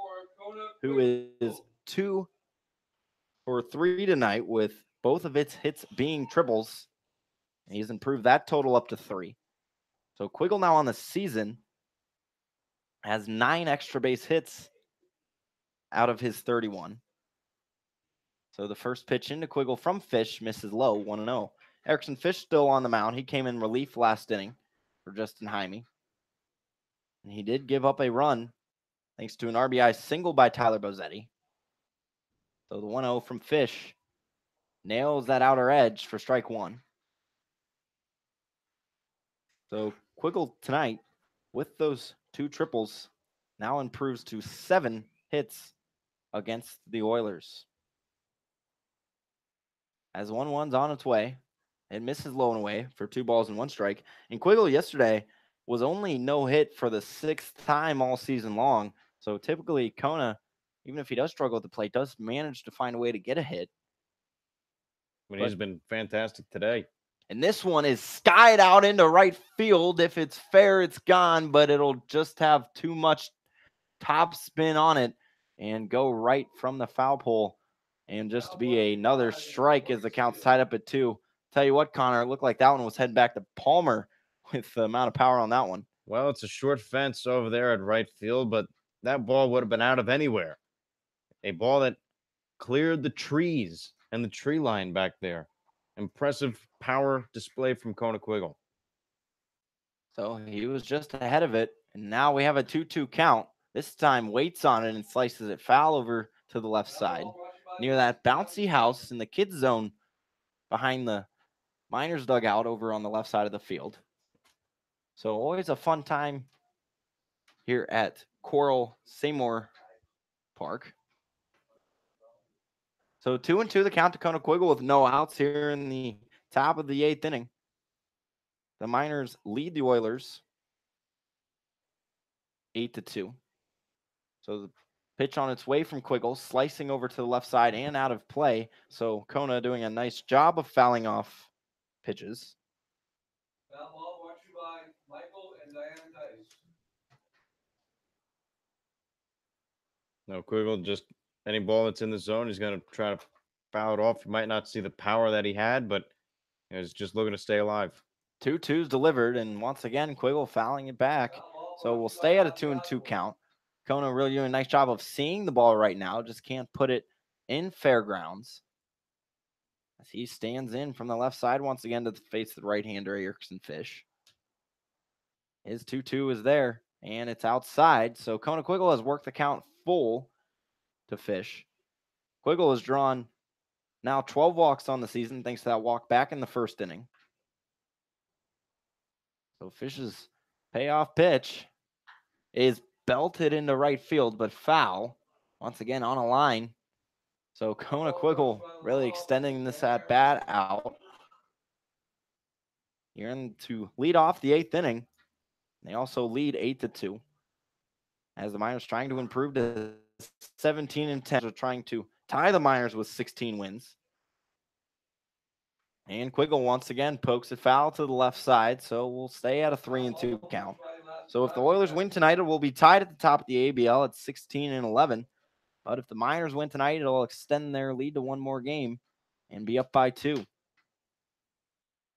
who is 2 for 3 tonight with both of its hits being triples. And he's improved that total up to 3. So Quiggle now on the season has 9 extra base hits out of his 31. So the first pitch into Quiggle from Fish misses low, 1-0. Erickson Fish still on the mound. He came in relief last inning for Justin Jaime. And he did give up a run thanks to an RBI single by Tyler Bozzetti. So the 1-0 from Fish nails that outer edge for strike one. So Quiggle tonight, with those 2 triples, now improves to 7 hits against the Oilers. As 1-1's on its way, it misses low and away for 2 balls and 1 strike. And Quiggle yesterday was only no hit for the 6th time all season long. So typically Kona, even if he does struggle at the plate, does manage to find a way to get a hit. But he's been fantastic today. And this one is skied out into right field. If it's fair, it's gone, but it'll just have too much top spin on it and go right from the foul pole and just be another strike as the count's tied up at 2. Tell you what, Connor, it looked like that one was heading back to Palmer with the amount of power on that one. Well, it's a short fence over there at right field, but that ball would have been out of anywhere. A ball that cleared the trees and the tree line back there. Impressive power display from Kona Quiggle. So he was just ahead of it, and now we have a 2-2 count. This time waits on it and slices it foul over to the left side near that bouncy house in the kids zone behind the Miners dugout over on the left side of the field. So always a fun time here at Coral Seymour Park. So 2-2 the count to Kona Quiggle with no outs here in the top of the 8th inning. The Miners lead the Oilers 8-2. So the pitch on its way from Quiggle, slicing over to the left side and out of play. So Kona doing a nice job of fouling off pitches. Foul ball brought to you by Michael and Diana Tice. No, Quiggle, just any ball that's in the zone, he's going to try to foul it off. You might not see the power that he had, but he's just looking to stay alive. 2-2's delivered, and once again, Quiggle fouling it back. So we'll stay at a 2-2 count. Kona really doing a nice job of seeing the ball right now, just can't put it in fairgrounds. As he stands in from the left side once again to face the right-hander, Erickson Fish. His 2-2 is there, and it's outside. So Kona Quiggle has worked the count full to Fish. Quiggle has drawn now 12 walks on the season thanks to that walk back in the first inning. So Fish's payoff pitch is belted into right field, but foul. Once again on a line. So Kona Quiggle really extending this at bat out. You're in to lead off the 8th inning. They also lead 8-2. As the Miners trying to improve to 17-10, are trying to tie the Miners with 16 wins. And Quiggle once again pokes it foul to the left side, so we'll stay at a 3-2 count. So if the Oilers win tonight, it will be tied at the top of the ABL at 16-11. But if the Miners win tonight, it'll extend their lead to one more game and be up by 2.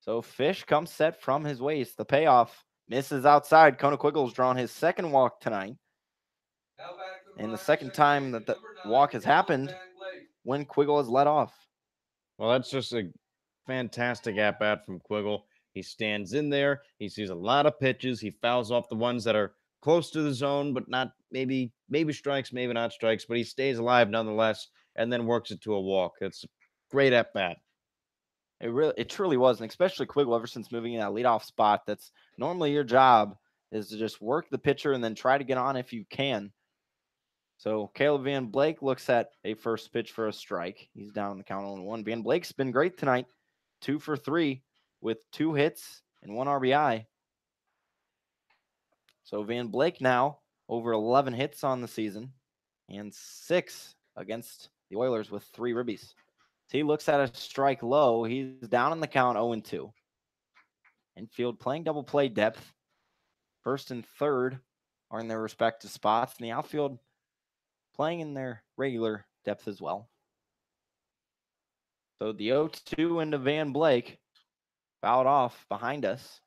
So Fish comes set from his waist. The payoff misses outside. Kona Quiggle's drawn his second walk tonight. And the second time that the walk has happened when Quiggle has let off. Well, that's just a fantastic at-bat from Quiggle. He stands in there. He sees a lot of pitches. He fouls off the ones that are close to the zone, but not maybe strikes, maybe not strikes, but he stays alive nonetheless and then works it to a walk. It's a great at-bat. It truly was, and especially Quiggle ever since moving in that leadoff spot. That's normally your job is to just work the pitcher and then try to get on if you can. So Caleb Van Blake looks at a first pitch for a strike. He's down the count on 1. Van Blake's been great tonight, 2 for 3 with 2 hits and 1 RBI. So Van Blake now over 11 hits on the season and 6 against the Oilers with 3 ribbies. He looks at a strike low. He's down in the count 0-2. Infield playing double play depth. First and third are in their respective spots. And the outfield playing in their regular depth as well. So the 0-2 into Van Blake. Fouled off behind us.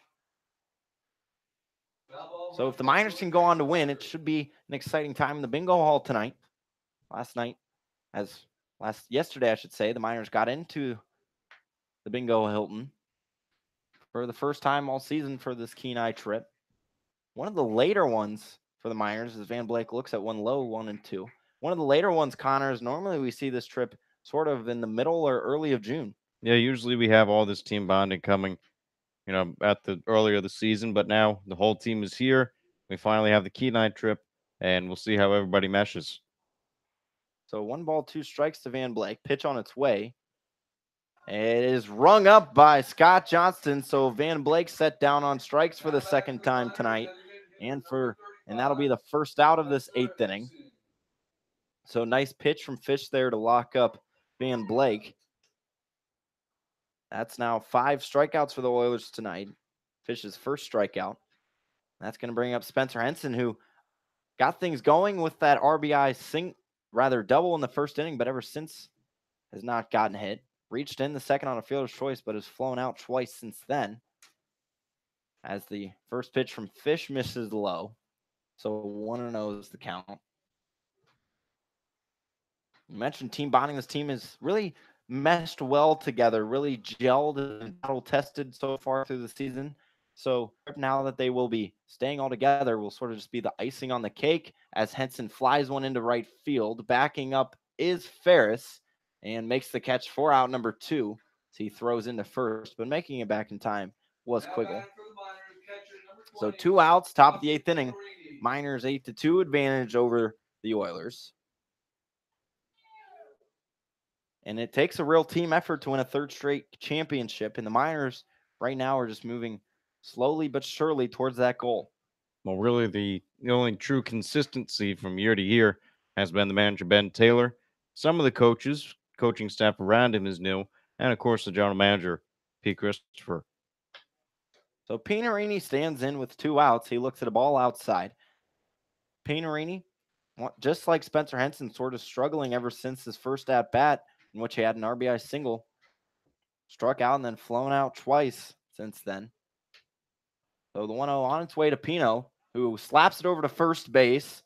So if the Miners can go on to win, it should be an exciting time in the bingo hall tonight. Yesterday, I should say, the Miners got into the bingo Hilton for the first time all season for this Kenai trip. One of the later ones for the Miners, as Van Blake looks at one low, 1 and 2. One of the later ones, Connor, is normally we see this trip sort of in the middle or early of June. Yeah, usually we have all this team bonding coming, at the earlier of the season, but now the whole team is here. We finally have the Kenai trip, and we'll see how everybody meshes. So 1 ball, 2 strikes to Van Blake. Pitch on its way. It is rung up by Scott Johnston. So Van Blake set down on strikes for the second time tonight, and that'll be the first out of this 8th inning. So nice pitch from Fish there to lock up Van Blake. That's now 5 strikeouts for the Oilers tonight. Fish's first strikeout. That's going to bring up Spencer Henson, who got things going with that RBI double in the first inning, but ever since has not gotten hit. Reached in the second on a fielder's choice, but has flown out twice since then. As the first pitch from Fish misses low. So 1-0 is the count. You mentioned team bonding. This team is really meshed well together, really gelled and battle tested so far through the season. So now that they will be staying all together, will sort of just be the icing on the cake as Henson flies one into right field. Backing up is Ferris and makes the catch for out number 2. So he throws into first, but making it back in time was Quiggle. So 2 outs, top of the 8th inning. Miners 8-2 advantage over the Oilers. And it takes a real team effort to win a 3rd straight championship. And the Miners right now are just moving slowly but surely towards that goal. Well, really, the only true consistency from year to year has been the manager, Ben Taylor. Some of the coaching staff around him is new. And, of course, the general manager, Pete Christopher. So Pinarini stands in with 2 outs. He looks at a ball outside. Pinarini, just like Spencer Henson, sort of struggling ever since his first at-bat, in which he had an RBI single. Struck out and then flown out twice since then. So the 1-0 on its way to Pino, who slaps it over to first base.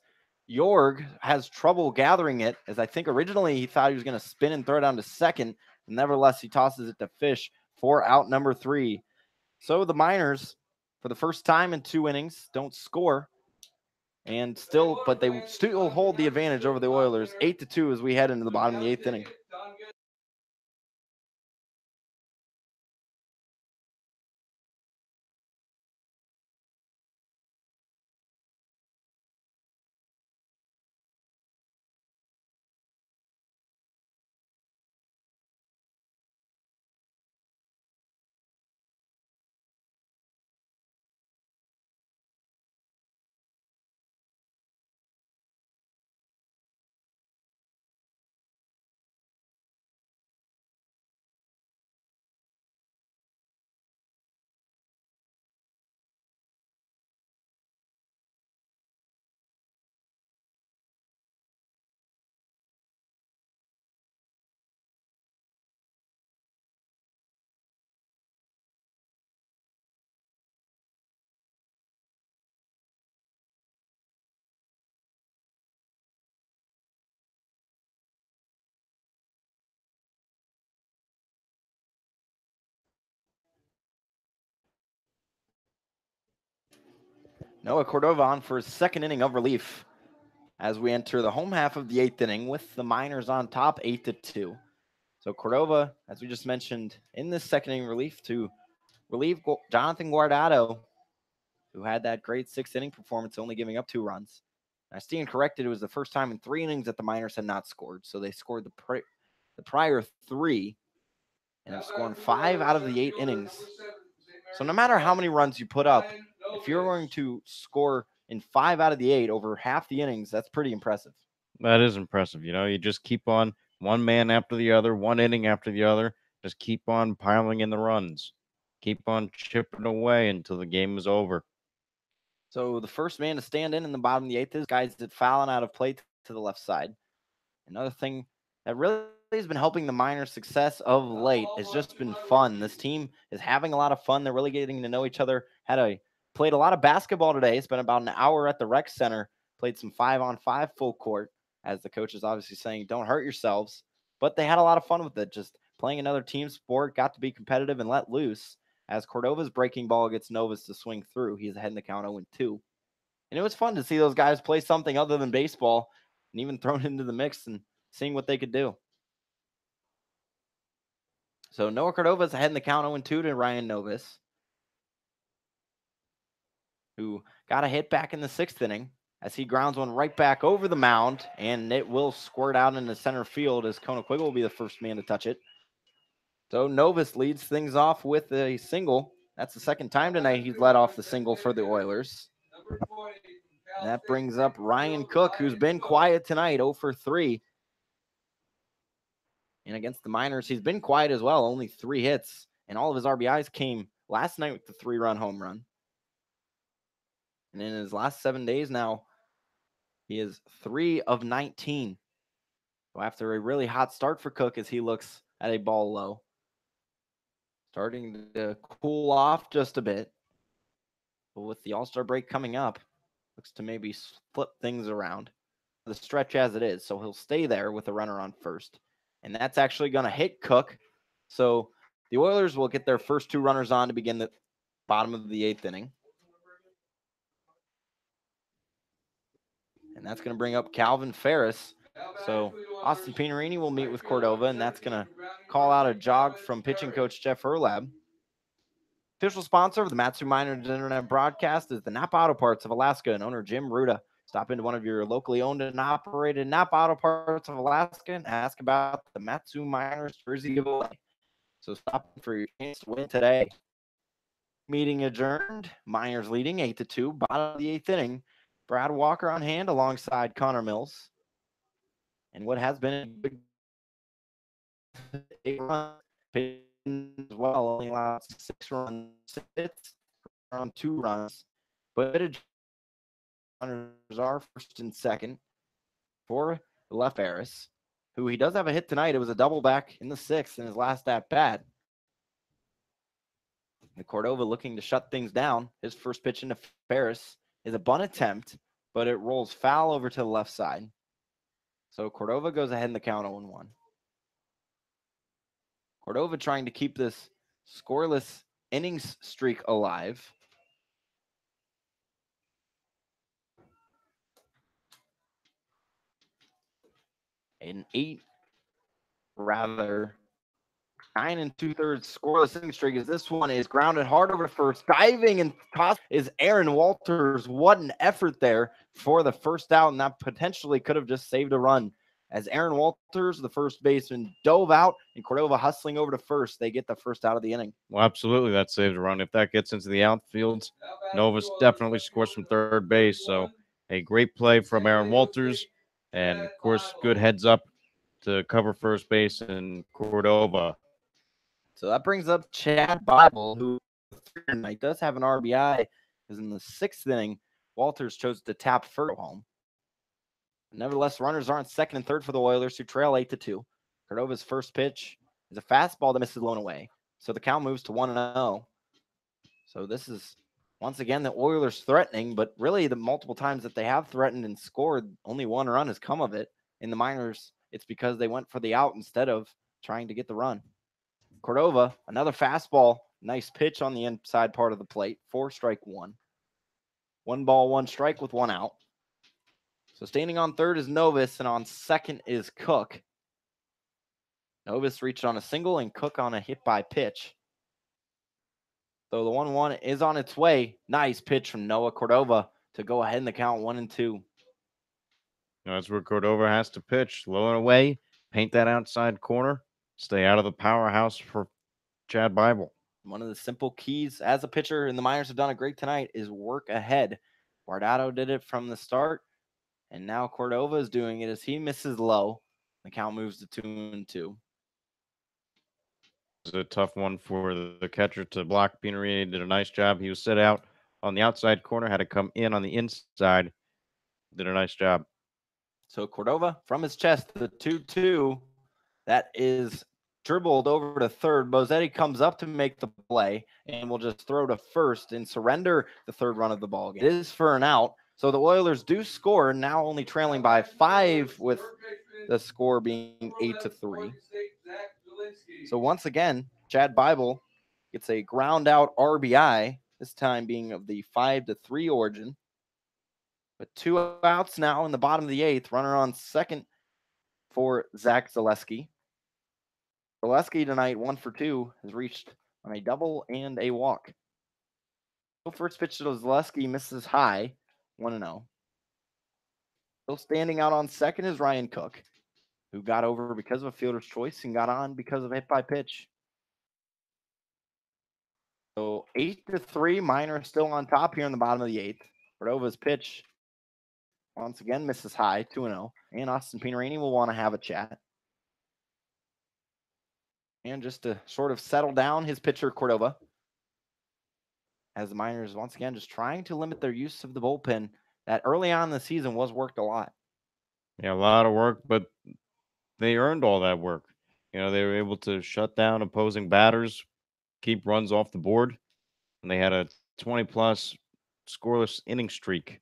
Jorg has trouble gathering it, as I think originally he thought he was going to spin and throw it down to second. Nevertheless, he tosses it to Fish for out number 3. So the Miners, for the first time in 2 innings, don't score. But they still hold the advantage over the Oilers, 8-2 as we head into the bottom of the 8th inning. Noah Cordova on for his 2nd inning of relief as we enter the home half of the 8th inning with the Miners on top 8-2. So Cordova, as we just mentioned, in this 2nd inning relief to relieve Jonathan Guardado, who had that great 6th inning performance, only giving up 2 runs. I stand corrected, it was the first time in 3 innings that the Miners had not scored. So they scored the prior 3 and have scored 5 out of the 8 innings. So no matter how many runs you put up, if you're going to score in 5 out of the 8 over half the innings, that's pretty impressive. That is impressive. You just keep on one man after the other, one inning after the other. Just keep on piling in the runs. Keep on chipping away until the game is over. So the first man to stand in the bottom of the 8th is guys that fouling out of play to the left side. Another thing that really has been helping the Miners' success of late has just been fun. This team is having a lot of fun. They're really getting to know each other. Had a played a lot of basketball today. Spent about an hour at the rec center. Played some 5-on-5 full court, as the coach is obviously saying, don't hurt yourselves. But they had a lot of fun with it, just playing another team sport, got to be competitive and let loose. As Cordova's breaking ball gets Novus to swing through, he's ahead in the count 0-2. And it was fun to see those guys play something other than baseball and even thrown into the mix and seeing what they could do. So Noah Cordova's ahead in the count 0-2 to Ryan Novus, who got a hit back in the 6th inning as he grounds one right back over the mound, and it will squirt out into center field as Conequiggle will be the first man to touch it. So Novus leads things off with a single. That's the second time tonight he's led off the single for the Oilers. Number 20 from Cal And that State brings up Bakersfield, Ryan Cook, who's been quiet tonight, 0 for 3. And against the Miners, he's been quiet as well, only 3 hits. And all of his RBIs came last night with the 3-run home run. And in his last 7 days now, he is 3 of 19. So after a really hot start for Cook, as he looks at a ball low, starting to cool off just a bit. But with the All-Star break coming up, looks to maybe flip things around. The stretch as it is, so he'll stay there with a runner on first. And that's actually going to hit Cook. So the Oilers will get their first 2 runners on to begin the bottom of the 8th inning. And that's going to bring up Calvin Ferris. So Austin Pinarini will meet with Cordova, and that's going to call out a jog from pitching coach Jeff Erlab. Official sponsor of the Matsu Miners Internet broadcast is the Napa Auto Parts of Alaska and owner Jim Ruda. Stop into one of your locally owned and operated Napa Auto Parts of Alaska and ask about the Matsu Miners jersey giveaway. So stop for your chance to win today. Meeting adjourned. Miners leading 8-2. Bottom of the 8th inning. Brad Walker on hand alongside Connor Mills. And what has been a good 8 runs as well, only allowed 6 runs, 6 on 2 runs. But runners are first and second for the left Ferris, who he does have a hit tonight. It was a double back in the 6th in his last at bat. The Cordova looking to shut things down. His first pitch into Ferris is a bunt attempt, but it rolls foul over to the left side. So Cordova goes ahead in the count 0-1. Cordova trying to keep this scoreless innings streak alive. An 9 2/3 scoreless inning streak, as this one is grounded hard over to first. Diving and toss is Aaron Walters. What an effort there for the first out, and that potentially could have just saved a run. As Aaron Walters, the first baseman, dove out, and Cordova hustling over to first. They get the first out of the inning. Well, absolutely, that saved a run. If that gets into the outfield, Novus definitely scores from third base. So a great play from Aaron Walters, and of course, good heads up to cover first base and Cordova. So that brings up Chad Bible, who tonight does have an RBI, because in the 6th inning, Walters chose to tap first home. Nevertheless, runners are on second and third for the Oilers, who trail 8-2. Cordova's first pitch is a fastball that misses blown away. So the count moves to 1-0. So this is, once again, the Oilers threatening, but really the multiple times that they have threatened and scored, only 1 run has come of it. In the Miners, it's because they went for the out instead of trying to get the run. Cordova, another fastball. Nice pitch on the inside part of the plate. 4-strike 1. 1 ball, 1 strike with 1 out. So standing on third is Novus, and on second is Cook. Novus reached on a single and Cook on a hit by pitch. So the 1-1 is on its way. Nice pitch from Noah Cordova to go ahead in the count 1-2. That's where Cordova has to pitch. Low and away, paint that outside corner, stay out of the powerhouse for Chad Bible. One of the simple keys as a pitcher, and the Miners have done it great tonight, is work ahead. Guardado did it from the start, and now Cordova is doing it as he misses low. The count moves to 2-2. It's a tough one for the catcher to block. Pinarini did a nice job. He was set out on the outside corner, had to come in on the inside. Did a nice job. So Cordova from his chest, the 2-2. That is dribbled over to third. Bozetti comes up to make the play and will just throw to first and surrender the third run of the ball game. It is for an out. So the Oilers do score, now only trailing by 5 with the score being 8-3. So once again, Chad Bible gets a ground out RBI, this time being of the 5-3 origin. But 2 outs now in the bottom of the 8th. Runner on second for Zach Zaleski. Zaleski tonight, 1 for 2, has reached on a double and a walk. So first pitch to Zaleski misses high, 1-0. Still standing out on second is Ryan Cook, who got over because of a fielder's choice and got on because of a hit by pitch. So 8-3, Miners still on top here in the bottom of the 8th. Cordova's pitch once again misses high, 2-0. And Austin Pinarini will want to have a chat. And just to sort of settle down his pitcher, Cordova, as the Miners once again just trying to limit their use of the bullpen that early on in the season was worked a lot. Yeah, a lot of work, but they earned all that work. You know, they were able to shut down opposing batters, keep runs off the board, and they had a 20-plus scoreless inning streak.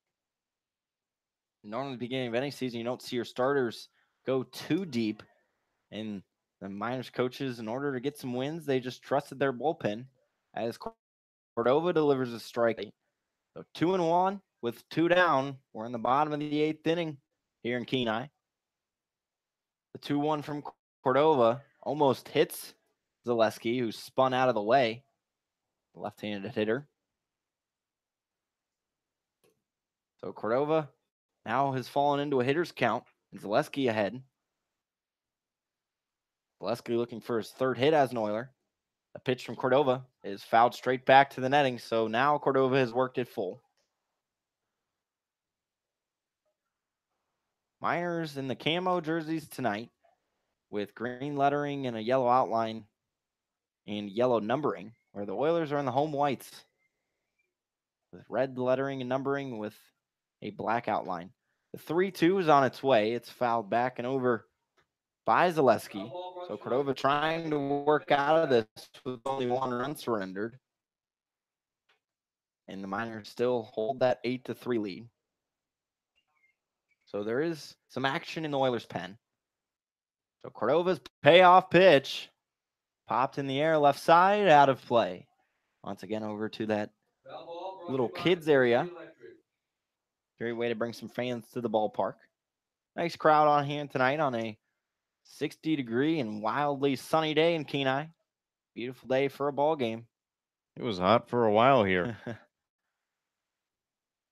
Normally, at the beginning of any season, you don't see your starters go too deep. And the Miners coaches, in order to get some wins, they just trusted their bullpen as Cordova delivers a strike. So 2-1 with 2 down. We're in the bottom of the 8th inning here in Kenai. The 2-1 from Cordova almost hits Zaleski, who spun out of the way. The left-handed hitter. So Cordova now has fallen into a hitter's count, and Zaleski ahead. Zaleski looking for his third hit as an Oiler. A pitch from Cordova is fouled straight back to the netting, so now Cordova has worked it full. Miners in the camo jerseys tonight with green lettering and a yellow outline and yellow numbering, where the Oilers are in the home whites with red lettering and numbering with a black outline. The 3-2 is on its way. It's fouled back and over by Zaleski. So Cordova trying to work out of this with only 1 run surrendered. And the Miners still hold that 8-3 lead. So there is some action in the Oilers' pen. So Cordova's payoff pitch popped in the air, left side, out of play. Once again, over to that little kids area. Great way to bring some fans to the ballpark. Nice crowd on hand tonight on a 60-degree and wildly sunny day in Kenai. Beautiful day for a ball game. It was hot for a while here.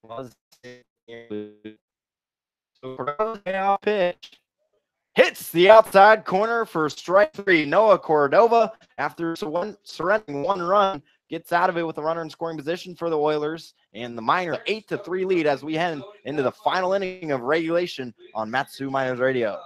So Cordova's payoff pitch hits the outside corner for strike 3. Noah Cordova, after surrendering 1 run, gets out of it with a runner in scoring position for the Oilers. And the Miners 8-3 lead as we head into the final inning of regulation on Matsu Miners Radio.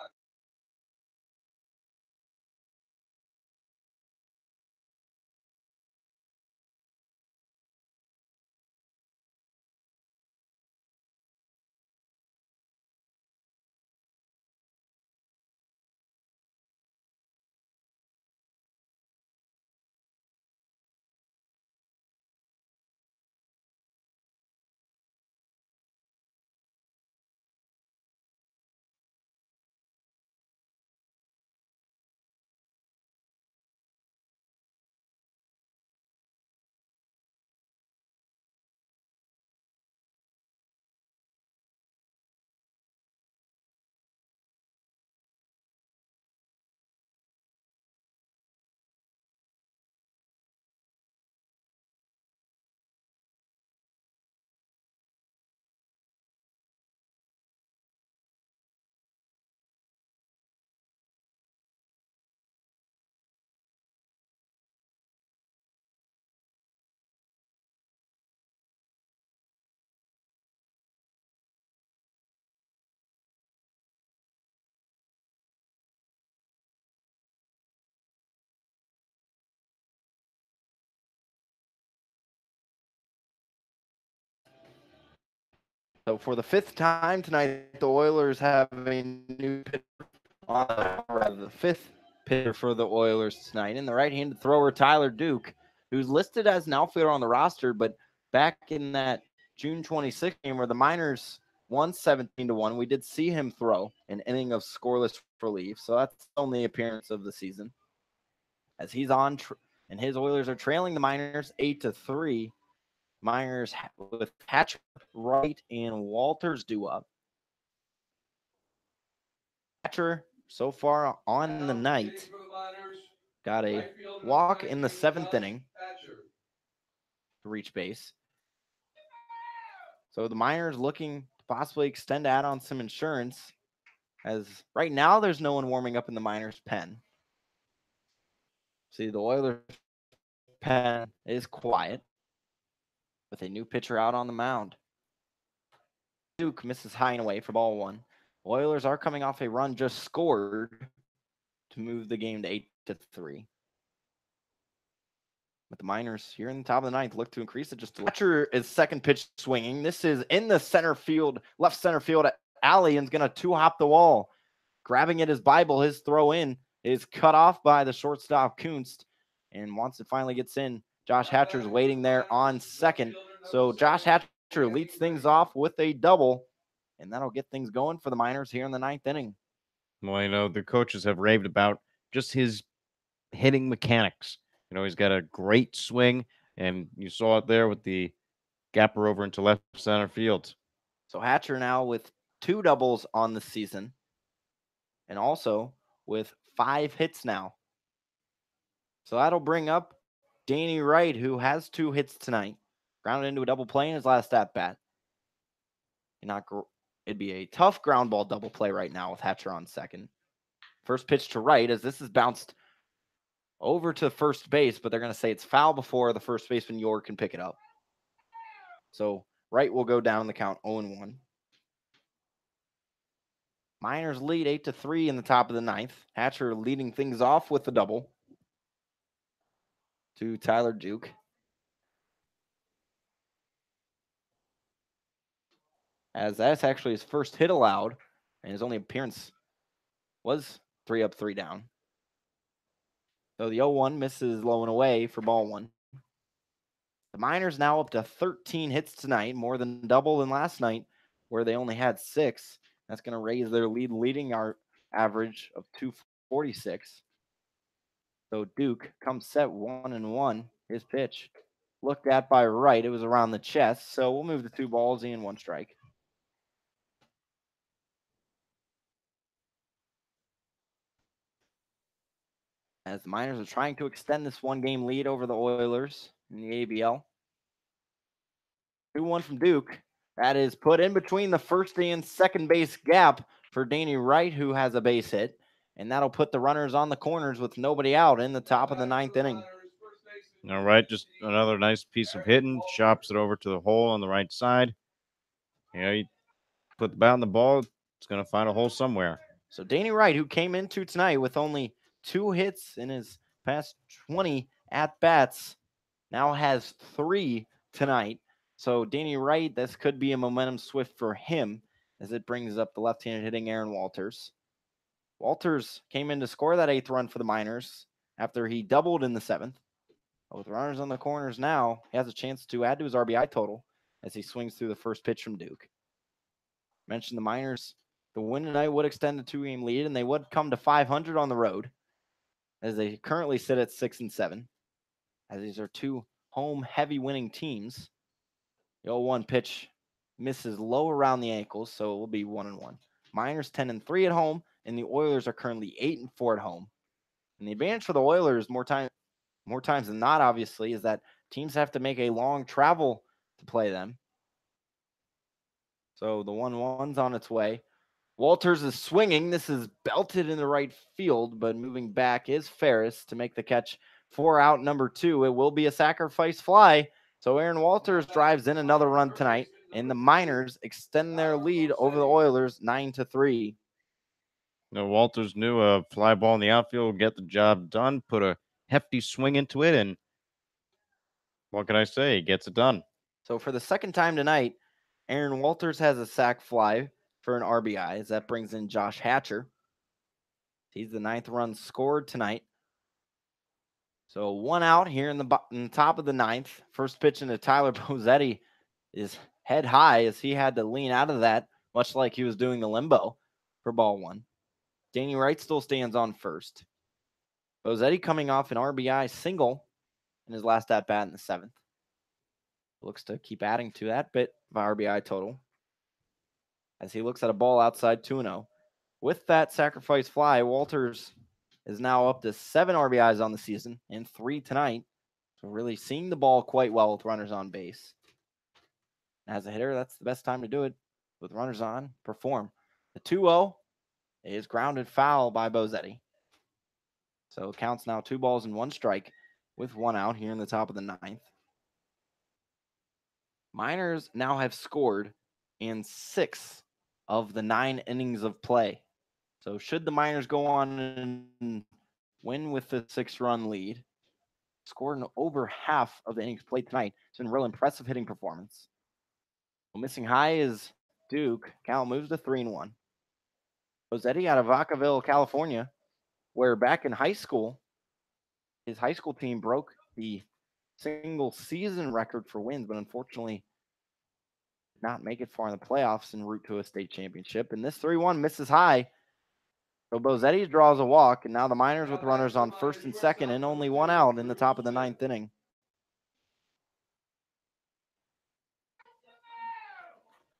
So for the 5th time tonight, the Oilers have a new pitcher on the 5th pitcher for the Oilers tonight, and the right-handed thrower Tyler Duke, who's listed as an outfielder on the roster, but back in that June 26th game where the Miners won 17-1, we did see him throw an inning of scoreless relief, so that's the only appearance of the season. As he's on, and his Oilers are trailing the Miners 8-3. Miners with Hatcher, Wright, and Walters due up. Hatcher so far on the night got a walk in the 7th inning to reach base. So the Miners looking to possibly extend to add on some insurance, as right now there's no one warming up in the Miners' pen. See, the Oilers' pen is quiet with a new pitcher out on the mound. Duke misses high and away for ball 1. Oilers are coming off a run just scored to move the game to 8-3. But the Miners here in the top of the 9th look to increase it just a little. Hatcher is second pitch swinging. This is in the center field, left center field alley, and is going to two-hop the wall. Grabbing at his Bible, his throw in is cut off by the shortstop Kunst. And once it finally gets in, Josh Hatcher's waiting there on second. So Josh Hatcher leads things off with a double, and that'll get things going for the Miners here in the 9th inning. Well, you know, the coaches have raved about just his hitting mechanics. You know, he's got a great swing, and you saw it there with the gapper over into left center field. So Hatcher now with 2 doubles on the season, and also with 5 hits now. So that'll bring up Danny Wright, who has 2 hits tonight. Grounded into a double play in his last at-bat. It'd be a tough ground ball double play right now with Hatcher on second. First pitch to Wright, as this is bounced over to first base, but they're going to say it's foul before the first baseman York can pick it up. So Wright will go down the count 0-1. Miners lead 8-3 in the top of the 9th. Hatcher leading things off with the double to Tyler Duke. As that's actually his first hit allowed, and his only appearance was 3 up, 3 down. So the 0-1 misses low and away for ball 1. The Miners now up to 13 hits tonight, more than double than last night, where they only had 6. That's going to raise their leading our average of 246. So Duke comes set 1-1. His pitch looked at by Wright. It was around the chest. So we'll move to 2 balls and 1 strike. As the Miners are trying to extend this 1-game lead over the Oilers in the ABL. 2-1 from Duke. That is put in between the first and second base gap for Danny Wright, who has a base hit. And that'll put the runners on the corners with nobody out in the top of the 9th inning. All right, just another nice piece of hitting. Chops it over to the hole on the right side. You know, you put the bat on the ball, it's going to find a hole somewhere. So Danny Wright, who came into tonight with only 2 hits in his past 20 at-bats, now has 3 tonight. So Danny Wright, this could be a momentum swift for him as it brings up the left-handed hitting Aaron Walters. Walters came in to score that 8th run for the Miners after he doubled in the 7th. With runners on the corners now, he has a chance to add to his RBI total as he swings through the first pitch from Duke. Mentioned the Miners, the win tonight would extend a 2-game lead, and they would come to 500 on the road as they currently sit at 6-7, as these are 2 home-heavy winning teams. The 0-1 pitch misses low around the ankles, so it will be 1-1. Miners 10-3 at home, and the Oilers are currently 8-4 at home. And the advantage for the Oilers, more times than not, obviously, is that teams have to make a long travel to play them. So the 1-1's on its way. Walters is swinging. This is belted in the right field, but moving back is Ferris to make the catch for out number 2. It will be a sacrifice fly. So Aaron Walters drives in another run tonight, and the Miners extend their lead over the Oilers 9-3. You know, Walters knew a fly ball in the outfield would get the job done, put a hefty swing into it, and what can I say? He gets it done. So for the second time tonight, Aaron Walters has a sac fly for an RBI, as that brings in Josh Hatcher. He's the 9th run scored tonight. So 1 out here in the top of the 9th. First pitch into Tyler Bozzetti is head high as he had to lean out of that, much like he was doing the limbo for ball 1. Danny Wright still stands on first. Bozzetti coming off an RBI single in his last at bat in the 7th. Looks to keep adding to that bit of RBI total as he looks at a ball outside 2-0. With that sacrifice fly, Walters is now up to 7 RBIs on the season and 3 tonight. So really seeing the ball quite well with runners on base. As a hitter, that's the best time to do it. With runners on, perform. The 2-0 is grounded foul by Bozzetti. So it counts now 2 balls and 1 strike with 1 out here in the top of the 9th. Miners now have scored in 6 of the 9 innings of play. So should the Miners go on and win with the 6-run lead, score in over half of the innings played tonight, it's been a real impressive hitting performance. Well, missing high is Duke. Cal moves to 3-1. Bozzetti out of Vacaville, California, where back in high school, his high school team broke the single season record for wins, but unfortunately did not make it far in the playoffs en route to a state championship. And this 3-1 misses high. So Bozzetti draws a walk, and now the Miners with runners on first and second and only 1 out in the top of the 9th inning.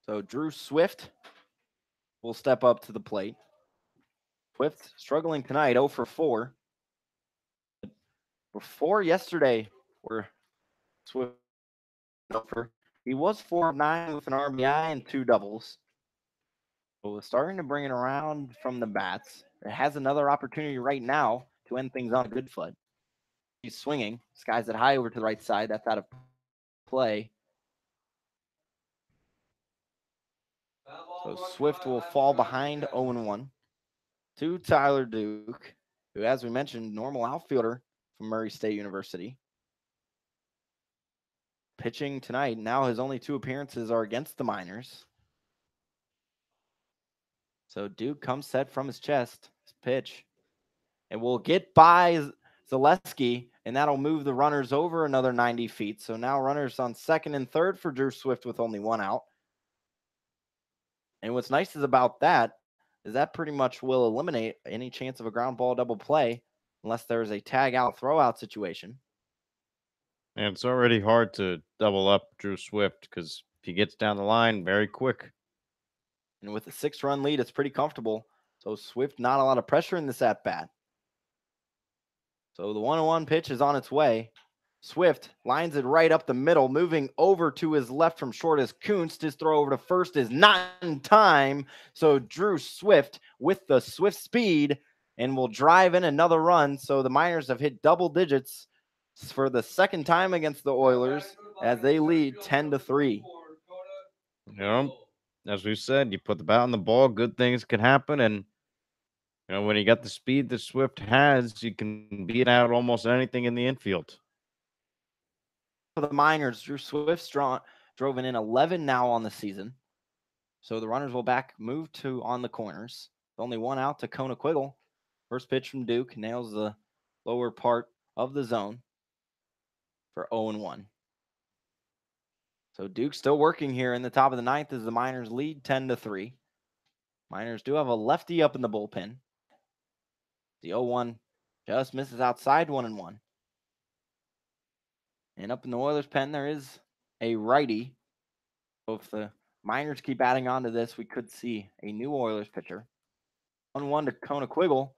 So Drew Swift will step up to the plate. Swift struggling tonight, 0 for 4. Before yesterday, where Swift he was 4 of 9 with an RBI and 2 doubles. So starting to bring it around from the bats. It has another opportunity right now to end things on a good foot. He's swinging, skies it high over to the right side. That's out of play. So Swift will fall behind 0-1 to Tyler Duke, who, as we mentioned, normal outfielder from Murray State University. Pitching tonight, now his only 2 appearances are against the Miners. So Duke comes set from his chest, his pitch, and will get by Zaleski, and that'll move the runners over another 90 feet. So now runners on second and third for Drew Swift with only 1 out. And what's nice is about that is that pretty much will eliminate any chance of a ground ball double play unless there's a tag out throw out situation. And it's already hard to double up Drew Swift because if he gets down the line very quick. And with a 6-run lead, it's pretty comfortable. So Swift, not a lot of pressure in this at bat. So the 1-1 pitch is on its way. Swift lines it right up the middle, moving over to his left from short as Kuntz. His throw over to first is not in time. So Drew Swift with the Swift speed and will drive in another run. So the Miners have hit double digits for the second time against the Oilers as they lead 10-3. As we said, you put the bat on the ball, good things can happen. And, when you got the speed that Swift has, you can beat out almost anything in the infield. For the Miners, Drew Swift drove in 11 now on the season. So the runners will move to on the corners. Only 1 out to Kona Quiggle. First pitch from Duke nails the lower part of the zone for 0-1. So Duke still working here in the top of the 9th as the Miners lead 10-3. Miners do have a lefty up in the bullpen. The 0-1 just misses outside 1-1. And up in the Oilers pen, there is a righty. So if the Miners keep adding on to this, we could see a new Oilers pitcher. 1-1 to Kona Quiggle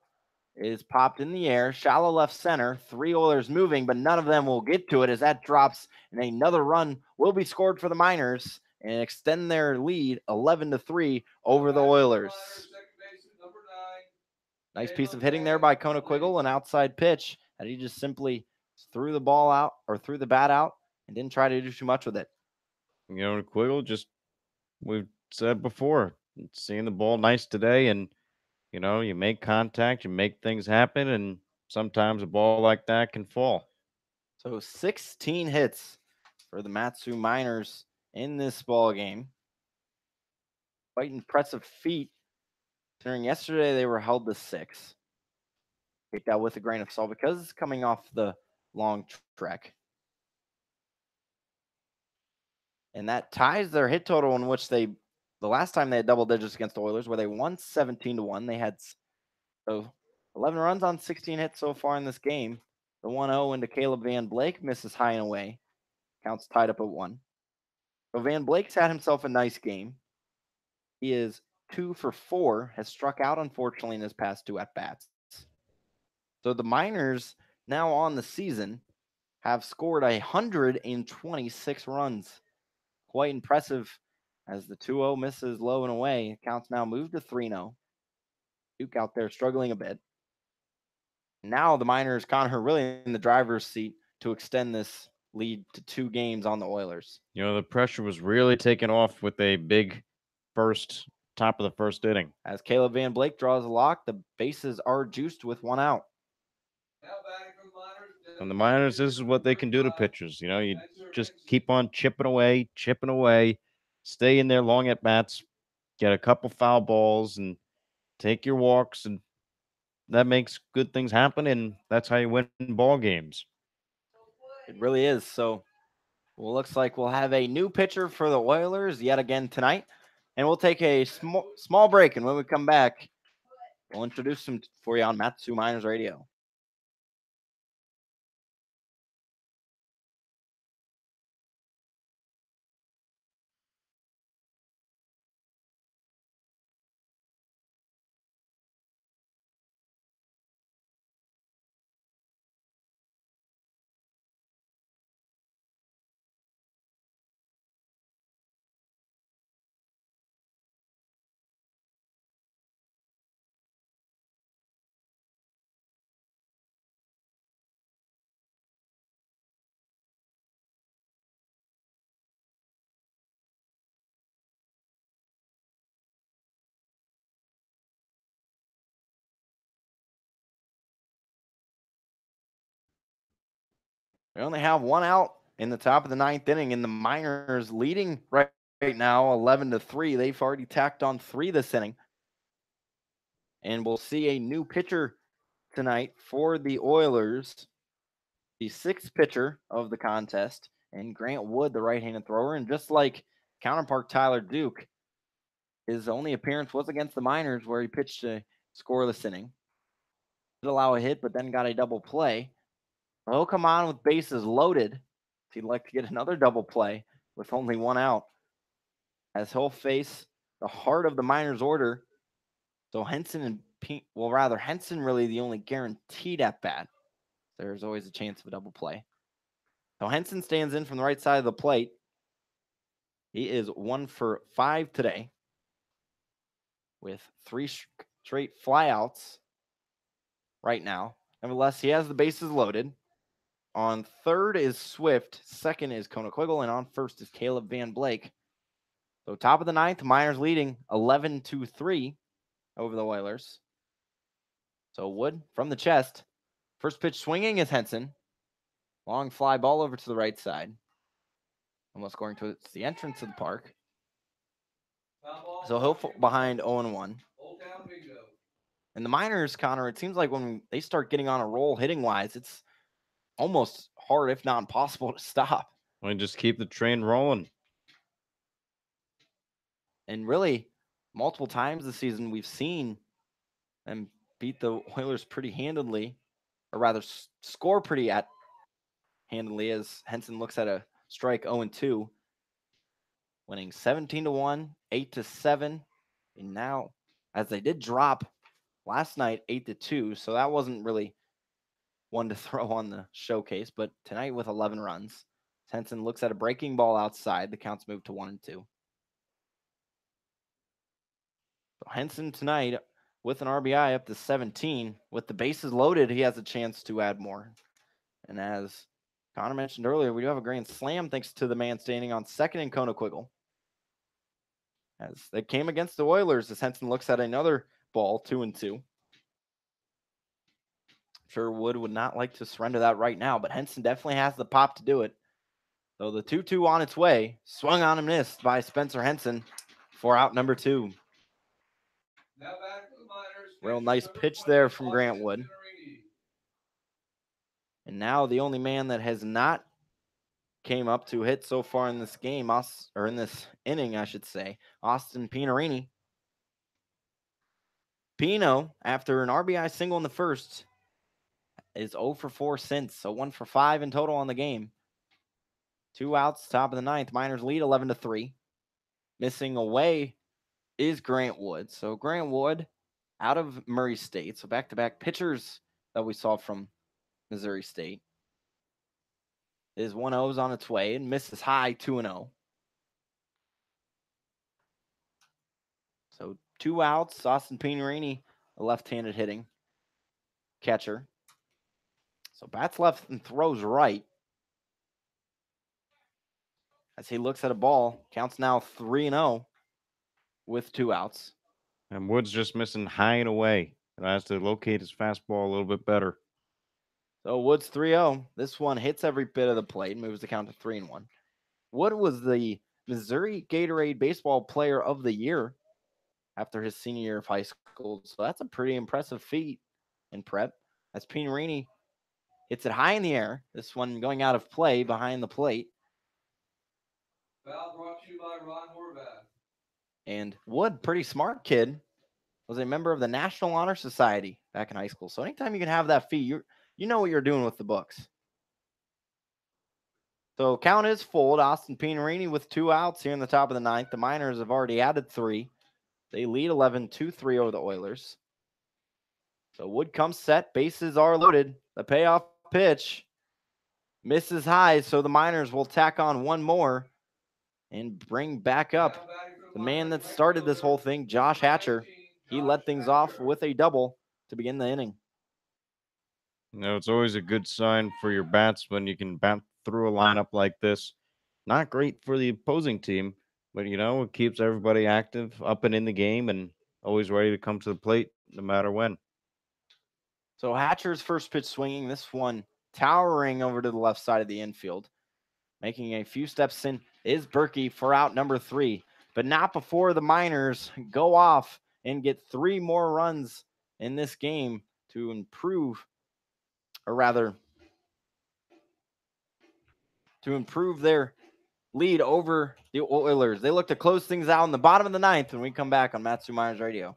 is popped in the air. Shallow left center. 3 Oilers moving, but none of them will get to it as that drops. And another run will be scored for the Miners and extend their lead 11-3 over the Oilers. Nice piece of hitting there by Kona Quiggle, an outside pitch that he just simply threw the ball out or threw the bat out and didn't try to do too much with it. Quiggle, just we've said before, seeing the ball nice today, and you make contact, you make things happen, and sometimes a ball like that can fall. So 16 hits for the Matsu Miners in this ball game. Quite impressive feat. Considering yesterday they were held to 6. take that with a grain of salt because it's coming off the long trek. And that ties their hit total, in which the last time they had double digits against the Oilers, where they won 17-1. They had 11 runs on 16 hits so far in this game. The 1-0 into Caleb Van Blake misses high and away. Counts tied up at 1. So Van Blake's had himself a nice game. He is 2 for 4, has struck out, unfortunately, in his past 2 at-bats. So the Miners, now on the season, have scored 126 runs. Quite impressive, as the 2-0 misses low and away. Counts now moved to 3-0. Duke out there struggling a bit. Now the Miners, Connor, really in the driver's seat to extend this lead to 2 games on the Oilers. You know, the pressure was really taken off with a big top of the first inning. As Caleb Van Blake draws a walk, the bases are juiced with 1 out. And the Miners, this is what they can do to pitchers. You know, you just keep on chipping away, stay in there long at bats, get a couple foul balls, and take your walks, and that makes good things happen, and that's how you win ball games. It really is. So, well, looks like we'll have a new pitcher for the Oilers yet again tonight, and we'll take a small break. And when we come back, we'll introduce him for you on Matsu Miners Radio. We only have 1 out in the top of the 9th inning, and the Miners leading right now 11-3. They've already tacked on 3 this inning. And we'll see a new pitcher tonight for the Oilers, the 6th pitcher of the contest, and Grant Wood, the right-handed thrower. And just like counterpart Tyler Duke, his only appearance was against the Miners, where he pitched a scoreless inning. Did allow a hit, but then got a double play. He'll come on with bases loaded. If he'd like to get another double play with only 1 out, as he'll face the heart of the Miners' order. So Henson really the only guaranteed at bat. There's always a chance of a double play. So Henson stands in from the right side of the plate. He is 1 for 5 today, with 3 straight flyouts right now. Nevertheless, he has the bases loaded. On 3rd is Swift, 2nd is Konaquiggle, and on 1st is Caleb Van Blake. So top of the 9th, Miners leading 11-3 over the Oilers. So Wood from the chest. First pitch swinging is Henson. Long fly ball over to the right side. Almost going to the entrance of the park. So he'll fall behind 0-1. And the Miners, Connor, it seems like when they start getting on a roll hitting-wise, it's almost hard, if not impossible, to stop. And just keep the train rolling. And really, multiple times this season, we've seen them beat the Oilers pretty handily, or rather score pretty handily, as Henson looks at a strike 0-2, winning 17-1, 8-7, and now, as they did drop last night, 8-2, so that wasn't really one to throw on the showcase, but tonight with 11 runs, Henson looks at a breaking ball outside. The counts move to 1-2. So Henson tonight with an RBI up to 17. With the bases loaded, he has a chance to add more. And as Connor mentioned earlier, we do have a grand slam thanks to the man standing on 2nd in Konaquiggle. As they came against the Oilers, as Henson looks at another ball, 2-2. Sure, Wood would not like to surrender that right now, but Henson definitely has the pop to do it. So the 2-2 on its way, swung on and missed by Spencer Henson for out number 2. Real nice pitch there from Grant Wood. And now the only man that has not came up to hit so far in this game, or in this inning, I should say, Austin Pinarini. Pino, after an RBI single in the first, is 0 for 4 since, so 1 for 5 in total on the game. 2 outs, top of the ninth. Miners lead 11-3. Missing away is Grant Wood. So Grant Wood out of Murray State. So back-to-back pitchers that we saw from Missouri State. His 1-0's on its way and misses high 2-0. So 2 outs. Austin Pinarini, a left-handed hitting catcher. So bats left and throws right. As he looks at a ball, counts now 3-0 with 2 outs. And Wood's just missing high and away. And has to locate his fastball a little bit better. So Wood's 3-0. This one hits every bit of the plate, moves the count to 3-1. Wood was the Missouri Gatorade Baseball Player of the Year after his senior year of high school. So that's a pretty impressive feat in prep. As Pinarini hits it high in the air. This one going out of play behind the plate. Foul brought to you by Ron Horvath. And Wood, pretty smart kid, was a member of the National Honor Society back in high school. So anytime you can have that feat, you know what you're doing with the books. So count is full. Austin Pinarini with 2 outs here in the top of the ninth. The Miners have already added 3. They lead 11-3 over the Oilers. So Wood comes set. Bases are loaded. The payoff pitch misses high. So the Miners will tack on one more and bring back up the man that started this whole thing, Josh Hatcher. He led things off with a double to begin the inning. You know, it's always a good sign for your bats when you can bat through a lineup like this. Not great for the opposing team, but it keeps everybody active, up and in the game, and always ready to come to the plate no matter when. So Hatcher's first pitch swinging, this one towering over to the left side of the infield. Making a few steps in is Berkey for out number 3, but not before the Miners go off and get 3 more runs in this game to improve, or rather, to improve their lead over the Oilers. They look to close things out in the bottom of the ninth when we come back on Matsu Miners Radio.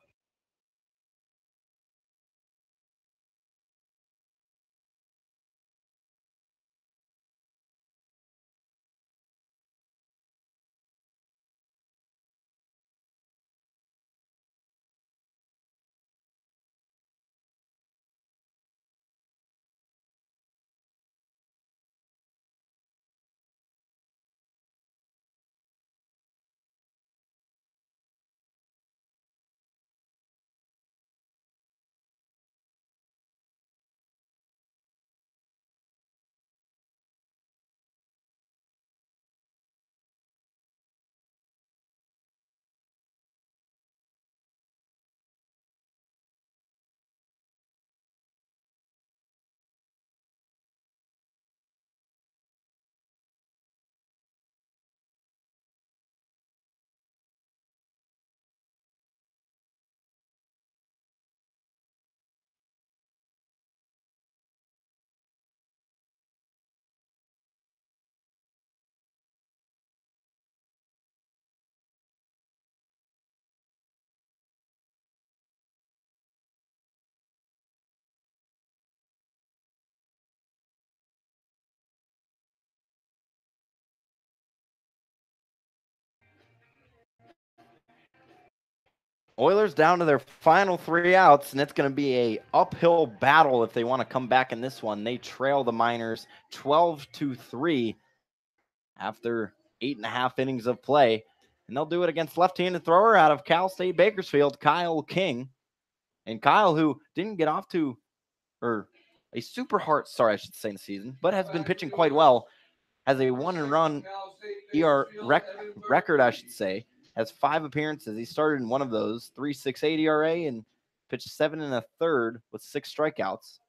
Oilers down to their final 3 outs, and it's going to be a uphill battle if they want to come back in this one. They trail the Miners 12-3 after 8.5 innings of play, and they'll do it against left-handed thrower out of Cal State Bakersfield, Kyle King. And Kyle, who didn't get off to, or a super hard start, I should say, in the season, but has been pitching quite well, has a 1-run record, I should say. Has 5 appearances. He started in one of those, 3.68 ERA, and pitched 7 1/3 with 6 strikeouts.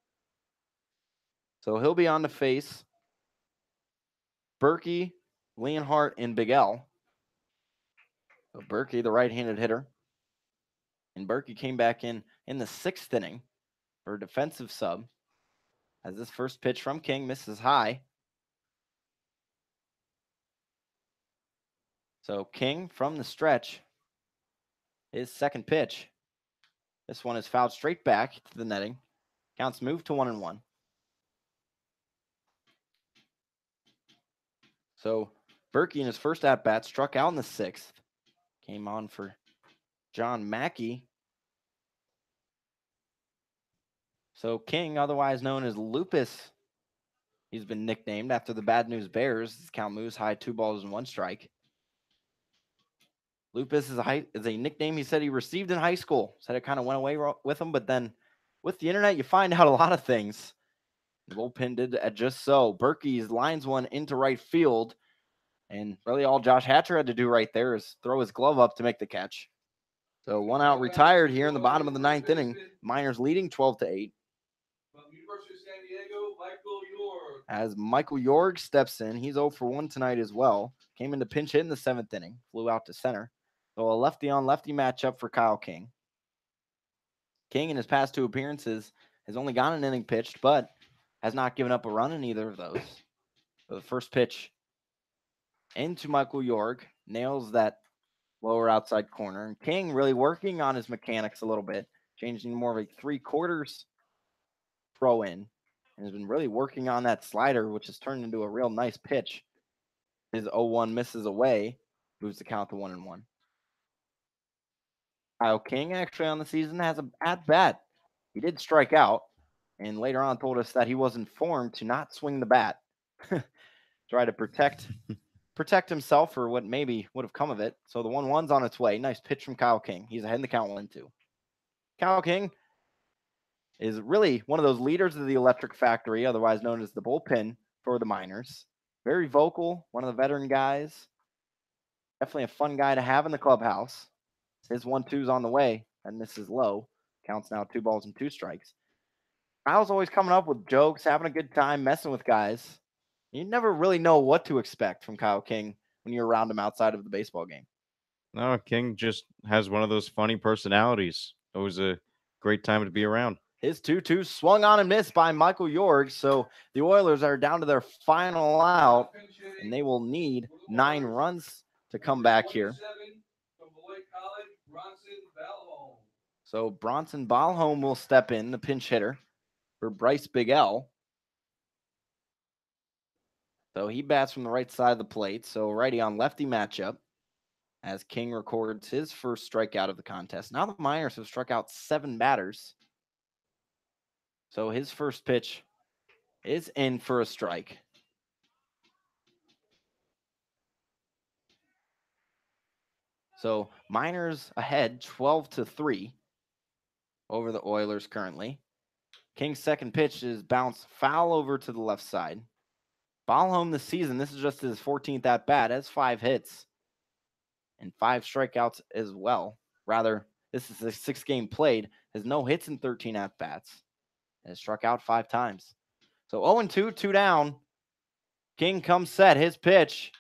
So he'll be on to face Berkey, Leonhardt, and Big L. So Berkey, the right-handed hitter. And Berkey came back in the 6th inning for a defensive sub. as this first pitch from King misses high. So King from the stretch, his second pitch. This one is fouled straight back to the netting. Counts move to 1-1. So Berkey in his first at-bat struck out in the 6th. Came on for John Mackey. So King, otherwise known as Lupus, he's been nicknamed after the Bad News Bears. His count moves high, 2 balls and 1 strike. Lupus is a nickname he said he received in high school. Said it kind of went away with him, but then with the internet, you find out a lot of things. The bullpen did just so. Berkey's lines one into right field, and really all Josh Hatcher had to do right there is throw his glove up to make the catch. So 1 out retired here in the bottom of the 9th inning. Miners leading 12-8. From University of San Diego, Michael York. As Michael York steps in, he's 0 for 1 tonight as well. Came in to pinch hit in the 7th inning, flew out to center. So a lefty-on-lefty matchup for Kyle King. King in his past 2 appearances has only gotten an inning pitched, but has not given up a run in either of those. So the first pitch into Michael York, nails that lower outside corner. And King really working on his mechanics a little bit, changing more of a 3/4 throw in, and has been really working on that slider, which has turned into a real nice pitch. His 0-1 misses away, moves the count to 1-1. Kyle King actually on the season has an at-bat. He did strike out, and later on told us that he was informed to not swing the bat. Try to protect himself for what maybe would have come of it. So the 1-1's on its way. Nice pitch from Kyle King. He's ahead in the count 1-2. Kyle King is really one of those leaders of the Electric Factory, otherwise known as the bullpen for the Miners. Very vocal, one of the veteran guys. Definitely a fun guy to have in the clubhouse. His 1-2's on the way, and this is low. Counts now 2 balls and 2 strikes. Kyle's always coming up with jokes, having a good time, messing with guys. You never really know what to expect from Kyle King when you're around him outside of the baseball game. No, King just has one of those funny personalities. It was a great time to be around. His 2-2 swung on and missed by Michael York. So the Oilers are down to their final out, and they will need 9 runs to come back here. From Beloit College, Bronson Balholm. So Bronson Balholm will step in, the pinch hitter for Bryce Big L. So he bats from the right side of the plate. So righty on lefty matchup as King records his first strikeout of the contest. Now the Miners have struck out 7 batters. So his first pitch is in for a strike. So Miners ahead 12-3 over the Oilers currently. King's second pitch is bounced foul over to the left side. Balholm this season, this is just his 14th at bat, has 5 hits and 5 strikeouts as well. Rather, this is a 6 game played, has no hits in 13 at bats, and has struck out 5 times. So 0-2, 2 down. King comes set, his pitch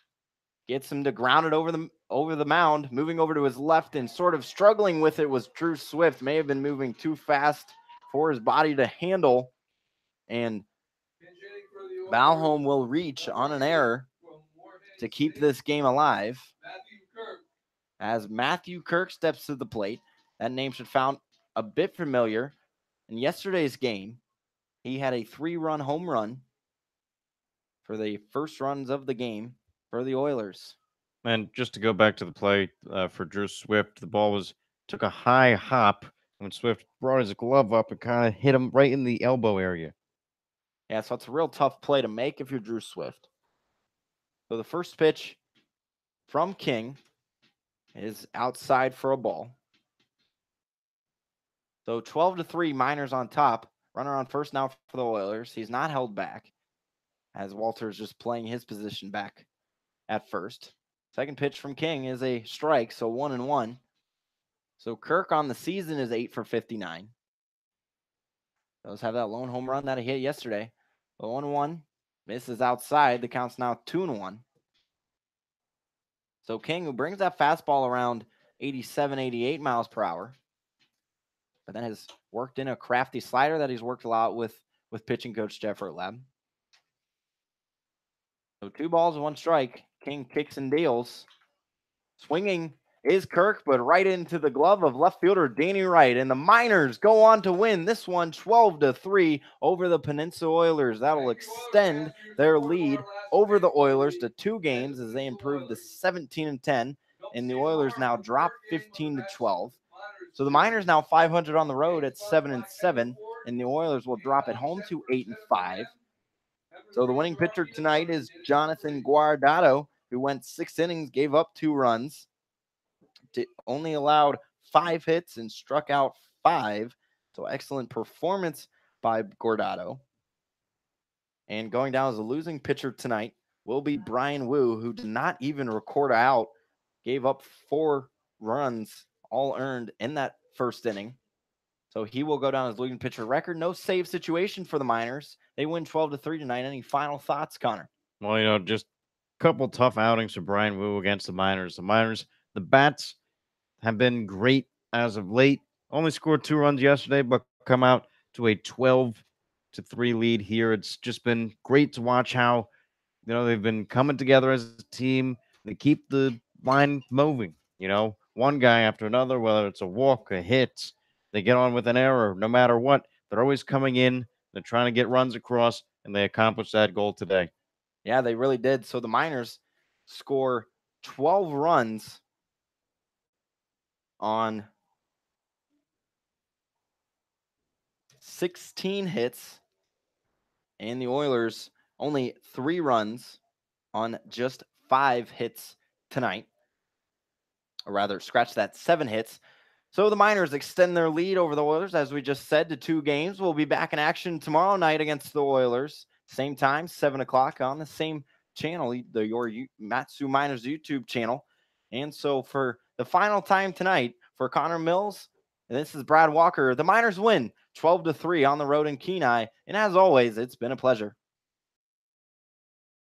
gets him to ground it over the mound, moving over to his left and sort of struggling with it was Drew Swift. May have been moving too fast for his body to handle, and Balholm will reach on an error to keep this game alive as Matthew Kirk steps to the plate. That name should sound a bit familiar. In yesterday's game, he had a 3-run home run for the first runs of the game for the Oilers. And just to go back to the play for Drew Swift, the ball took a high hop when Swift brought his glove up and kind of hit him right in the elbow area. Yeah, so it's a real tough play to make if you're Drew Swift. So the first pitch from King is outside for a ball. So 12-3, Miners on top. Runner on first now for the Oilers. He's not held back as Walter's just playing his position back at first. Second pitch from King is a strike, so 1-1. So Kirk on the season is 8 for 59. Does have that lone home run that he hit yesterday. 0-1. Misses outside. The count's now 2-1. So King, who brings that fastball around 87, 88 miles per hour, but then has worked in a crafty slider that he's worked a lot with with pitching coach Jeff Erlab. So 2 balls, 1 strike. King kicks and deals. Swinging is Kirk, but right into the glove of left fielder Danny Wright. And the Miners go on to win this one 12-3 over the Peninsula Oilers. That'll extend their lead over the Oilers to 2 games as they improve to 17-10. And the Oilers now drop 15-12. So the Miners now 500 on the road at 7-7. And the Oilers will drop at home to 8-5. So the winning pitcher tonight is Jonathan Guardado, who went 6 innings, gave up 2 runs, only allowed 5 hits and struck out 5. So excellent performance by Guardado. And going down as a losing pitcher tonight will be Brian Wu, who did not even record out, gave up 4 runs, all earned in that first inning. So he will go down as losing pitcher record. No save situation for the Miners. They win 12-3 tonight. Any final thoughts, Connor? Well, just a couple tough outings for Brian Wu against the Miners. The Bats have been great as of late. Only scored 2 runs yesterday, but come out to a 12-3 lead here. It's just been great to watch how, they've been coming together as a team. They keep the line moving, one guy after another, whether it's a walk, a hit, they get on with an error, no matter what. They're always coming in. They're trying to get runs across, and they accomplished that goal today. Yeah, they really did. So the Miners score 12 runs on 16 hits, and the Oilers only 3 runs on just 5 hits tonight. Or rather, scratch that, 7 hits. So the Miners extend their lead over the Oilers, as we just said, to 2 games. We'll be back in action tomorrow night against the Oilers. Same time, 7 o'clock on the same channel, your Matsu Miners YouTube channel. And so for the final time tonight, for Connor Mills, and this is Brad Walker, the Miners win 12-3 on the road in Kenai. And as always, it's been a pleasure.